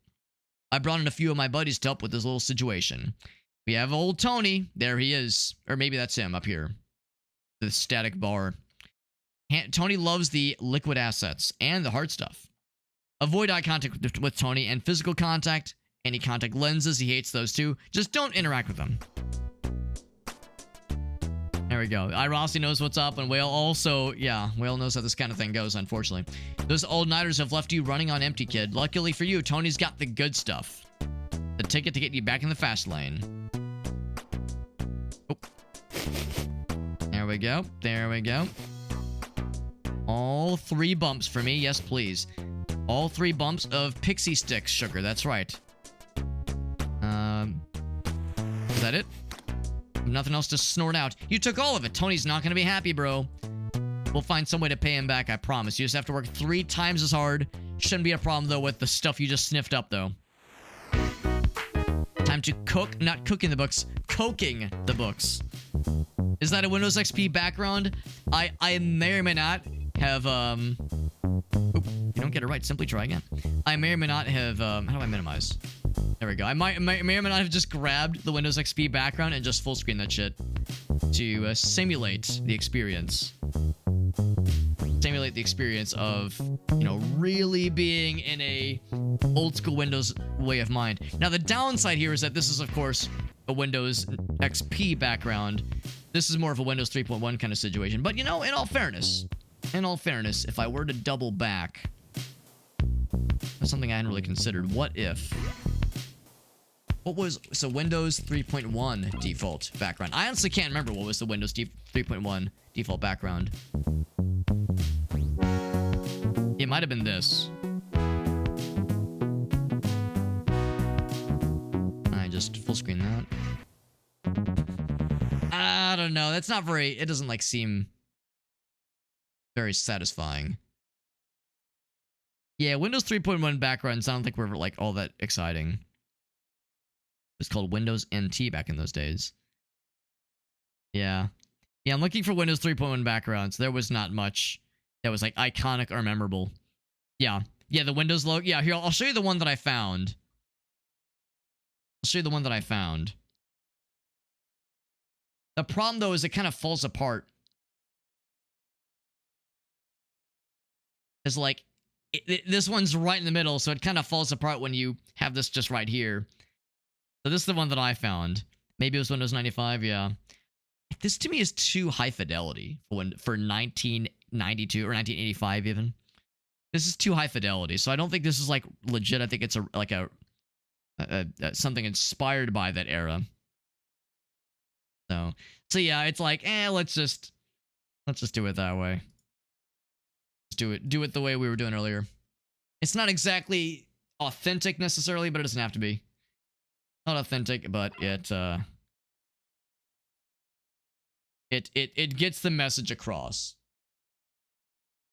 I brought in a few of my buddies to help with this little situation. We have old Tony. There he is. Or maybe that's him up here. The static bar. Tony loves the liquid assets and the hard stuff. Avoid eye contact with Tony and physical contact. Any contact lenses, he hates those too. Just don't interact with them. There we go. Rossi knows what's up, and Whale also, yeah, Whale knows how this kind of thing goes, unfortunately. Those old-nighters have left you running on empty, kid. Luckily for you, Tony's got the good stuff. The ticket to get you back in the fast lane. Oh. There we go. There we go. All 3 bumps for me. Yes, please. All 3 bumps of Pixie Sticks sugar. That's right. Is that it? Nothing else to snort out. You took all of it. Tony's not going to be happy, bro. We'll find some way to pay him back, I promise. You just have to work 3 times as hard. Shouldn't be a problem, though, with the stuff you just sniffed up, though. Time to cook. Not cooking the books. Coking the books. Is that a Windows XP background? I may or may not have, Oop, you don't get it right. Simply try again. I may or may not have, how do I minimize? There we go. I may or may not have just grabbed the Windows XP background and just full screen that shit to simulate the experience. Simulate the experience of, you know, really being in a old school Windows way of mind. Now, the downside here is that this is, of course, a Windows XP background. This is more of a Windows 3.1 kind of situation. But, you know, in all fairness, if I were to double back, that's something I hadn't really considered. What if... So Windows 3.1 default background. I honestly can't remember what was the Windows 3.1 default background. It might have been this. I just full screen that. I don't know. That's not very... It doesn't, like, seem very satisfying. Yeah, Windows 3.1 backgrounds, I don't think were, like, all that exciting. It was called Windows NT back in those days. Yeah. Yeah, I'm looking for Windows 3.1 backgrounds. There was not much that was, like, iconic or memorable. Yeah. Yeah, the Windows logo. Yeah, here, I'll show you the one that I found. I'll show you the one that I found. The problem, though, is it kind of falls apart. It's like, this one's right in the middle, so it kind of falls apart when you have this just right here. So this is the one that I found. Maybe it was Windows 95, yeah. This to me is too high fidelity for 1992 or 1985 even. This is too high fidelity, so I don't think this is like legit. I think it's something inspired by that era. So yeah, it's like, let's just do it that way. Let's do it the way we were doing earlier. It's not exactly authentic necessarily, but it doesn't have to be. Not authentic, but it gets the message across.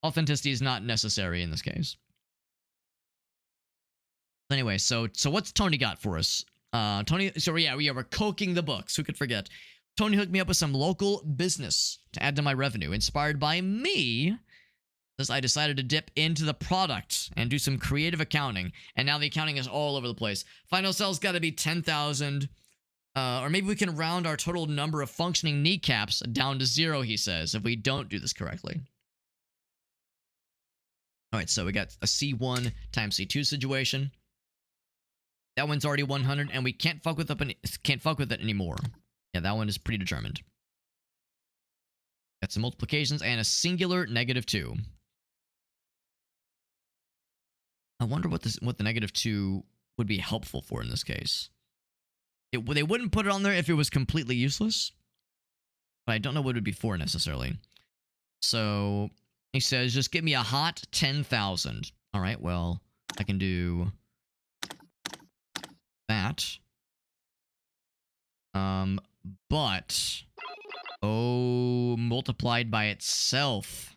Authenticity is not necessary in this case. Anyway, so what's Tony got for us? Tony, so yeah, we're coking the books. Who could forget? Tony hooked me up with some local business to add to my revenue, inspired by me. As I decided to dip into the product and do some creative accounting, and now the accounting is all over the place. Final sales got to be 10,000, or maybe we can round our total number of functioning kneecaps down to 0, he says, if we don't do this correctly. All right, so we got a C1 times C2 situation. That one's already 100, and we can't fuck with it anymore. Yeah, that one is predetermined. Got some multiplications and a singular -2. I wonder what the -2 would be helpful for in this case. They wouldn't put it on there if it was completely useless, but I don't know what it would be for necessarily. So he says, just give me a hot 10,000. All right, well, I can do that. But multiplied by itself.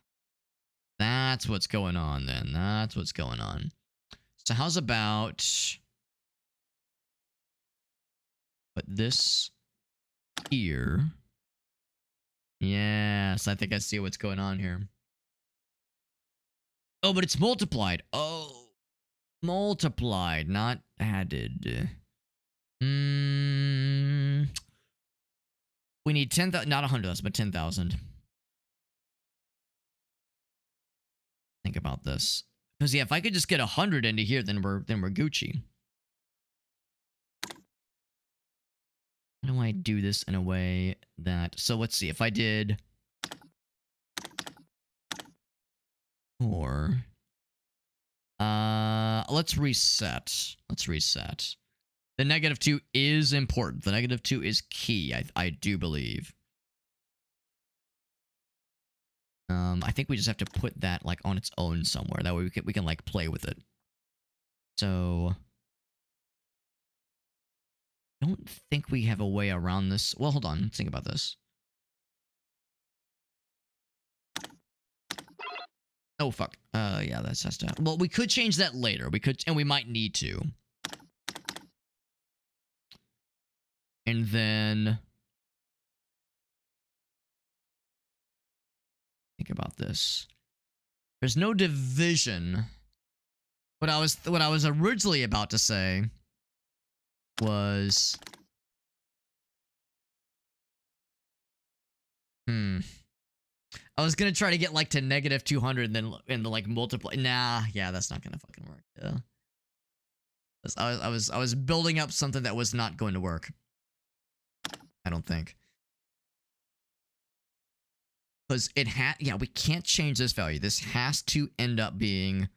That's what's going on then. That's what's going on. So how's about put this here? Yes, I think I see what's going on here. Oh, but it's multiplied. Oh, multiplied, not added. We need 10,000, not 100,000, but 10,000. Think about this. Because yeah, if I could just get 100 into here, then we're Gucci. How do I do this in a way that... So let's see, if I did... Or... let's reset. Let's reset. The -2 is important. The -2 is key, I do believe. I think we just have to put that like on its own somewhere. That way we can like play with it. So I don't think we have a way around this. Well, hold on. Let's think about this. Oh fuck. Yeah, that's to. Well, we could change that later. We could, and we might need to. And then think about this. There's no division. What I was originally about to say was I was gonna try to get like to -200 and then like multiply. Nah, yeah, that's not gonna fucking work. Yeah. I was building up something that was not going to work. I don't think. Because yeah, we can't change this value. This has to end up being,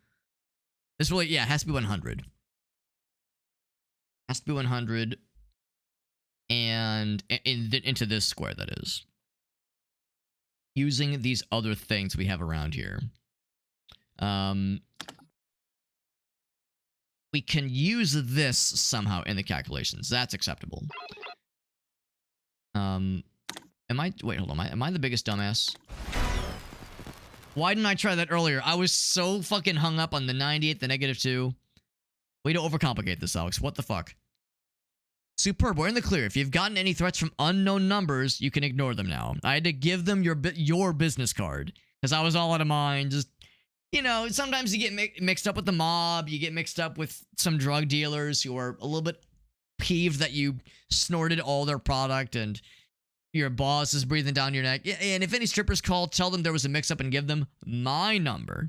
this really, yeah, it has to be 100. Has to be 100 and into this square, that is. Using these other things we have around here. We can use this somehow in the calculations. That's acceptable. Wait, hold on. Am I the biggest dumbass? Why didn't I try that earlier? I was so fucking hung up on the 98, the -2. Way to overcomplicate this, Alex. What the fuck? Superb. We're in the clear. If you've gotten any threats from unknown numbers, you can ignore them now. I had to give them your business card because I was all out of mind. Just, you know, sometimes you get mixed up with the mob. You get mixed up with some drug dealers who are a little bit peeved that you snorted all their product and your boss is breathing down your neck. And if any strippers call, tell them there was a mix-up and give them my number.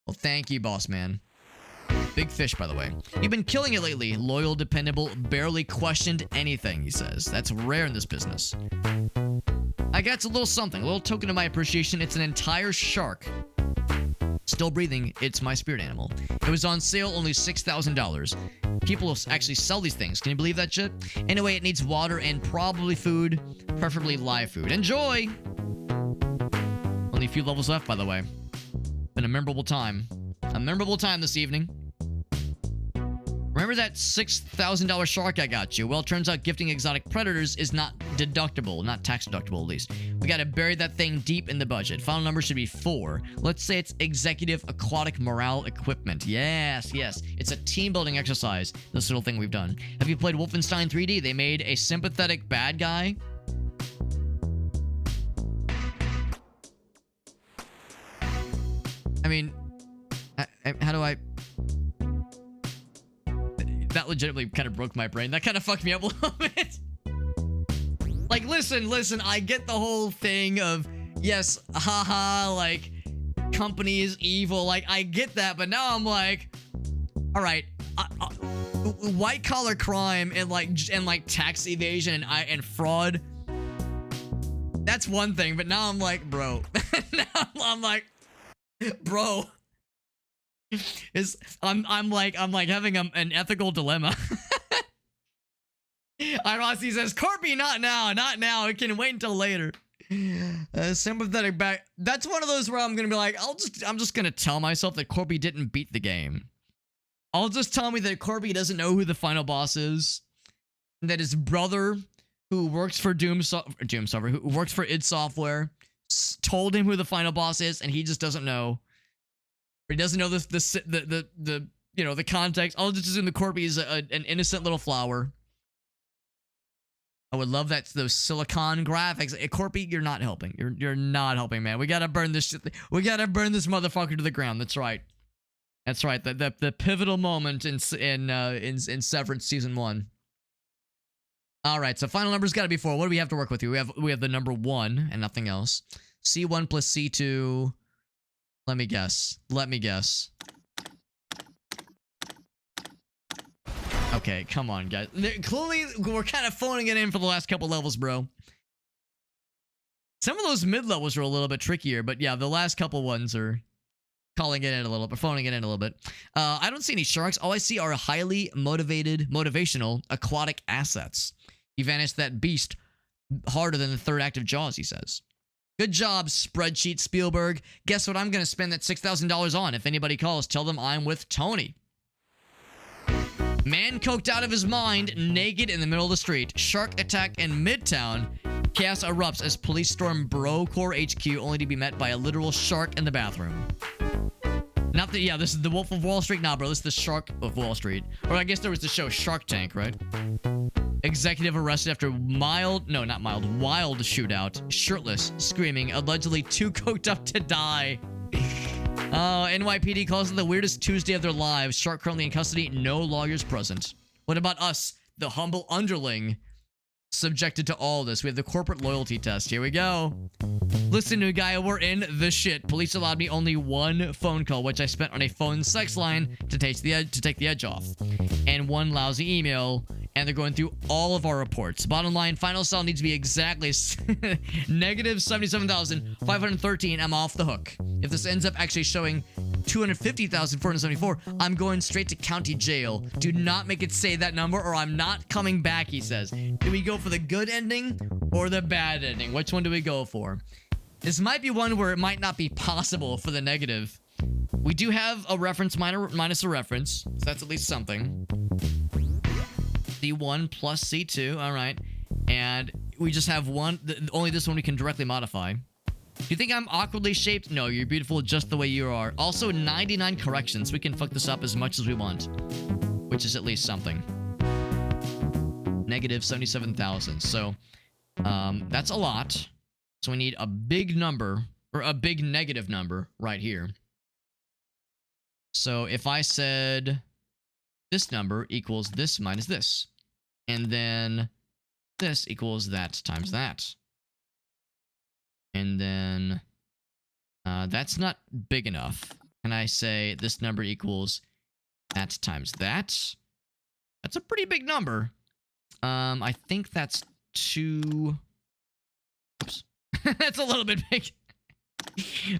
Well, thank you, boss man. Big fish, by the way. You've been killing it lately. Loyal, dependable, barely questioned anything, he says. That's rare in this business. I got a little something, a little token of my appreciation. It's an entire shark. Still breathing, it's my spirit animal. It was on sale, only $6,000. People actually sell these things. Can you believe that shit? Anyway, it needs water and probably food, preferably live food. Enjoy! Only a few levels left, by the way. Been a memorable time. A memorable time this evening. Remember that $6,000 shark I got you? Well, it turns out gifting exotic predators is not deductible. Not tax deductible, at least. We gotta bury that thing deep in the budget. Final number should be 4. Let's say it's executive aquatic morale equipment. Yes, yes. It's a team-building exercise, this little thing we've done. Have you played Wolfenstein 3D? They made a sympathetic bad guy. I mean, how do I... That legitimately kind of broke my brain. That kind of fucked me up a little bit. Like, listen, I get the whole thing of, yes, haha, like, company is evil. Like, I get that, but now I'm like, all right, white collar crime and like tax evasion and fraud. That's one thing, but now I'm like, bro. Now I'm like, bro. I'm like having an ethical dilemma. Rossi says, Corby, not now. It can wait until later. Sympathetic back. That's one of those where I'm gonna be like, I'm just gonna tell myself that Corby didn't beat the game. I'll just tell me that Corby doesn't know who the final boss is, and that his brother, who works for who works for id Software, told him who the final boss is, and he just doesn't know. He doesn't know the you know, the context. I'll just assume the Corby is an innocent little flower. I would love that, those silicon graphics. Corby, you're not helping. You're not helping, man. We gotta burn this shit. We gotta burn this motherfucker to the ground. That's right. That's right. The pivotal moment in Severance season 1. All right. So final number's got to be 4. What do we have to work with here? We have the number 1 and nothing else. C1 plus C2. Let me guess. Okay, come on, guys. Clearly, we're kind of phoning it in for the last couple levels, bro. Some of those mid-levels are a little bit trickier, but yeah, the last couple ones are calling it in a little bit, phoning it in a little bit. I don't see any sharks. All I see are highly motivational aquatic assets. You vanished that beast harder than the third act of Jaws, he says. Good job, Spreadsheet Spielberg. Guess what I'm going to spend that $6,000 on? If anybody calls, tell them I'm with Tony. Man coked out of his mind, naked in the middle of the street. Shark attack in Midtown. Chaos erupts as police storm Brocore HQ, only to be met by a literal shark in the bathroom. Not the, yeah, this is the Wolf of Wall Street. Nah, bro, this is the Shark of Wall Street. Or I guess there was the show Shark Tank, right? Executive arrested after wild shootout. Shirtless, screaming, allegedly too coked up to die. NYPD calls it the weirdest Tuesday of their lives. Shark currently in custody, no lawyers present. What about us, the humble underling, subjected to all this? We have the corporate loyalty test. Here we go. Listen, new guy, we're in the shit. Police allowed me only 1 phone call, which I spent on a phone sex line to take the edge off, and 1 lousy email. And they're going through all of our reports. Bottom line, final cell needs to be exactly negative 77,513. I'm off the hook. If this ends up actually showing 250,474, I'm going straight to county jail. Do not make it say that number or I'm not coming back, he says. Do we go for the good ending or the bad ending? Which one do we go for? This might be one where it might not be possible for the negative. We do have a reference minus a reference, so that's at least something. C1 plus C2, all right. And we just have one, only this one we can directly modify. Do you think I'm awkwardly shaped? No, you're beautiful just the way you are. Also, 99 corrections. We can fuck this up as much as we want, which is at least something. Negative 77,000. So, that's a lot. So we need a big number, or a big negative number right here. So if I said this number equals this minus this, and then this equals that times that. And then that's not big enough. can I say this number equals that times that? That's a pretty big number. I think that's 2... Oops. That's a little bit big.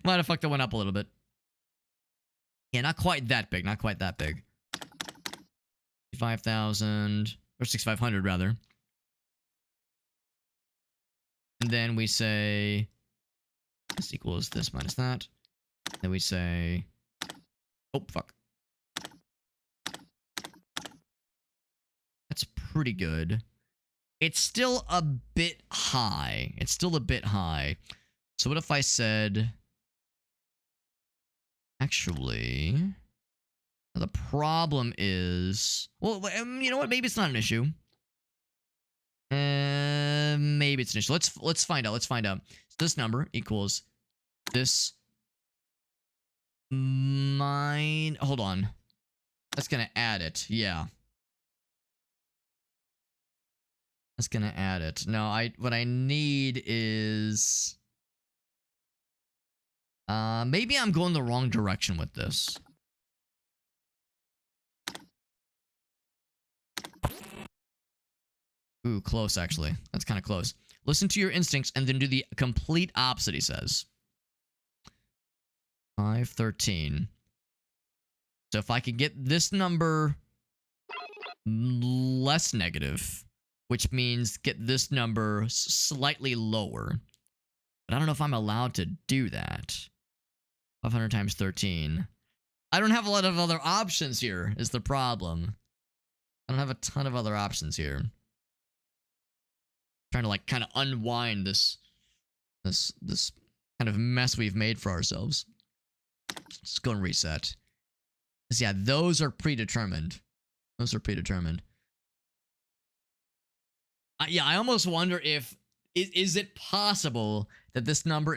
Might have fucked that one up a little bit. Yeah, not quite that big. Not quite that big. 5,000... Or 6,500, rather. And then we say... This equals this minus that. Then we say... Oh, fuck. That's pretty good. It's still a bit high. It's still a bit high. So what if I said... Actually... The problem is... Well, you know what? Maybe it's not an issue. Maybe it's an issue. Let's find out. Let's find out. So this number equals this... Hold on. That's gonna add it. Yeah. That's gonna add it. No, what I need is... maybe I'm going the wrong direction with this. Ooh, close, actually. That's kind of close. Listen to your instincts and then do the complete opposite, he says. 513. So if I could get this number less negative, which means get this number slightly lower. But I don't know if I'm allowed to do that. 500 times 13. I don't have a lot of other options here, is the problem. I don't have a ton of other options here. Trying to like kind of unwind this kind of mess we've made for ourselves. Let's go and reset. Because yeah, those are predetermined. Those are predetermined. Yeah, I almost wonder if is it possible that this number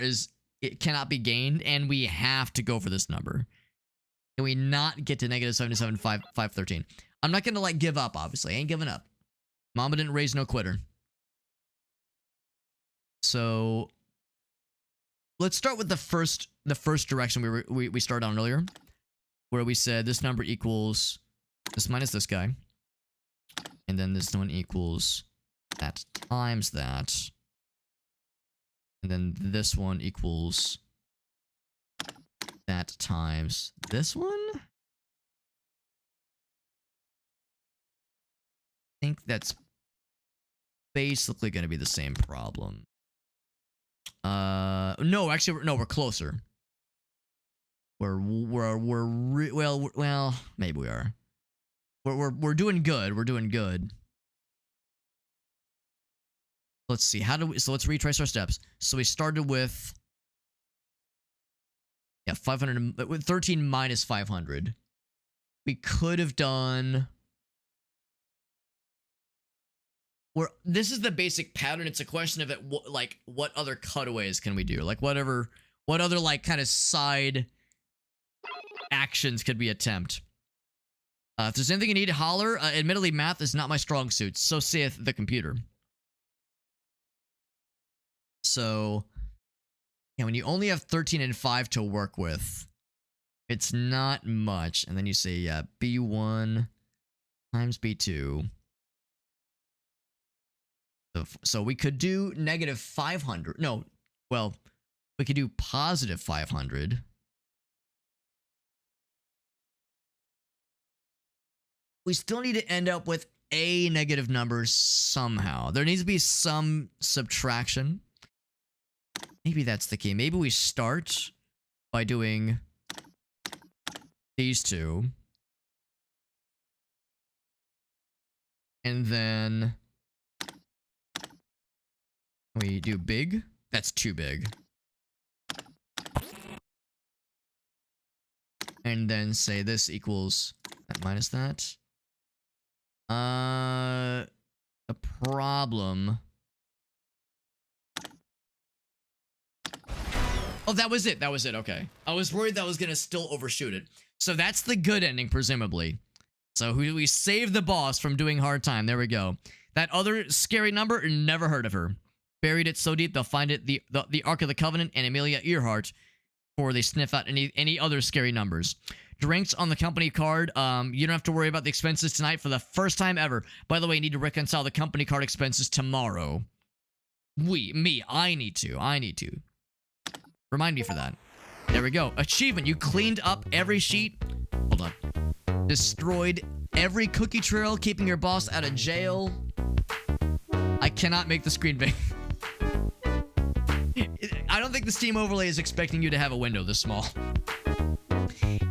it cannot be gained and we have to go for this number. Can we not get to negative 77, 513? I'm not gonna like give up, obviously. I ain't giving up. Mama didn't raise no quitter. So let's start with the first direction we started on earlier, where we said this number equals this minus this guy, and then this one equals that times that, and then this one equals that times this one. I think that's basically going to be the same problem. No, actually, no, we're closer. Well, maybe we are. We're doing good. We're doing good. Let's see. So let's retrace our steps. So we started with 500 with 13 minus 500. We could have done this is the basic pattern. It's a question of what other cutaways can we do? Like what other like kind of side actions could we attempt? If there's anything you need, holler. Admittedly, math is not my strong suit. So saith the computer. So, yeah, when you only have 13 and 5 to work with, it's not much. And then you say, yeah, B1 times B2. So we could do negative 500. No, well, we could do positive 500. We still need to end up with a negative number somehow. There needs to be some subtraction. Maybe that's the key. Maybe we start by doing these two. And then we do big. That's too big. And then say this equals that minus that. The problem. Oh, that was it. That was it. Okay. I was worried that I was going to still overshoot it. So that's the good ending, presumably. So we saved the boss from doing hard time. There we go. That other scary number, never heard of her. Buried it so deep they'll find it. The Ark of the Covenant and Amelia Earhart. before they sniff out any other scary numbers. Drinks on the company card. You don't have to worry about the expenses tonight for the first time ever. By the way, you need to reconcile the company card expenses tomorrow. I need to. Remind me for that. There we go. Achievement. You cleaned up every sheet. Hold on. Destroyed every cookie trail, keeping your boss out of jail. I cannot make the screen big. I don't think the Steam overlay is expecting you to have a window this small.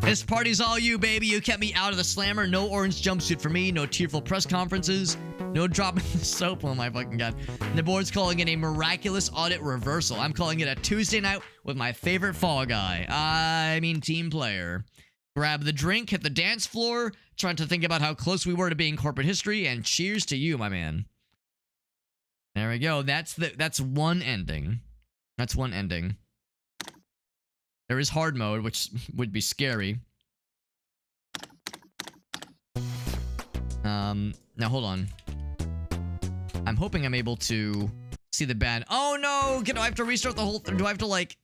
This party's all you, baby. You kept me out of the slammer. No orange jumpsuit for me. No tearful press conferences. No dropping the soap. Oh my fucking god. And the board's calling it a miraculous audit reversal. I'm calling it a Tuesday night with my favorite fall guy. I mean team player. Grab the drink, hit the dance floor, trying to think about how close we were to being corporate history, and cheers to you, my man. There we go. That's one ending. That's one ending. There is hard mode, which would be scary. Now hold on. I'm hoping I'm able to see the bad. Oh no! Do I have to restart the whole? Do I have to like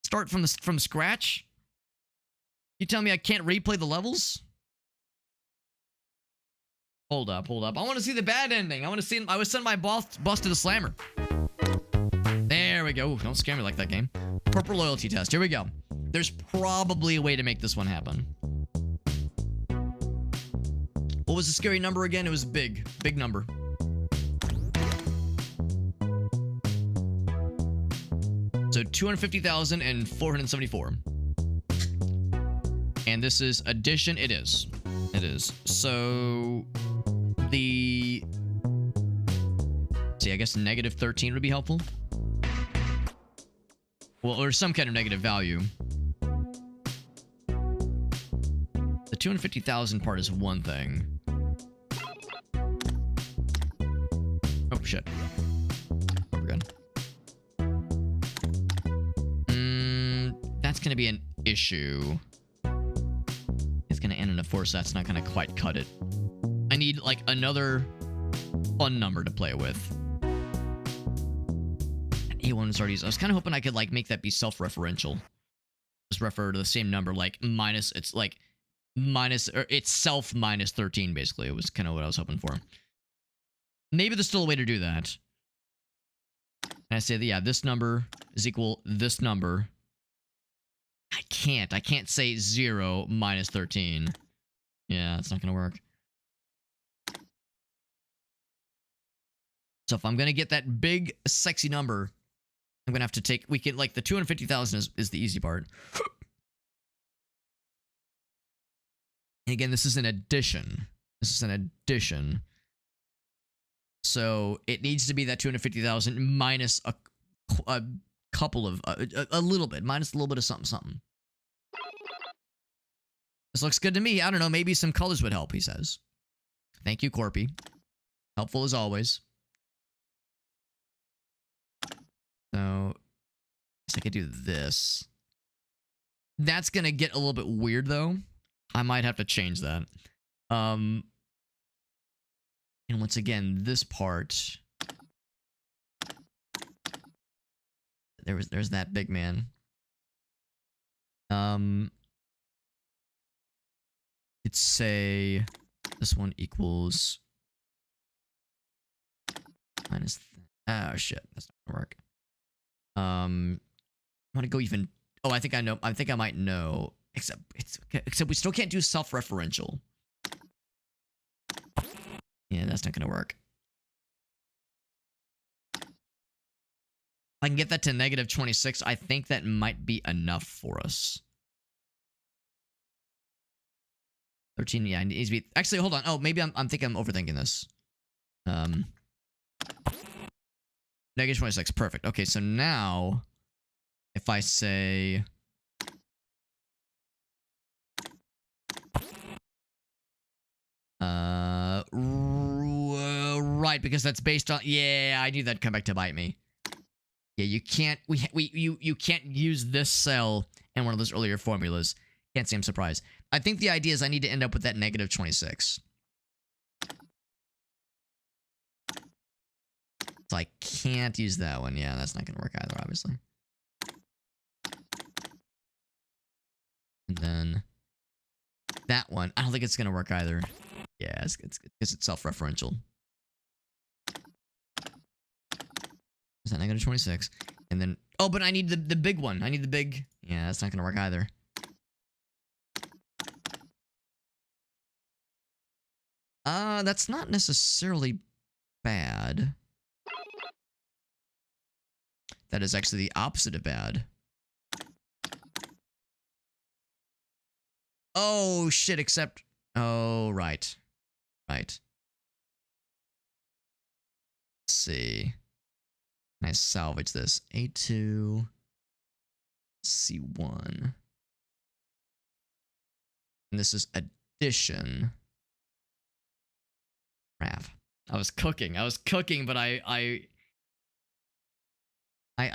start from scratch? You tell me I can't replay the levels? Hold up. I want to see the bad ending. I want to see. I was sending my boss to the slammer. There we go. Ooh, don't scare me like that game. Purple loyalty test. Here we go. There's probably a way to make this one happen. What was the scary number again? It was big number. So 250,474. And this is addition. It is. So see, I guess negative 13 would be helpful. Well, or some kind of negative value. The 250,000 part is one thing. Oh, shit. We're good. That's going to be an issue. It's going to end in a 4, so that's not going to quite cut it. I need, like, another fun number to play with. A1 is already... I was kind of hoping I could, like, make that be self-referential. Just refer to the same number, like, minus... It's, like, minus... Or itself minus 13, basically. It was kind of what I was hoping for. Maybe there's still a way to do that. And I say that, yeah, this number is equal this number. I can't say 0 minus 13. Yeah, it's not going to work. So if I'm going to get that big, sexy number, I'm going to have to take... We can, like, the 250,000 is the easy part. And again, this is an addition. So it needs to be that 250,000 minus a couple of... a little bit. Minus a little bit of something. This looks good to me. I don't know. Maybe some colors would help, he says. Thank you, Corpy. Helpful as always. So, I guess I could do this. That's gonna get a little bit weird, though. I might have to change that. And once again, this part... There's that big man. Let's say this one equals minus... Oh, shit. That's not gonna work. I want to go even... Oh, I think I know. I think I might know. Except we still can't do self-referential. Yeah, that's not going to work. If I can get that to negative 26, I think that might be enough for us. 13, yeah, it needs to be... Actually, hold on. Oh, maybe I'm thinking I'm overthinking this. Negative 26, perfect. Okay, so now, if I say... Right, because that's based on... Yeah, I knew that'd come back to bite me. Yeah, you can't... You can't use this cell in one of those earlier formulas. Can't say I'm surprised. I think the idea is I need to end up with that negative 26. So I can't use that one. Yeah, that's not going to work either, obviously. then that one. I don't think it's going to work either. Yeah, it's self-referential. Is that negative 26? And then, oh, but I need the big one. I need the big, yeah, that's not going to work either. That's not necessarily bad. That is actually the opposite of bad. Oh, shit, except... Oh, right. Right. Let's see. Can I salvage this? A2... C1. And this is addition. Crap. I was cooking, but I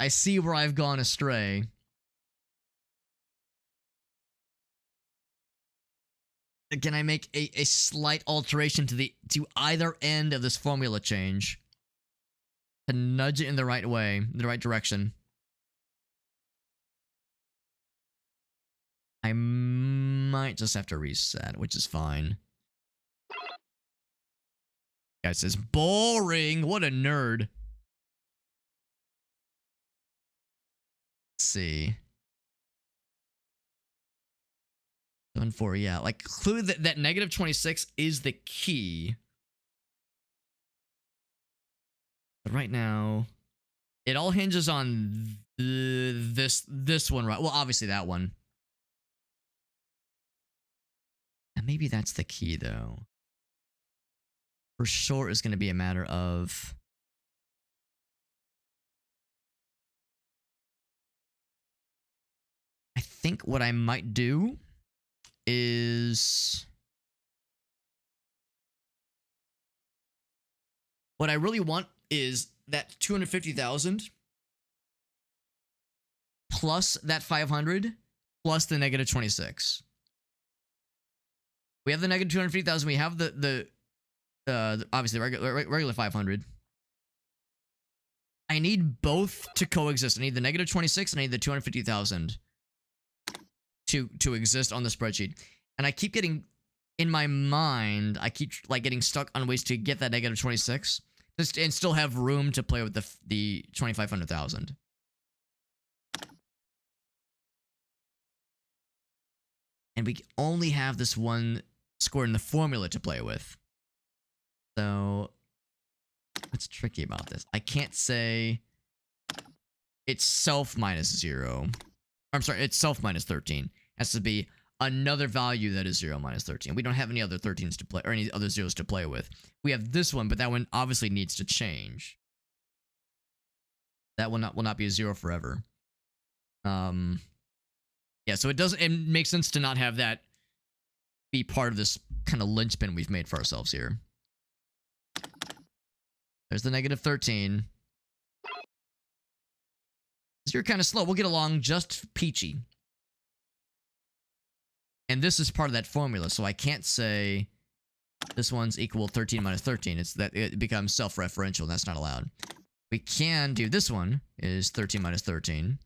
see where I've gone astray. Can I make a slight alteration to either end of this formula change to nudge it in the right way, in the right direction? I might just have to reset, which is fine. Guy says boring. What a nerd. Let's see. 7-4, yeah. Like, clue that negative 26 is the key. But right now, it all hinges on this one, right? Well, obviously that one. And maybe that's the key, though. For sure, is going to be a matter of... I think what I might do is... What I really want is that 250,000 plus that 500 plus the negative 26. We have the negative 250,000. We have the obviously regular 500. I need both to coexist. I need the negative 26 and I need the 250,000 to exist on the spreadsheet. And I keep getting, in my mind, I keep like getting stuck on ways to get that negative 26 and still have room to play with the 2,500,000. And we only have this one score in the formula to play with. So, what's tricky about this? I can't say it's self minus 0. I'm sorry, it's self minus 13. It has to be another value that is 0 minus 13. We don't have any other 13s to play, or any other zeros to play with. We have this one, but that one obviously needs to change. That will not be a 0 forever. Yeah, so it makes sense to not have that be part of this kind of linchpin we've made for ourselves here. There's the negative 13. You're kind of slow. We'll get along just peachy. And this is part of that formula, so I can't say this one's equal 13 minus 13. It's that it becomes self-referential, and that's not allowed. We can do this one is 13 minus 13.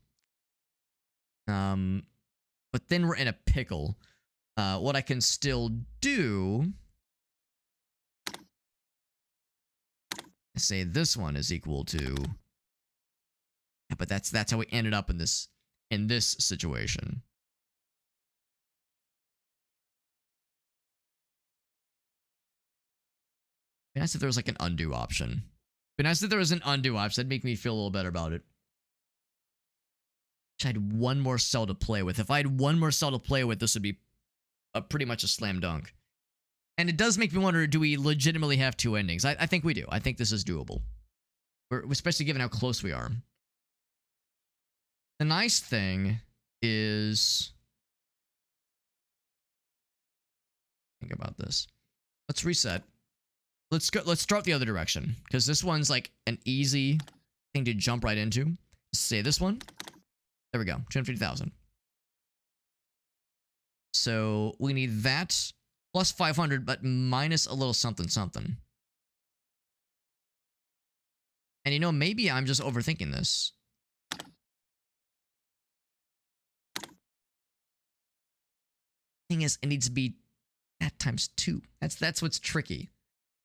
But then we're in a pickle. What I can still do, say this one is equal to, but that's how we ended up in this situation. Be nice if there was like an undo option. Be nice if there was an undo option. That'd make me feel a little better about it. I had one more cell to play with. If I had one more cell to play with, this would be pretty much a slam dunk. And it does make me wonder, do we legitimately have two endings? I think we do. I think this is doable. Especially given how close we are. The nice thing is... Think about this. Let's reset. Let's start the other direction. Because this one's like an easy thing to jump right into. Say this one. There we go. 250,000. So we need that plus 500, but minus a little something something. And you know, maybe I'm just overthinking this. thing is, it needs to be that times 2. That's what's tricky.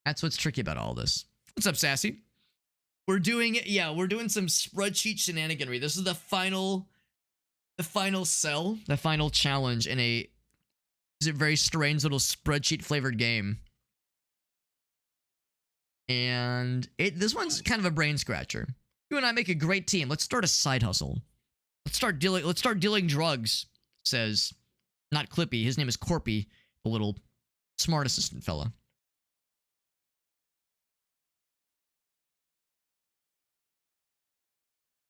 That's what's tricky about all this. What's up, Sassy? We're doing some spreadsheet shenaniganry. This is the final cell, the final challenge in a very strange little spreadsheet flavored game. And this one's kind of a brain scratcher. You and I make a great team. Let's start a side hustle. Let's start dealing drugs, says not Clippy. His name is Corpy, the little smart assistant fella.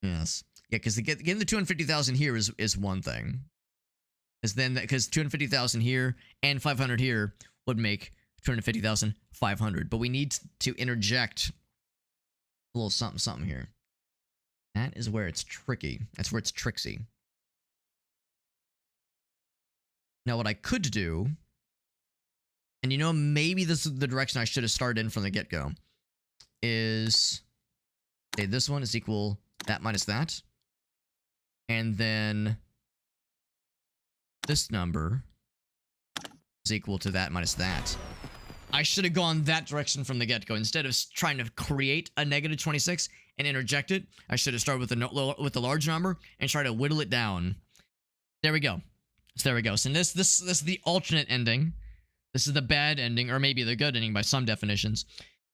Yes. Yeah, because getting the 250,000 here is one thing. Because 250,000 here and 500 here would make 250,500. But we need to interject a little something here. That is where it's tricky. That's where it's tricksy. Now, what I could do, and you know, maybe this is the direction I should have started in from the get-go, is, okay, this one is equal that minus that. And then this number is equal to that minus that. I should have gone that direction from the get-go. Instead of trying to create a negative 26 and interject it, I should have started with the large number and try to whittle it down. There we go. So there we go. So this is the alternate ending. This is the bad ending, or maybe the good ending by some definitions.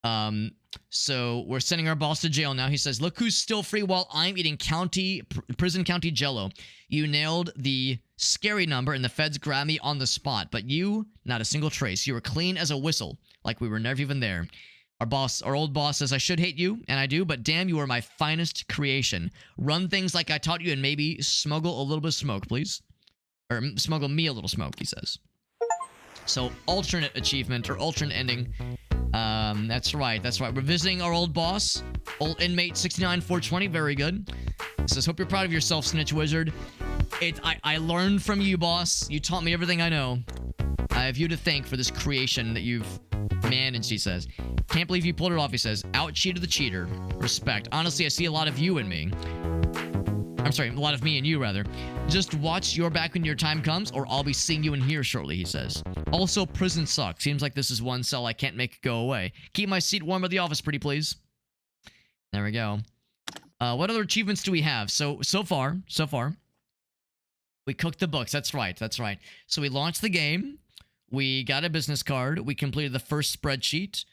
So we're sending our boss to jail now. He says, "Look who's still free while I'm eating prison county jello. You nailed the scary number and the feds grabbed me on the spot. But you, not a single trace. You were clean as a whistle, like we were never even there." Our old boss says, "I should hate you," and I do, "but damn, you are my finest creation. Run things like I taught you and maybe smuggle a little bit of smoke, please." Or smuggle me a little smoke, he says. So alternate achievement or alternate ending. That's right. We're visiting our old boss, old inmate 69420. Very good. It says, "Hope you're proud of yourself, Snitch Wizard. I learned from you, boss. You taught me everything I know. I have you to thank for this creation that you've managed," he says. "Can't believe you pulled it off," he says. "Out-cheated the cheater. Respect. Honestly, I see a lot of you in me." I'm sorry, a lot of me and you, rather. "Just watch your back when your time comes, or I'll be seeing you in here shortly," he says. "Also, prison sucks. Seems like this is one cell I can't make go away. Keep my seat warm at the office, pretty please." There we go. What other achievements do we have? So far, we cooked the books. That's right. So we launched the game. We got a business card. We completed the first spreadsheet.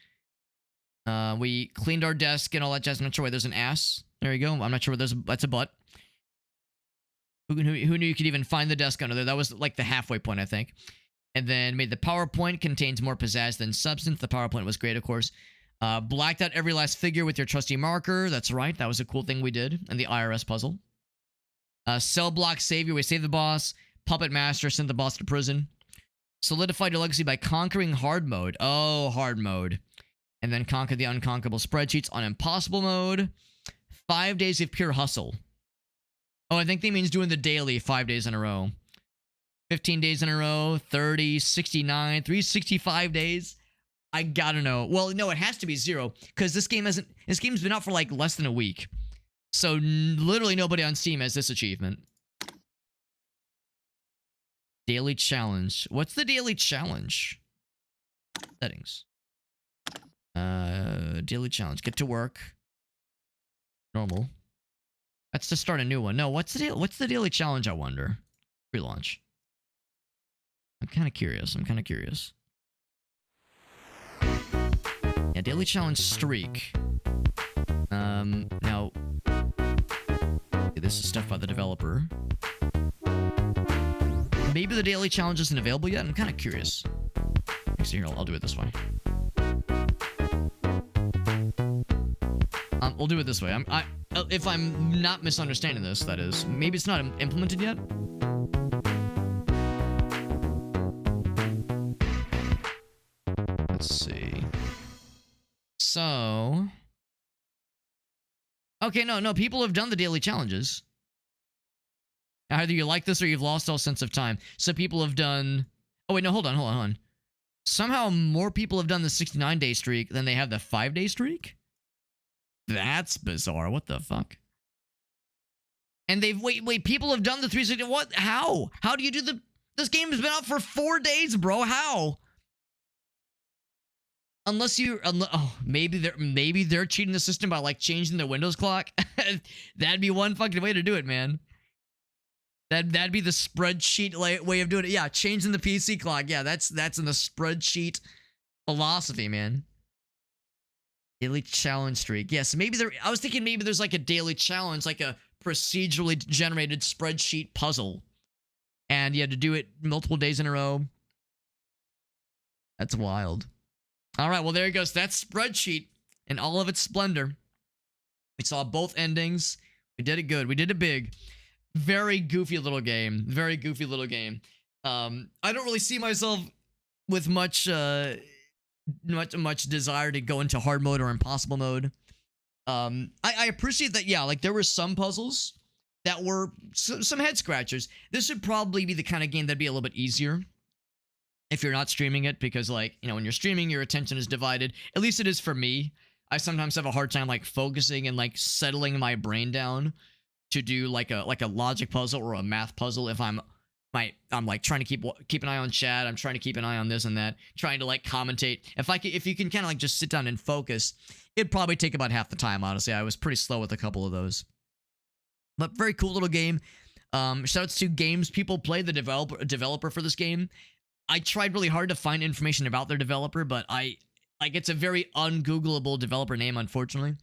We cleaned our desk and all that jazz. I'm not sure why there's an ass. There you go. I'm not sure where that's a butt. Who knew you could even find the desk under there? That was like the halfway point, I think. And then made the PowerPoint. Contains more pizzazz than substance. The PowerPoint was great, of course. Blacked out every last figure with your trusty marker. That's right. That was a cool thing we did in the IRS puzzle. Cell block savior. We saved the boss. Puppet master sent the boss to prison. Solidified your legacy by conquering hard mode. Oh, hard mode. And then conquered the unconquerable spreadsheets on impossible mode. 5 days of pure hustle. Oh, I think that means doing the daily 5 days in a row. 15 days in a row, 30, 69, 365 days. I gotta know. Well, no, it has to be 0, because this game's been out for like less than a week. So literally nobody on Steam has this achievement. Daily challenge. What's the daily challenge? Settings. Daily challenge. Get to work. Normal. That's to start a new one. No, what's the daily challenge, I wonder? Pre-launch. I'm kind of curious. Yeah, daily challenge streak. Now, this is stuff by the developer. Maybe the daily challenge isn't available yet. I'm kind of curious. Actually, here, I'll do it this way. We'll do it this way. If I'm not misunderstanding this, that is. Maybe it's not implemented yet. Let's see. So... Okay, no, people have done the daily challenges. Either you like this or you've lost all sense of time. So people have done... Oh, wait, no, hold on. Somehow more people have done the 69-day streak than they have the 5-day streak? That's bizarre. What the fuck? And they've... Wait, people have done the 360... What? How? How do you do the This game has been out for 4 days, bro. How? Unless maybe they're cheating the system by like changing the Windows clock. That'd be one fucking way to do it, man. That'd be the spreadsheet way of doing it. Yeah, changing the PC clock. Yeah, that's in the spreadsheet philosophy, man. Daily challenge streak. Yes, maybe I was thinking maybe there's like a daily challenge, like a procedurally generated spreadsheet puzzle, and you had to do it multiple days in a row. That's wild. All right, well, there it goes. That's SpreadCheat in all of its splendor. We saw both endings. We did it good. We did it big. Very goofy little game. Very goofy little game. I don't really see myself with much desire to go into hard mode or impossible mode. I appreciate that, yeah, like there were some puzzles that were some head scratchers. This would probably be the kind of game that'd be a little bit easier if you're not streaming it, because like, you know, when you're streaming, your attention is divided. At least it is for me. I sometimes have a hard time like focusing and like settling my brain down to do like a logic puzzle or a math puzzle if I'm like trying to keep an eye on chat. I'm trying to keep an eye on this and that, trying to like commentate. If you can kind of like just sit down and focus, it'd probably take about half the time, honestly. I was pretty slow with a couple of those. But very cool little game. Shoutouts to Games People Play, the developer for this game. I tried really hard to find information about their developer, but it's a very ungoogleable developer name, unfortunately.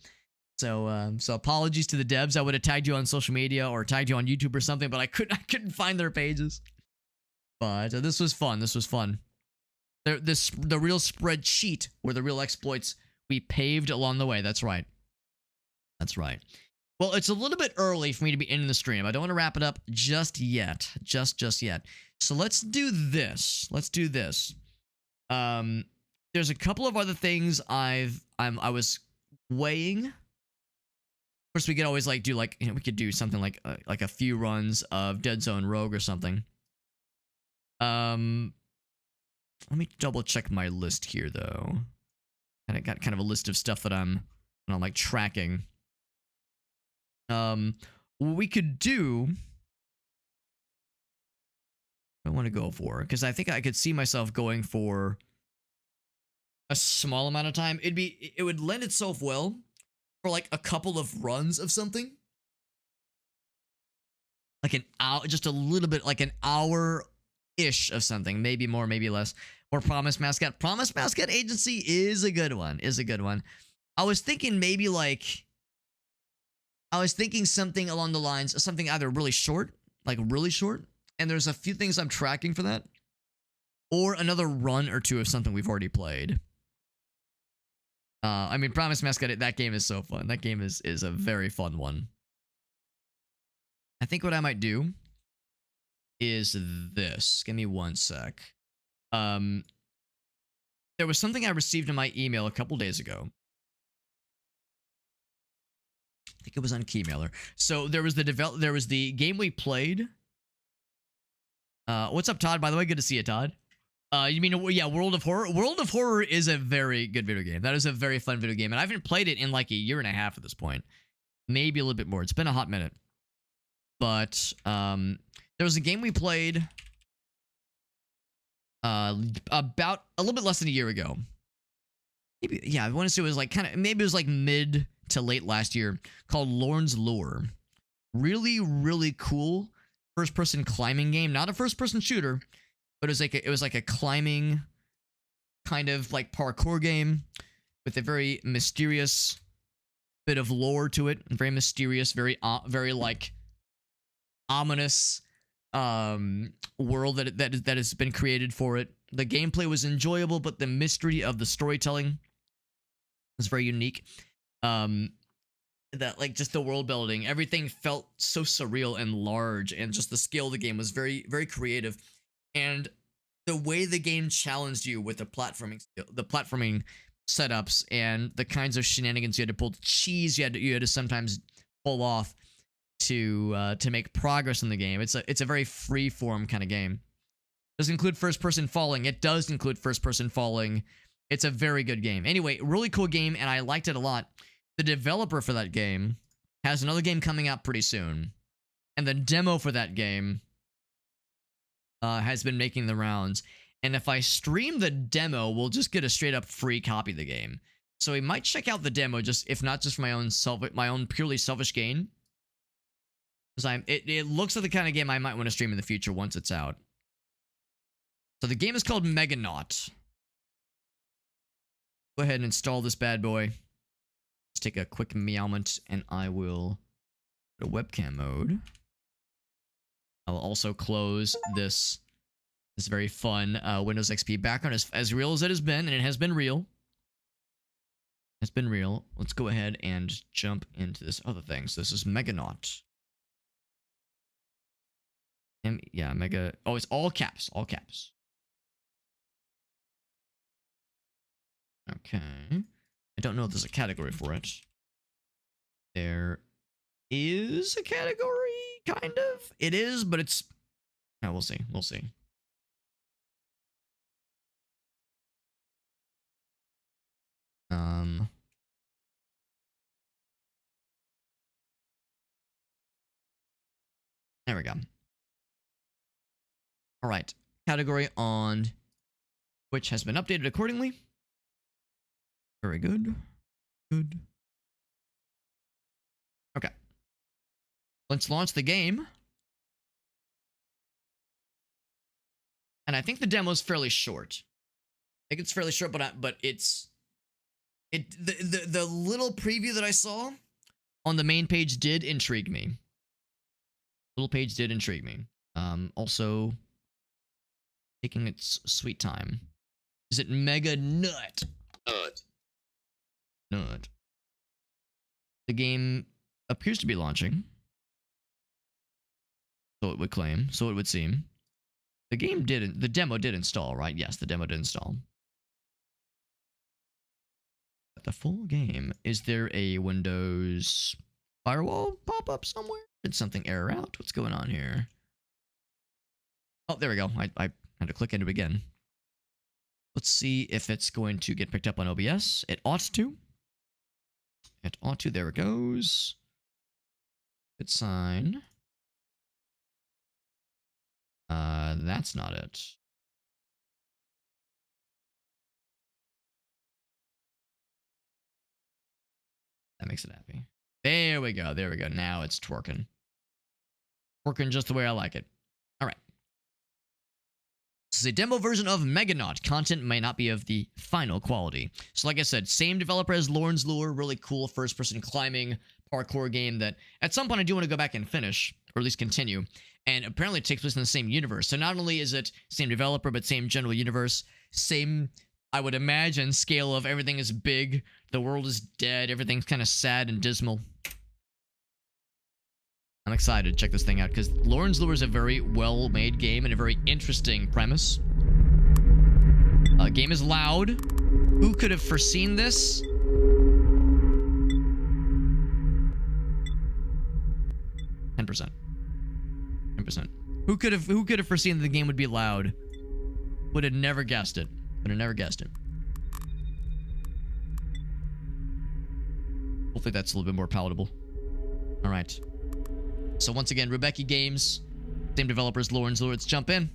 So apologies to the devs. I would have tagged you on social media or tagged you on YouTube or something, but I couldn't find their pages. But this was fun. This was fun. The real SpreadCheat were the real exploits we paved along the way. That's right. That's right. Well, it's a little bit early for me to be ending the stream. I don't want to wrap it up just yet. Just yet. So let's do this. Let's do this. There's a couple of other things I was weighing. Of course, we could always like do like, you know, we could do something like a few runs of Dead Zone Rogue or something. Let me double check my list here though. And I got kind of a list of stuff that I'm like tracking. What we could do, I want to go for, because I think I could see myself going for a small amount of time. It would lend itself well for like a couple of runs of something, like an hour, just a little bit, like an hour-ish of something, maybe more, maybe less. Or Promise Mascot. Promise Mascot Agency is a good one. I was thinking maybe like, something along the lines of something either really short, and there's a few things I'm tracking for that, or another run or two of something we've already played. I mean, Promise Mascot, that game is so fun. That game is a very fun one. I think what I might do is this. Give me one sec. There was something I received in my email a couple days ago. I think it was on Keymailer. So there was the game we played. What's up, Todd? By the way, good to see you, Todd. You mean, yeah, World of Horror? World of Horror is a very good video game. That is a very fun video game, and I haven't played it in like a year and a half at this point. Maybe a little bit more. It's been a hot minute. But there was a game we played about a little bit less than a year ago. Maybe, yeah, I want to say it was like maybe it was like mid to late last year, called Lorne's Lure. Really, really cool first-person climbing game. Not a first-person shooter, but it was like a climbing kind of like parkour game with a very mysterious bit of lore to it. Very mysterious, very like ominous world that has been created for it. The gameplay was enjoyable, but the mystery of the storytelling was very unique. That like just the world building, everything felt so surreal and large, and just the scale of the game was very, very creative. And the way the game challenged you with the platforming setups and the kinds of shenanigans you had to pull, the cheese you had to sometimes pull off to make progress in the game. It's a very free form kind of game. Does it include first person falling? It does include first person falling. It's a very good game. Anyway, really cool game, and I liked it a lot. The developer for that game has another game coming out pretty soon, and the demo for that game has been making the rounds. And if I stream the demo, we'll just get a straight up free copy of the game. So we might check out the demo, just if not just for my own purely selfish gain. Because it looks like the kind of game I might want to stream in the future once it's out. So the game is called Meganaut. Go ahead and install this bad boy. Let's take a quick meowment, and I will go to webcam mode. I will also close this very fun Windows XP background as real as it has been, and it has been real. It's been real. Let's go ahead and jump into this other thing. So this is Meganaut. Yeah, Mega. Oh, it's all caps. All caps. Okay. I don't know if there's a category for it. There is a category, kind of. It is, but it's... No, we'll see. We'll see. There we go. All right. Category on Twitch has been updated accordingly. Very good. Good. Okay. Let's launch the game. And I think the demo is fairly short. I think it's fairly short, but it's the little preview that I saw on the main page did intrigue me. Little page did intrigue me. Also taking its sweet time. Is it Mega Nut? Nut. The game appears to be launching. So it would claim. So it would seem. The demo did install, right? Yes, the demo did install. But the full game, is there a Windows firewall pop-up somewhere? Did something error out? What's going on here? Oh, there we go. I had to click into it again. Let's see if it's going to get picked up on OBS. It ought to. It ought to. There it goes. Good sign. That's not it. That makes it happy. There we go. There we go. Now it's twerking. Twerking just the way I like it. All right. This is a demo version of Meganaut. Content may not be of the final quality. So like I said, same developer as Lauren's Lure. Really cool first-person climbing parkour game that at some point I do want to go back and finish, or at least continue. And apparently it takes place in the same universe. So not only is it same developer, but same general universe. Same, I would imagine, scale of everything is big. The world is dead. Everything's kind of sad and dismal. I'm excited to check this thing out because Lauren's Lure is a very well-made game and a very interesting premise. Game is loud. Who could have foreseen this? %. 10%. Who could have foreseen that the game would be loud? Would have never guessed it. Would have never guessed it. Hopefully that's a little bit more palatable. All right. So once again, Rebecca Games, same developers, Lauren's Lure. Let's jump in.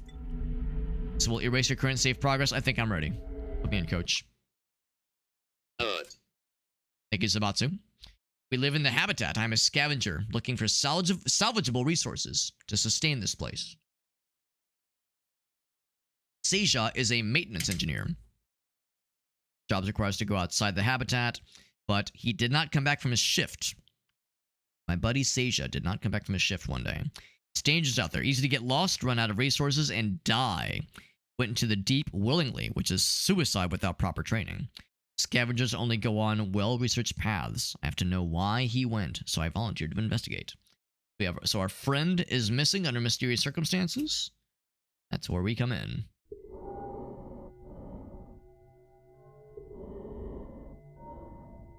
So we'll erase your current save progress. I think I'm ready. Put me in, coach. Thank you, Zabatsu. We live in the habitat. I'm a scavenger looking for salvageable resources to sustain this place. Seja is a maintenance engineer. Jobs requires to go outside the habitat, but he did not come back from his shift. My buddy Seja did not come back from his shift one day. It's dangerous out there. Easy to get lost, run out of resources, and die. Went into the deep willingly, which is suicide without proper training. Scavengers only go on well-researched paths. I have to know why he went, so I volunteered to investigate. So our friend is missing under mysterious circumstances. That's where we come in.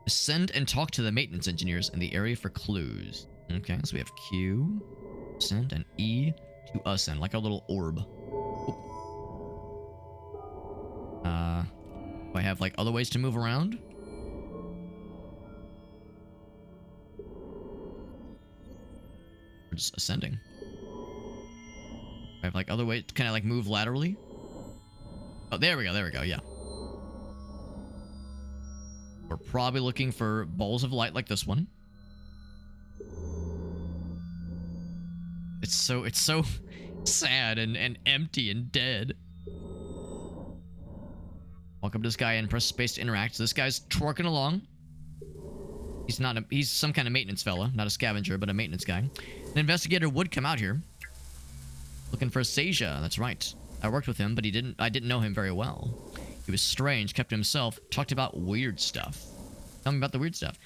Ascend and talk to the maintenance engineers in the area for clues. Okay, so we have Q, ascend, and E to ascend, like a little orb. Do I have, like, other ways to move around? We're just ascending. I have like other way to kind of like move laterally. Oh, there we go, yeah. We're probably looking for balls of light like this one. It's so sad and empty and dead. Welcome to this guy and press space to interact. So this guy's twerking along. He's some kind of maintenance fella, not a scavenger, but a maintenance guy. An investigator would come out here. Looking for Seja, that's right. I worked with him, but I didn't know him very well. He was strange, kept to himself, talked about weird stuff. Tell me about the weird stuff.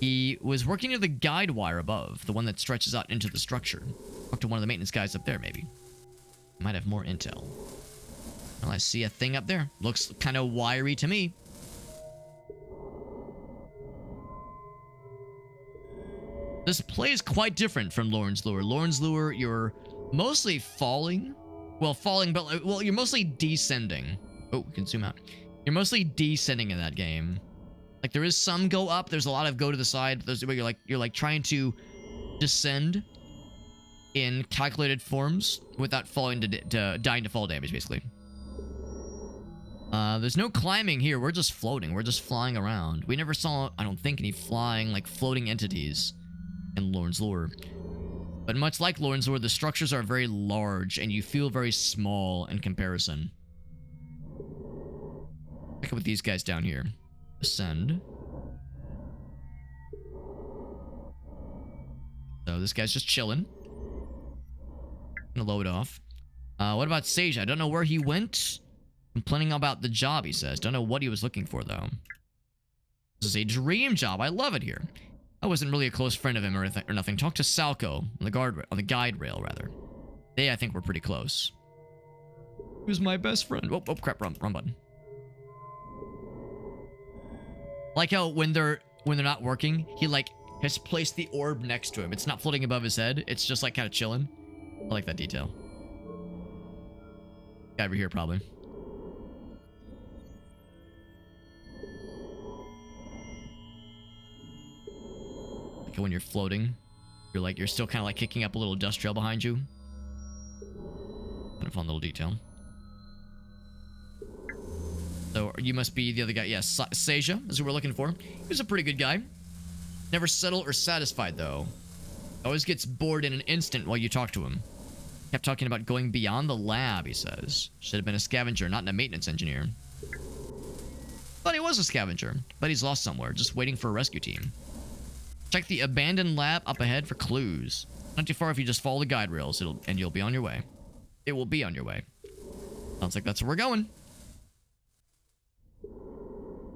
He was working near the guide wire above, the one that stretches out into the structure. Talk to one of the maintenance guys up there, maybe. Might have more intel. Well, I see a thing up there. Looks kind of wiry to me. This play is quite different from Lauren's Lure. Lauren's Lure, you're mostly falling. Well, falling, but you're mostly descending. Oh, we can zoom out. You're mostly descending in that game. Like there is some go up. There's a lot of go to the side. But there's where you're like trying to descend in calculated forms without falling to dying to fall damage, basically. There's no climbing here. We're just floating. We're just flying around. We never saw, I don't think, any flying, like, floating entities in Lauren's Lure. But much like Lauren's Lure, the structures are very large, and you feel very small in comparison. Check out with these guys down here. Ascend. So this guy's just chilling. Gonna load off. What about Seja? I don't know where he went. Complaining about the job, he says. Don't know what he was looking for, though. This is a dream job. I love it here. I wasn't really a close friend of him or nothing. Talk to Salco on the guide rail, rather. They, I think, were pretty close. He was my best friend. Oh, crap, wrong button. Like how when they're not working, he like has placed the orb next to him. It's not floating above his head. It's just like kind of chilling. I like that detail. Guy over here, probably. Like when you're floating, you're still kind of like kicking up a little dust trail behind you. Kind of fun little detail. So you must be the other guy. Yes, Seja is who we're looking for. He was a pretty good guy. Never settled or satisfied, though. Always gets bored in an instant while you talk to him. Kept talking about going beyond the lab, he says. Should have been a scavenger, not a maintenance engineer. But he was a scavenger. But he's lost somewhere, just waiting for a rescue team. Check the abandoned lab up ahead for clues. Not too far if you just follow the guide rails, and you'll be on your way. It will be on your way. Sounds like that's where we're going.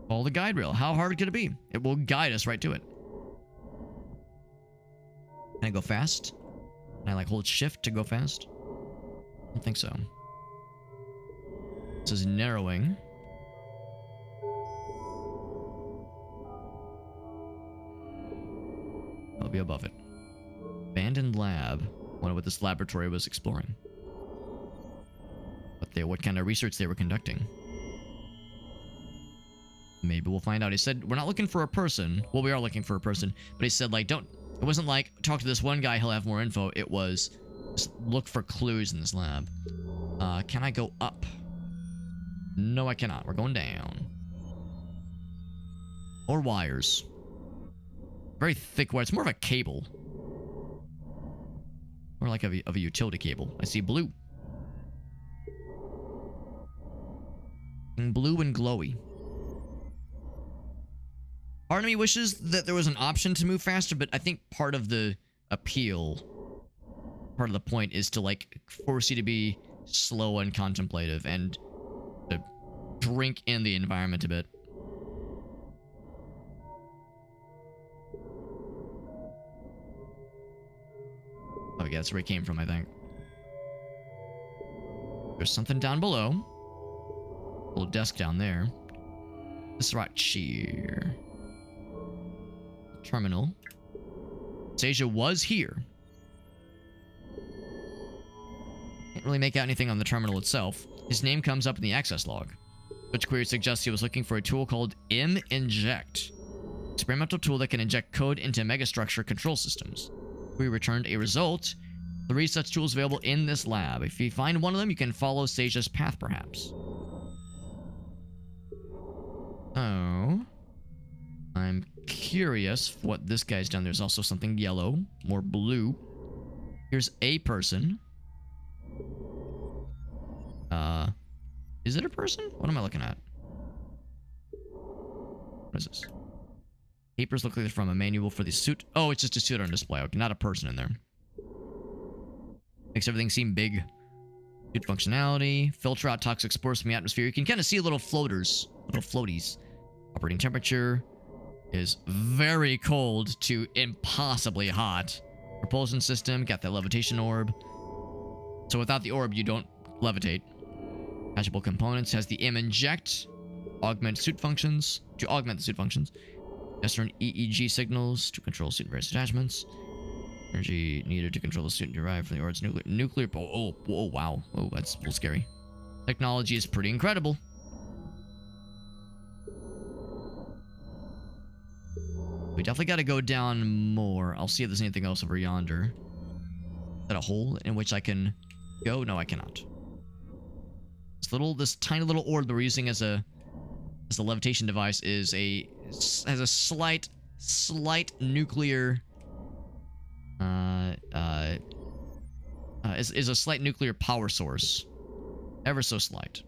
Follow the guide rail. How hard could it be? It will guide us right to it. Can I go fast? Can I like hold shift to go fast? I don't think so. This is narrowing. I'll be above it. Abandoned lab. Wonder what this laboratory was exploring. What kind of research they were conducting. Maybe we'll find out. He said, we're not looking for a person. Well, we are looking for a person. But he said, like, it wasn't like, talk to this one guy, he'll have more info. It was, just look for clues in this lab. Can I go up? No, I cannot. We're going down. Or wires. Very thick wire. It's more of a cable. More like of a utility cable. I see blue. Blue and glowy. Part of me wishes that there was an option to move faster, but I think part of the appeal, part of the point is to like force you to be slow and contemplative and to drink in the environment a bit. Oh yeah, that's where it came from, I think. There's something down below. Little desk down there. This right here. Terminal. Seja was here. Can't really make out anything on the terminal itself. His name comes up in the access log, which query suggests he was looking for a tool called M-Inject. Experimental tool that can inject code into megastructure control systems. We returned a result 3 such tools available in this lab. If you find one of them, you can follow Seja's path, perhaps. Oh. I'm curious what this guy's done. There's also something yellow, more blue. Here's a person. Is it a person? What am I looking at? What is this? Papers look like they're from a manual for the suit. Oh, it's just a suit on display. Okay, not a person in there. Makes everything seem big. Good functionality. Filter out toxic spores from the atmosphere. You can kind of see little floaters. Little floaties. Operating temperature is very cold to impossibly hot. Propulsion system. Got that levitation orb. So without the orb, you don't levitate. Attachable components. Has the inject. Augment suit functions. To augment the suit functions. Discern EEG signals to control suit various attachments. Energy needed to control the suit derived from the orb's nuclear. Oh, wow. Oh, that's a little scary. Technology is pretty incredible. We definitely got to go down more. I'll see if there's anything else over yonder. Is that a hole in which I can go? No, I cannot. This tiny little orb that we're using as a levitation device has a slight nuclear is a slight nuclear power source. Ever so slight.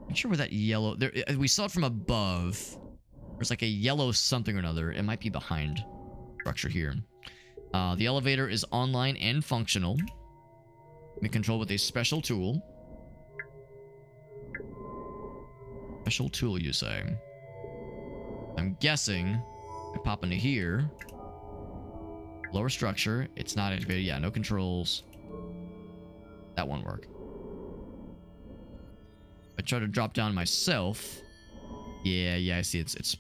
Not sure where that yellow there we saw it from above. There's like a yellow something or another. It might be behind structure here. The elevator is online and functional. Can be controlled with a special tool. Special tool, you say? I'm guessing I pop into here. Lower structure. It's not activated. Yeah, no controls. That won't work. I try to drop down myself. Yeah, I see. It's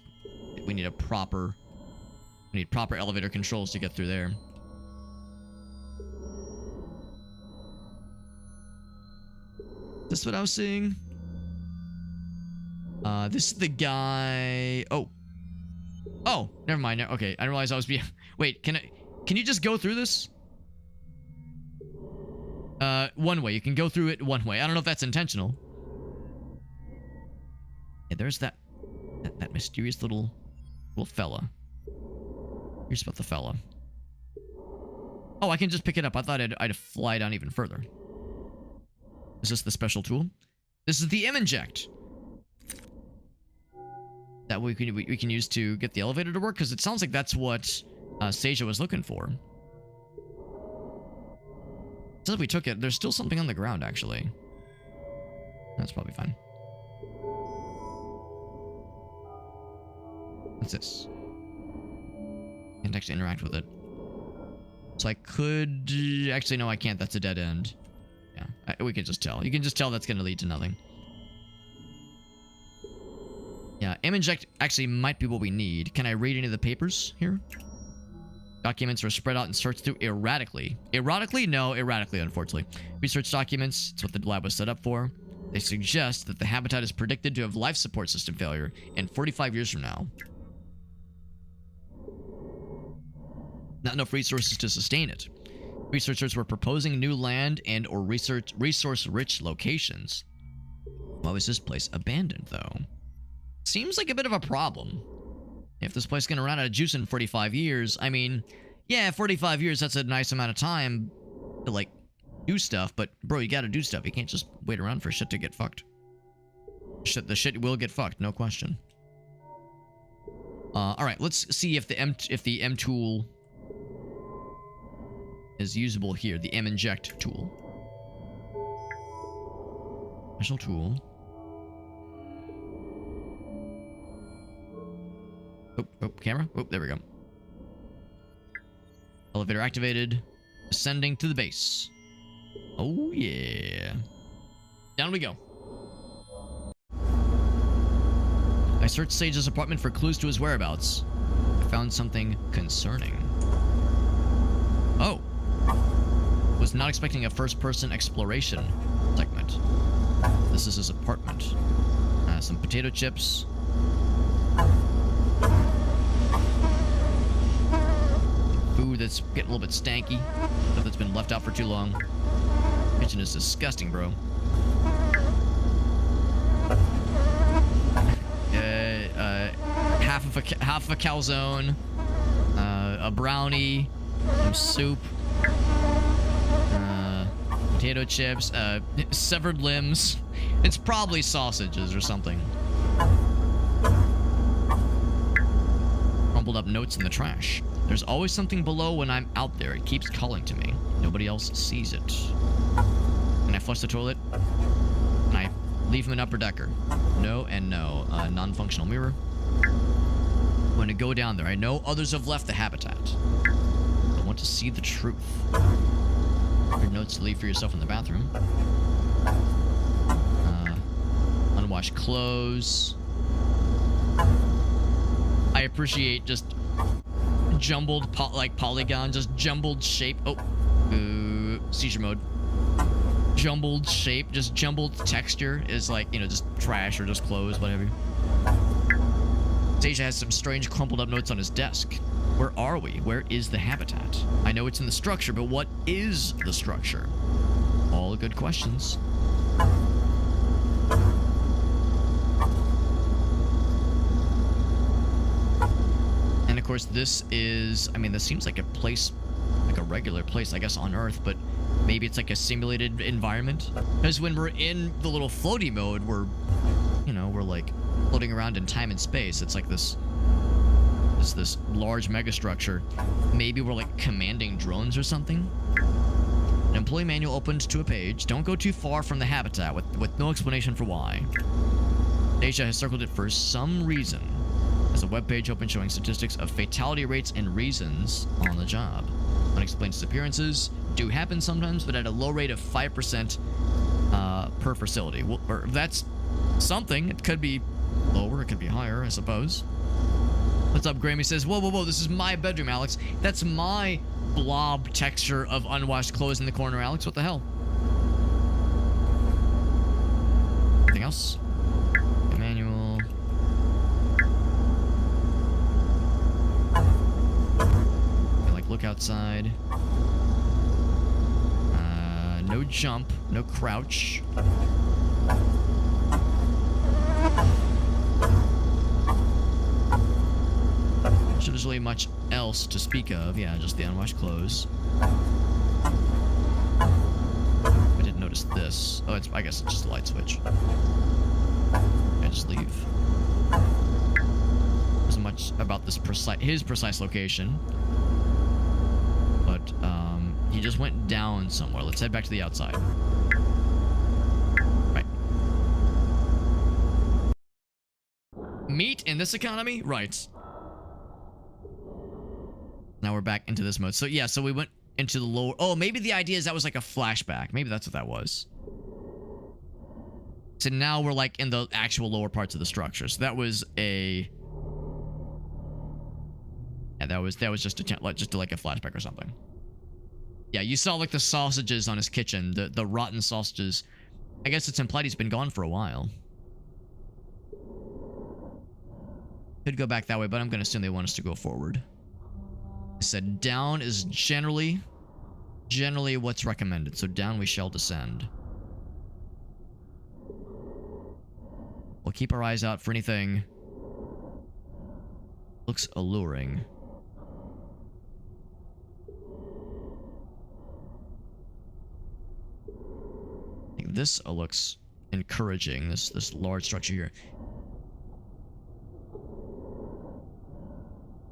we need proper elevator controls to get through there. Is this what I was seeing? This is the guy. Oh, never mind. Okay, I didn't realize I was being. Wait, can you just go through this? One way. You can go through it one way. I don't know if that's intentional. Yeah, there's that mysterious little fella. Here's about the fella. Oh, I can just pick it up. I thought I'd fly down even further. Is this the special tool? This is the inject. That we can use to get the elevator to work, because it sounds like that's what Seja was looking for. So if we took it, there's still something on the ground, actually. That's probably fine. What's this? Can't actually interact with it. So I could... Actually, no, I can't. That's a dead end. Yeah, we can just tell. You can just tell that's going to lead to nothing. Yeah, inject actually might be what we need. Can I read any of the papers here? Documents are spread out and searched through erratically. Erratically? No, erratically, unfortunately. Research documents, it's what the lab was set up for. They suggest that the habitat is predicted to have life support system failure in 45 years from now. Not enough resources to sustain it. Researchers were proposing new land and or resource-rich locations. Why was this place abandoned, though? Seems like a bit of a problem. If this place is going to run out of juice in 45 years, I mean, yeah, 45 years, that's a nice amount of time to, like, do stuff, but, bro, you gotta do stuff. You can't just wait around for shit to get fucked. The shit will get fucked, no question. Alright, let's see if the M tool is usable here. The inject tool. Special tool. Oh, camera. Oh, there we go. Elevator activated. Ascending to the base. Oh, yeah. Down we go. I searched Sage's apartment for clues to his whereabouts. I found something concerning. Oh. Was not expecting a first-person exploration segment. This is his apartment. Some potato chips. Food food that's getting a little bit stanky. Stuff that's been left out for too long. Kitchen is disgusting, bro. Half of a calzone, a brownie, some soup, potato chips, severed limbs. It's probably sausages or something. Crumpled up notes in the trash. There's always something below when I'm out there. It keeps calling to me. Nobody else sees it. Can I flush the toilet? Can I leave him an upper decker? No and no. Non-functional mirror. I'm going to go down there. I know others have left the habitat. I want to see the truth. Your notes to leave for yourself in the bathroom. Unwashed clothes. I appreciate just jumbled polygon, just jumbled shape. Oh, seizure mode. Jumbled shape, just jumbled texture is like, you know, just trash or just clothes, whatever. Deja has some strange crumpled up notes on his desk. Where are we? Where is the habitat? I know it's in the structure, but what is the structure? All good questions. And of course, this is, I mean, this seems like a place, like a regular place, I guess, on Earth, but maybe it's like a simulated environment. Because when we're in the little floaty mode, we're, you know, we're like floating around in time and space. It's like this large megastructure. Maybe we're like commanding drones or something. An employee manual opened to a page. Don't go too far from the habitat with no explanation for why. Deja has circled it for some reason. There's a webpage open showing statistics of fatality rates and reasons on the job. Unexplained disappearances do happen sometimes, but at a low rate of 5% per facility. Well, or that's something. It could be lower, it could be higher, I suppose. What's up, Grammy says, whoa, whoa, whoa, this is my bedroom, Alex. That's my blob texture of unwashed clothes in the corner, Alex. What the hell? Anything else? Manual. Okay, like, look outside. No jump, no crouch. So there's really much else to speak of. Yeah, just the unwashed clothes. I didn't notice this. Oh, I guess it's just a light switch. I just leave. There's much about this his precise location. But he just went down somewhere. Let's head back to the outside. Right. Meat in this economy? Right. Now we're back into this mode. So yeah, so we went into the lower... Oh, maybe the idea is that was like a flashback. Maybe that's what that was. So now we're like in the actual lower parts of the structure. So that was a... Yeah, that was just like a flashback or something. Yeah, you saw like the sausages on his kitchen, the rotten sausages. I guess it's implied he's been gone for a while. Could go back that way, but I'm gonna assume they want us to go forward. I said down is generally what's recommended, so down we shall descend. We'll keep our eyes out for anything looks alluring. I think this looks encouraging, this large structure here.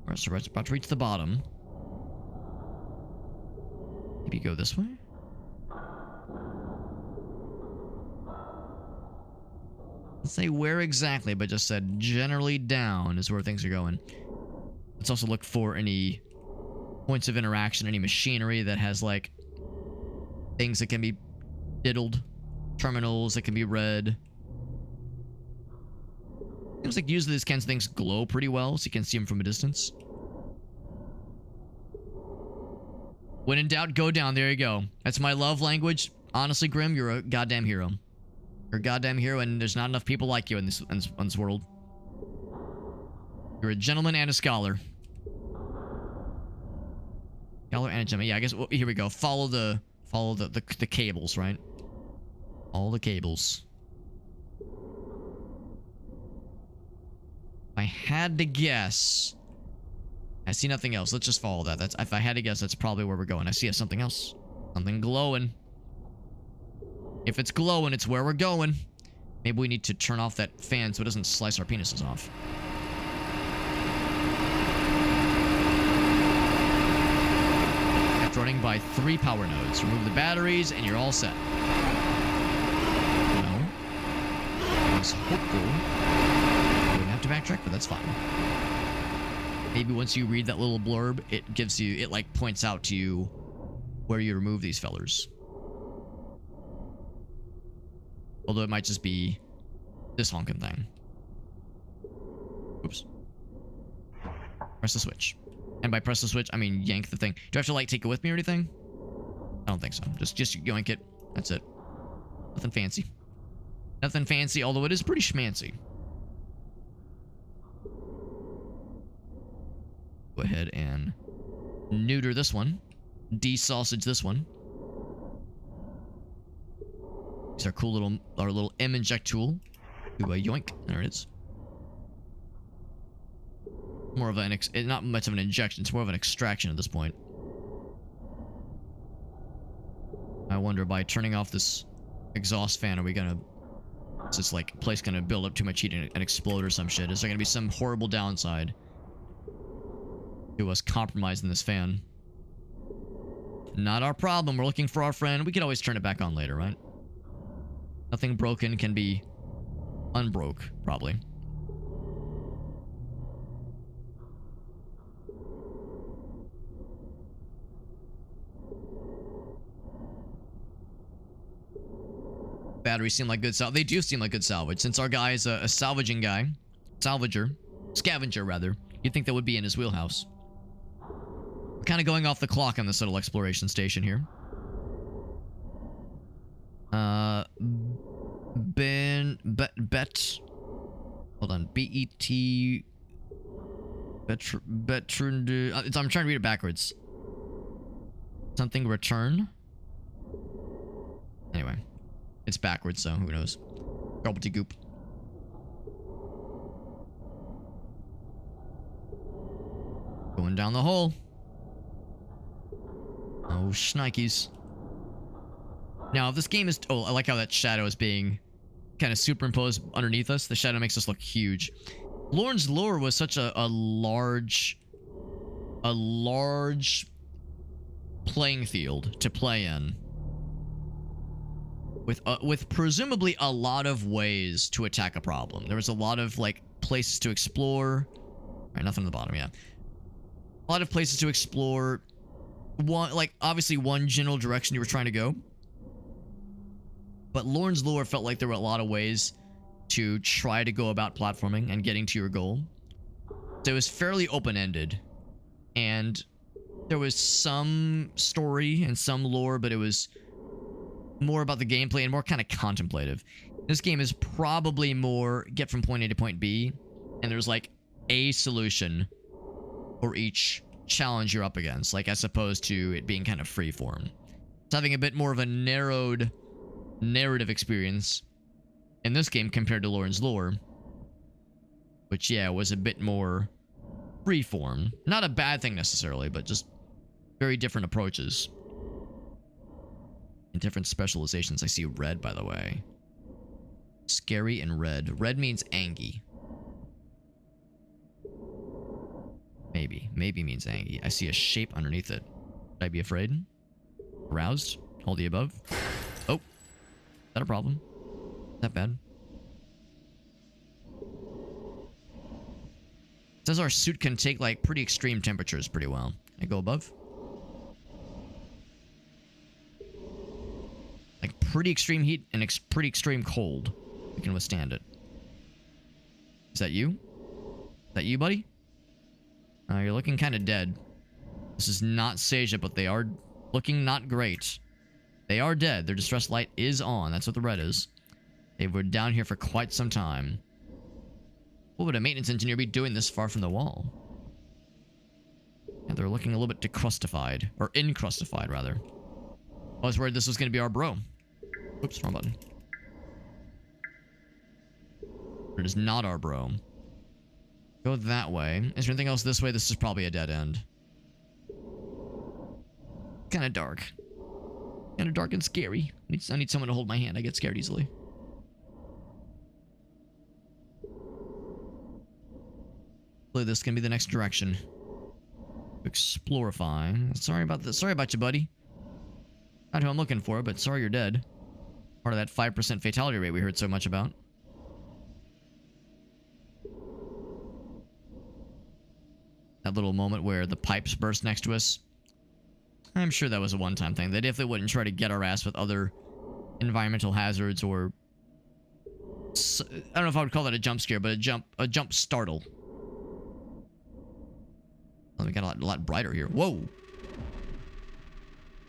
Alright, so we're about to reach the bottom. Maybe go this way? Let's say where exactly, but just said generally down is where things are going. Let's also look for any points of interaction, any machinery that has like things that can be diddled, terminals that can be read. Seems like usually these kinds of things glow pretty well, so you can see them from a distance. When in doubt, go down. There you go. That's my love language. Honestly, Grim, you're a goddamn hero. You're a goddamn hero, and there's not enough people like you in this world. You're a gentleman and a scholar. Color and a gem. Yeah, I guess here we go. Follow the cables, right? All the cables. If I had to guess, I see nothing else. Let's just follow that. That's if I had to guess, that's probably where we're going. I see something else. Something glowing. If it's glowing, it's where we're going. Maybe we need to turn off that fan so it doesn't slice our penises off. After running by 3 power nodes, remove the batteries and you're all set. Well, I was hopeful we wouldn't have to backtrack, but that's fine. Maybe once you read that little blurb, it gives you, it like points out to you where you remove these fellers. Although it might just be this honking thing. Oops. Press the switch. And by press the switch, I mean yank the thing. Do I have to like take it with me or anything? I don't think so. Just yoink it. That's it. Nothing fancy. Nothing fancy, although it is pretty schmancy. Go ahead and neuter this one. De-sausage this one. Use our cool little M-inject tool. Do a yoink. There it is. More of an not much of an injection. It's more of an extraction at this point. I wonder, by turning off this exhaust fan, are we gonna... Is this like place gonna build up too much heat and explode or some shit? Is there gonna be some horrible downside to us compromising this fan? Not our problem. We're looking for our friend. We could always turn it back on later, right? Nothing broken can be unbroke, probably. Batteries seem like good salvage. They do seem like good salvage. Since our guy is a salvaging guy. Scavenger, rather. You'd think that would be in his wheelhouse. We're kind of going off the clock on this little exploration station here. Hold on. B-E-T... I'm trying to read it backwards. Something return? Anyway. It's backwards, so who knows. Gobbledygook. Going down the hole. Oh, shnikes. Now, if this game is... Oh, I like how that shadow is being kind of superimposed underneath us. The shadow makes us look huge. Lorne's Lure was such a large playing field to play in. With presumably a lot of ways to attack a problem. There was a lot of, like, places to explore. Right, nothing on the bottom, yeah. A lot of places to explore. Obviously one general direction you were trying to go. But Lorne's Lure felt like there were a lot of ways to try to go about platforming and getting to your goal. So it was fairly open-ended. And there was some story and some lore, but it was more about the gameplay and more kind of contemplative. This game is probably more get from point A to point B, and there's like a solution for each challenge you're up against, like as opposed to it being kind of freeform. It's having a bit more of a narrowed narrative experience in this game compared to Lorne's Lure, which, yeah, was a bit more freeform. Not a bad thing necessarily, but just very different approaches. And different specializations. I see red, by the way. Scary and red. Red means angy. Maybe. Maybe means angy. I see a shape underneath it. Should I be afraid? Aroused? All the above? Oh. Is that a problem? Is that bad? It says our suit can take, like, pretty extreme temperatures pretty well. Can I go above? Like, pretty extreme heat and pretty extreme cold. We can withstand it. Is that you? Is that you, buddy? You're looking kind of dead. This is not Seja, but they are looking not great. They are dead. Their distress light is on. That's what the red is. They were down here for quite some time. What would a maintenance engineer be doing this far from the wall? Yeah, they're looking a little bit decrustified. Or encrustified, rather. I was worried this was going to be our bro. Oops, wrong button. It is not our bro. Go that way. Is there anything else this way? This is probably a dead end. Kind of dark. Kind of dark and scary. I need someone to hold my hand. I get scared easily. Hopefully this can be the next direction. Explorify. Sorry about this. Sorry about you, buddy. Not who I'm looking for, but sorry you're dead. Part of that 5% fatality rate we heard so much about. That little moment where the pipes burst next to us. I'm sure that was a one-time thing. They definitely wouldn't try to get our ass with other environmental hazards or... I don't know if I would call that a jump scare, but a jump startle. Oh, we got a lot brighter here. Whoa!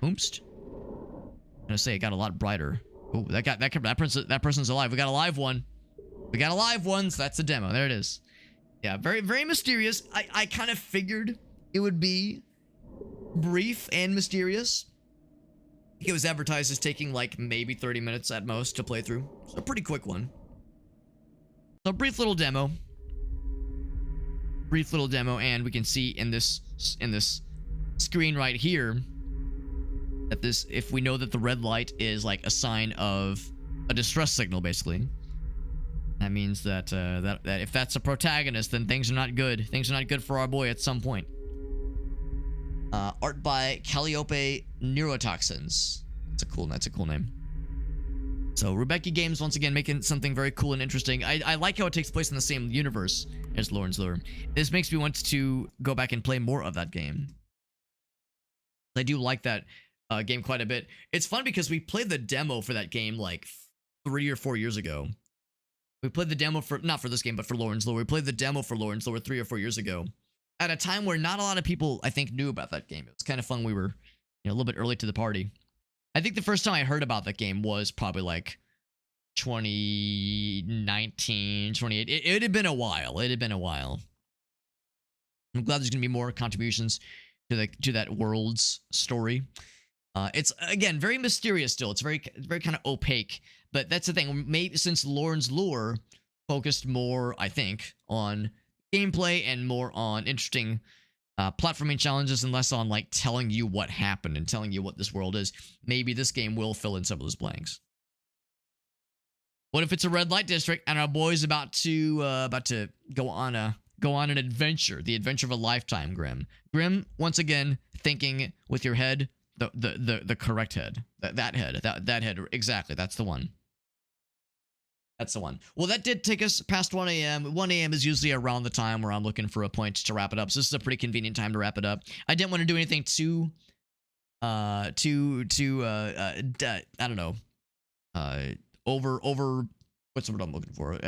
Oompst. I'm gonna say it got a lot brighter. Oh, that person's alive. We got a live one. We got a live one, so that's the demo. There it is. Yeah, very, very mysterious. I kind of figured it would be brief and mysterious. It was advertised as taking like maybe 30 minutes at most to play through. So a pretty quick one. So a brief little demo. Brief little demo, and we can see in this screen right here that this, if we know that the red light is like a sign of a distress signal, basically. That means that that if that's a protagonist, then things are not good. Things are not good for our boy at some point. Art by Calliope Neurotoxins. That's a cool name. So Rebecca Games once again making something very cool and interesting. I like how it takes place in the same universe as Lawrence Lure. This makes me want to go back and play more of that game. I do like that game quite a bit. It's fun because we played the demo for that game like 3 or 4 years ago. We played the demo for, not for this game, but for Lawrence Lure. We played the demo for Lawrence Lure 3 or 4 years ago. At a time where not a lot of people, I think, knew about that game. It was kind of fun. We were, a little bit early to the party. I think the first time I heard about that game was probably like 2019, 2018. It had been a while. It had been a while. I'm glad there's going to be more contributions to that world's story. It's, again, very mysterious still. It's very kind of opaque. But that's the thing. Maybe since Lawrence Lure focused more, I think, on gameplay and more on interesting platforming challenges and less on like telling you what happened and telling you what this world is, maybe this game will fill in some of those blanks. What if it's a red light district and our boy's about to go on an adventure, the adventure of a lifetime, Grim. Grim, once again, thinking with your head, the correct head. That head, exactly, that's the one. That's the one. Well, that did take us past 1 a.m. 1 a.m. is usually around the time where I'm looking for a point to wrap it up. So this is a pretty convenient time to wrap it up. I didn't want to do anything too, I don't know, over, what's the word I'm looking for?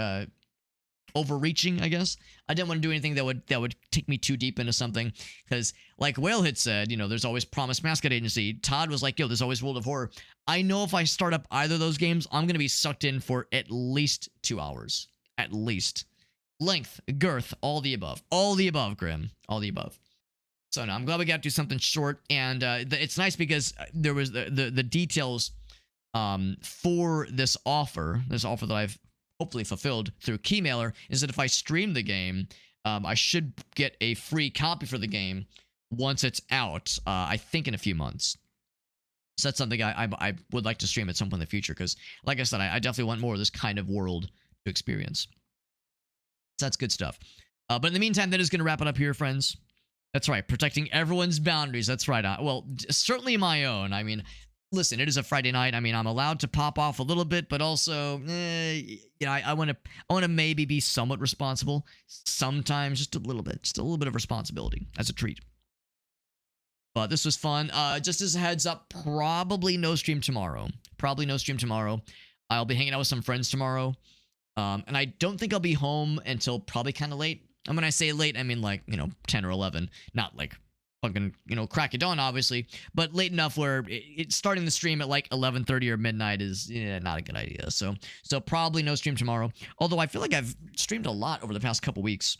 Overreaching, I guess. I didn't want to do anything that would take me too deep into something, because like Whale had said, there's always Promise Mascot Agency. Todd was like, yo, there's always World of Horror. I know if I start up either of those games, I'm going to be sucked in for at least 2 hours. At least. Length, girth, all the above. All the above, Grim. All the above. So no, I'm glad we got to do something short, and it's nice because there was the details for this offer that I've hopefully fulfilled through Keymailer, is that if I stream the game, I should get a free copy for the game once it's out, I think in a few months. So that's something I would like to stream at some point in the future, because, like I said, I definitely want more of this kind of world to experience. So that's good stuff. But in the meantime, that is going to wrap it up here, friends. That's right, protecting everyone's boundaries. That's right. Well, certainly my own. I mean, listen, it is a Friday night. I mean, I'm allowed to pop off a little bit, but also, I want to maybe be somewhat responsible. Sometimes, just a little bit of responsibility as a treat. But this was fun. Just as a heads up, probably no stream tomorrow. I'll be hanging out with some friends tomorrow. And I don't think I'll be home until probably kind of late. And when I say late, I mean like, 10 or 11. Not like fucking, crack of dawn, obviously. But late enough where it's starting the stream at like 11:30 or midnight is not a good idea. So probably no stream tomorrow. Although I feel like I've streamed a lot over the past couple weeks.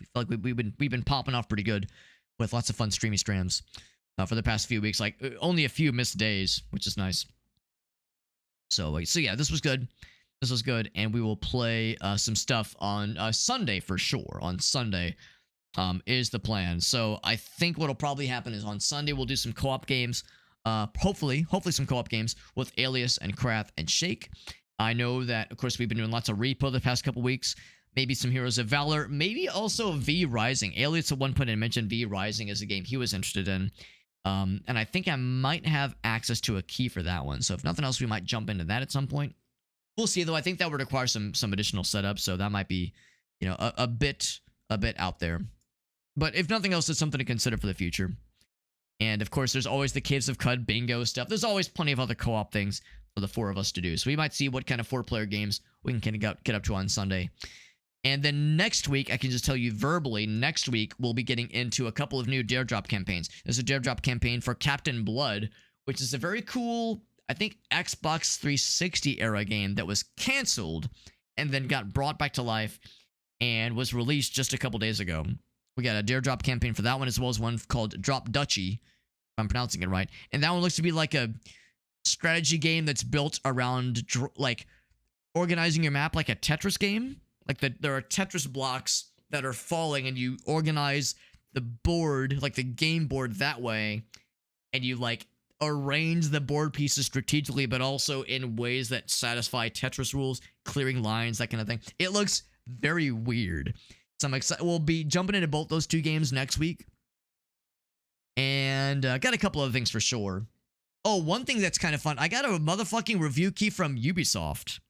I feel like we've been popping off pretty good. with lots of fun streamy streams for the past few weeks. Like only a few missed days, which is nice. So yeah, this was good. This was good, and we will play some stuff on Sunday for sure. On Sunday is the plan. So I think what'll probably happen is on Sunday we'll do some co-op games. Hopefully some co-op games with Alias and Krath and Shake. I know that, of course, we've been doing lots of repo the past couple weeks. Maybe some Heroes of Valor. Maybe also V Rising. Alias at one point had mentioned V Rising as a game he was interested in. And I think I might have access to a key for that one. So if nothing else, we might jump into that at some point. We'll see, though. I think that would require some additional setup, so that might be, you know, a bit out there. But if nothing else, it's something to consider for the future. And of course, there's always the Caves of Cud bingo stuff. There's always plenty of other co-op things for the four of us to do. So we might see what kind of 4-player games we can kind of get up to on Sunday. And then next week, I can just tell you verbally, next week we'll be getting into a couple of new Dare Drop campaigns. There's a Dare Drop campaign for Captain Blood, which is a very cool, I think, Xbox 360 era game that was canceled and then got brought back to life and was released just a couple days ago. We got a Dare Drop campaign for that one, as well as one called Drop Duchy, if I'm pronouncing it right. And that one looks to be like a strategy game that's built around, like, organizing your map like a Tetris game. Like, there are Tetris blocks that are falling, and you organize the board, like the game board, that way. And you, like, arrange the board pieces strategically, but also in ways that satisfy Tetris rules, clearing lines, that kind of thing. It looks very weird. So I'm excited. We'll be jumping into both those two games next week. And got a couple other things for sure. Oh, one thing that's kind of fun. I got a motherfucking review key from Ubisoft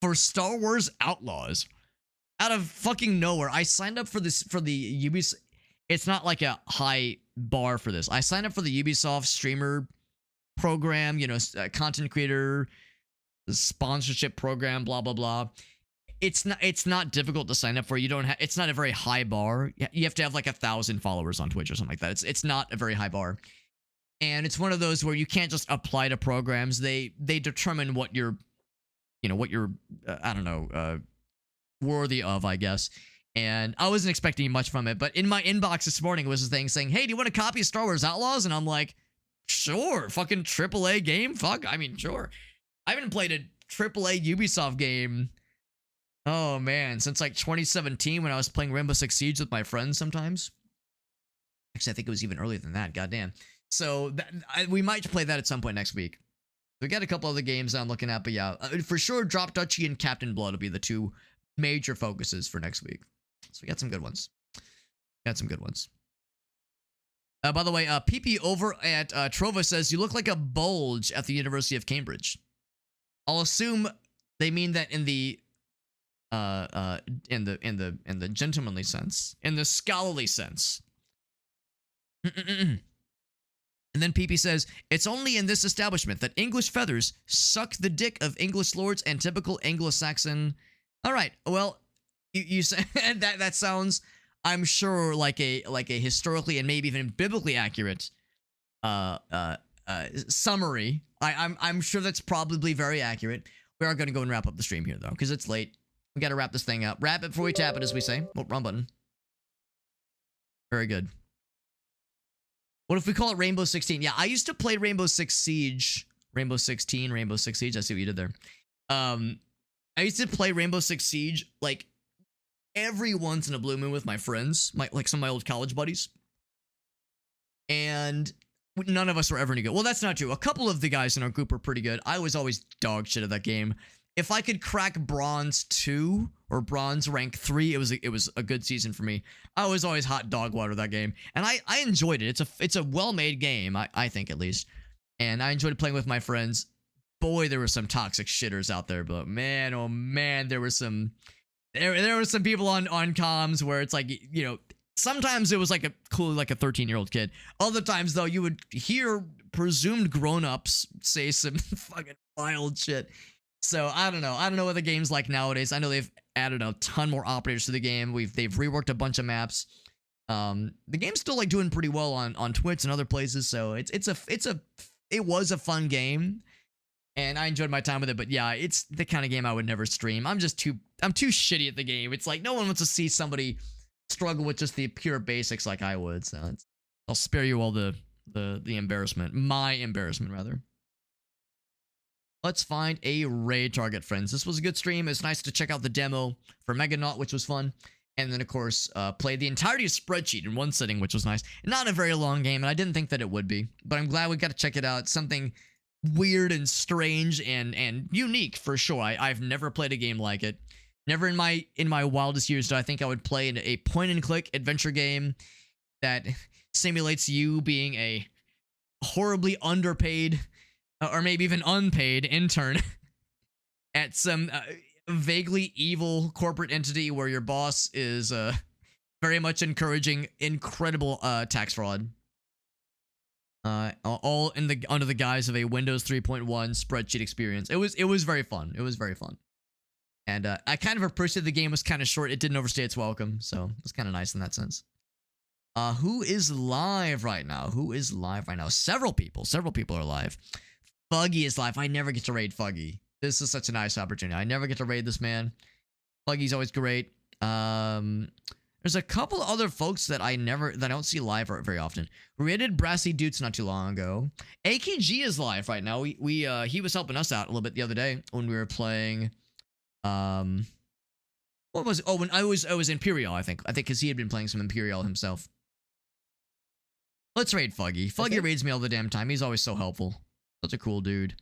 for Star Wars Outlaws. Out of fucking nowhere. I signed up for this, for the Ubisoft. It's not like a high bar for this. I signed up for the Ubisoft streamer program, you know, content creator sponsorship program, blah, blah, blah. It's not difficult to sign up for. You don't have, it's not a very high bar. You have to have like 1,000 followers on Twitch or something like that. It's not a very high bar. And it's one of those where you can't just apply to programs. They determine what you're, you know, what you're, I don't know, worthy of, I guess. And I wasn't expecting much from it, but in my inbox this morning was a thing saying, hey, do you want a copy of Star Wars Outlaws? And I'm like, sure, fucking AAA game? Fuck, I mean, sure. I haven't played a AAA Ubisoft game, oh man, since like 2017 when I was playing Rainbow Six Siege with my friends sometimes. Actually, I think it was even earlier than that, goddamn. So we might play that at some point next week. We got a couple other games I'm looking at, but yeah, for sure, Drop Duchy and Captain Blood will be the two major focuses for next week. So we got some good ones. Got some good ones. By the way, PP over at Trova says, you look like a bulge at the University of Cambridge. I'll assume they mean that in the gentlemanly sense, in the scholarly sense. And then PP says, it's only in this establishment that English feathers suck the dick of English lords and typical Anglo-Saxon. All right, well, you say that sounds, I'm sure, like a historically and maybe even biblically accurate summary. I'm sure that's probably very accurate. We are going to go and wrap up the stream here though, because it's late. We got to wrap this thing up. Wrap it before we tap it, as we say. Oh, wrong button. Very good. What if we call it Rainbow 16? Yeah, I used to play Rainbow Six Siege. Rainbow 16, Rainbow Six Siege. I see what you did there. I used to play Rainbow Six Siege like every once in a blue moon with my friends, like some of my old college buddies. And none of us were ever any good. Well, that's not true. A couple of the guys in our group were pretty good. I was always dog shit at that game. If I could crack bronze 2 or bronze rank 3, it was a good season for me. I was always hot dog water that game, and I enjoyed it. It's a well-made game, I think, at least. And I enjoyed playing with my friends. Boy, there were some toxic shitters out there, but man, oh man, there were some people on comms where it's like, you know, sometimes it was like a cool, like a 13-year-old kid. Other times though, you would hear presumed grown-ups say some fucking wild shit. So I don't know. I don't know what the game's like nowadays. I know they've added a ton more operators to the game. They've reworked a bunch of maps. The game's still like doing pretty well on Twitch and other places. So it was a fun game, and I enjoyed my time with it. But yeah, it's the kind of game I would never stream. I'm too shitty at the game. It's like no one wants to see somebody struggle with just the pure basics like I would. So I'll spare you all the embarrassment. My embarrassment, rather. Let's find a raid target, friends. This was a good stream. It's nice to check out the demo for Meganaut, which was fun. And then, of course, play the entirety of SpreadCheat in one sitting, which was nice. Not a very long game, and I didn't think that it would be. But I'm glad we got to check it out. It's something weird and strange and unique, for sure. I've never played a game like it. Never in my wildest years did I think I would play a point-and-click adventure game that simulates you being a horribly underpaid or maybe even unpaid intern at some vaguely evil corporate entity where your boss is very much encouraging incredible tax fraud. All under the guise of a Windows 3.1 SpreadCheat experience. It was very fun. It was very fun. And I kind of appreciated the game was kind of short. It didn't overstay its welcome, so it's kind of nice in that sense. Who is live right now? Who is live right now? Several people are live. Fuggy is live. I never get to raid Fuggy. This is such a nice opportunity. I never get to raid this man. Fuggy's always great. There's a couple other folks that I don't see live very often. We raided Brassy Dutes not too long ago. AKG is live right now. He was helping us out a little bit the other day when we were playing. What was it? Oh, when I was Imperial, I think because he had been playing some Imperial himself. Let's raid Fuggy. Fuggy raids me all the damn time. He's always so helpful. Such a cool dude.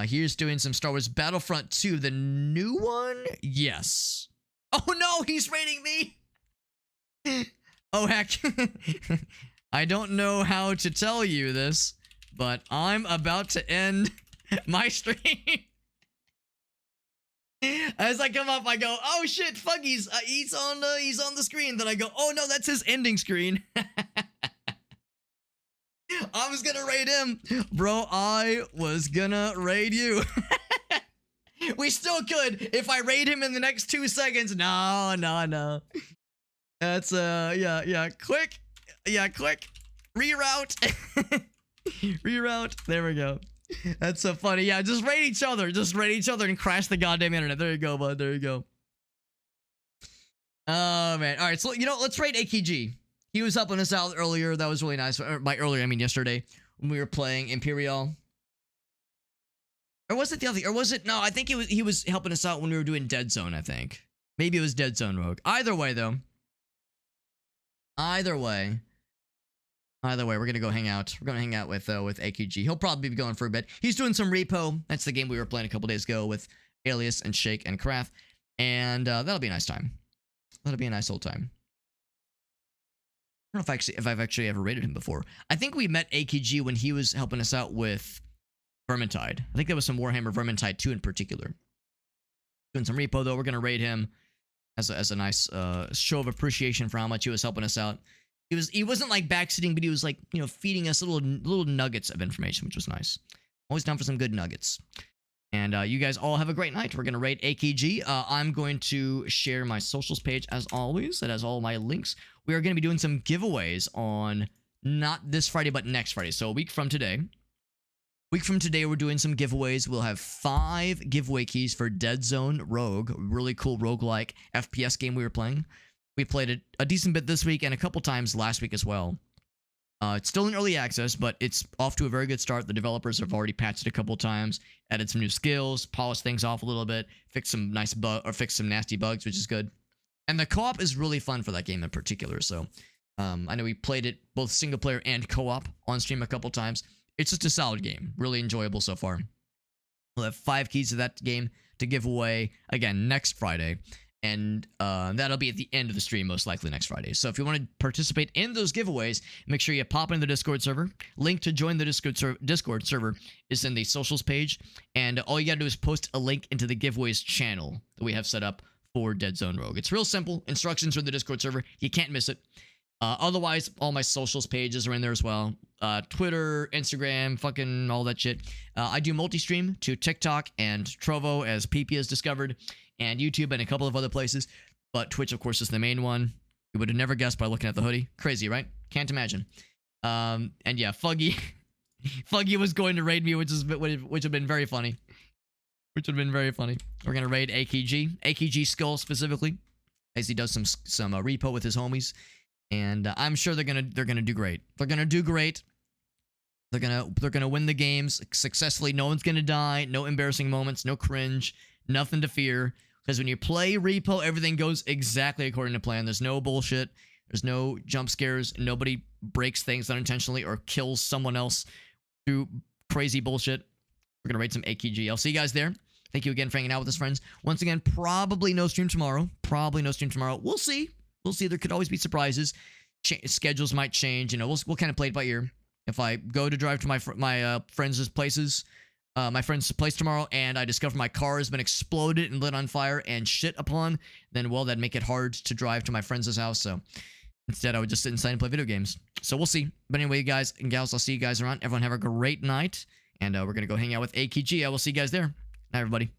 Here's doing some Star Wars Battlefront 2, the new one? Yes. Oh no, he's raiding me! Oh heck. I don't know how to tell you this, but I'm about to end my stream. As I come up, I go, oh shit, Fuggy's, he's on the screen. Then I go, oh no, that's his ending screen. I was gonna raid him. Bro, I was gonna raid you. We still could if I raid him in the next 2 seconds. No. That's, yeah, quick. Yeah, quick. Reroute. Reroute. There we go. That's so funny. Yeah, just raid each other. Just raid each other and crash the goddamn internet. There you go, bud. There you go. Oh, man. All right, so, let's raid AKG. He was helping us out earlier. That was really nice. By earlier, I mean yesterday when we were playing Imperial. Or was it the other? Or was it? No, I think he was helping us out when we were doing Dead Zone, I think. Maybe it was Dead Zone Rogue. Either way, though. Either way, we're going to go hang out. We're going to hang out with AKG. He'll probably be going for a bit. He's doing some repo. That's the game we were playing a couple days ago with Alias and Shake and Kraft. And that'll be a nice time. That'll be a nice old time. I don't know if I've actually ever raided him before. I think we met AKG when he was helping us out with Vermintide. I think there was some Warhammer Vermintide 2 in particular. Doing some repo though. We're gonna raid him as a nice show of appreciation for how much he was helping us out. He wasn't like backseating, but he was like feeding us little nuggets of information, which was nice. Always down for some good nuggets. And you guys all have a great night. We're going to raid AKG. I'm going to share my socials page as always. That has all my links. We are going to be doing some giveaways on not this Friday, but next Friday. So a week from today. We're doing some giveaways. We'll have 5 giveaway keys for Dead Zone Rogue. Really cool roguelike FPS game we were playing. We played it a decent bit this week and a couple times last week as well. It's still in early access, but it's off to a very good start. The developers have already patched it a couple times, added some new skills, polished things off a little bit, fixed some nasty bugs, which is good. And the co-op is really fun for that game in particular. So I know we played it both single player and co-op on stream a couple times. It's just a solid game, really enjoyable so far. We'll have 5 keys to that game to give away again next Friday. And that'll be at the end of the stream, most likely next Friday. So if you want to participate in those giveaways, make sure you pop into the Discord server. Link to join the Discord server is in the socials page. And all you got to do is post a link into the giveaways channel that we have set up for Dead Zone Rogue. It's real simple. Instructions are in the Discord server. You can't miss it. Otherwise, all my socials pages are in there as well. Twitter, Instagram, fucking all that shit. I do multi-stream to TikTok and Trovo, as PP has discovered, and YouTube and a couple of other places. But Twitch, of course, is the main one. You would have never guessed by looking at the hoodie. Crazy, right? Can't imagine. And yeah, Fuggy was going to raid me, which would have been very funny. We're gonna raid AKG Skull specifically, as he does some repo with his homies. and I'm sure they're gonna do great. They're gonna do great. They're gonna win the games successfully. No one's gonna die. No embarrassing moments. No cringe. Nothing to fear. Because when you play Repo, everything goes exactly according to plan. There's no bullshit. There's no jump scares. Nobody breaks things unintentionally or kills someone else through crazy bullshit. We're gonna rate some AKG. I'll see you guys there. Thank you again for hanging out with us, friends. Once again, probably no stream tomorrow. We'll see. There could always be surprises. Schedules might change. You know, we'll kind of play it by ear. If I go to drive to my friends' places, my friend's place tomorrow, and I discover my car has been exploded and lit on fire and shit upon, then, well, that'd make it hard to drive to my friend's house. So instead, I would just sit inside and play video games. So we'll see. But anyway, guys and gals, I'll see you guys around. Everyone have a great night. And we're going to go hang out with AKG. I will see you guys there. Night, everybody.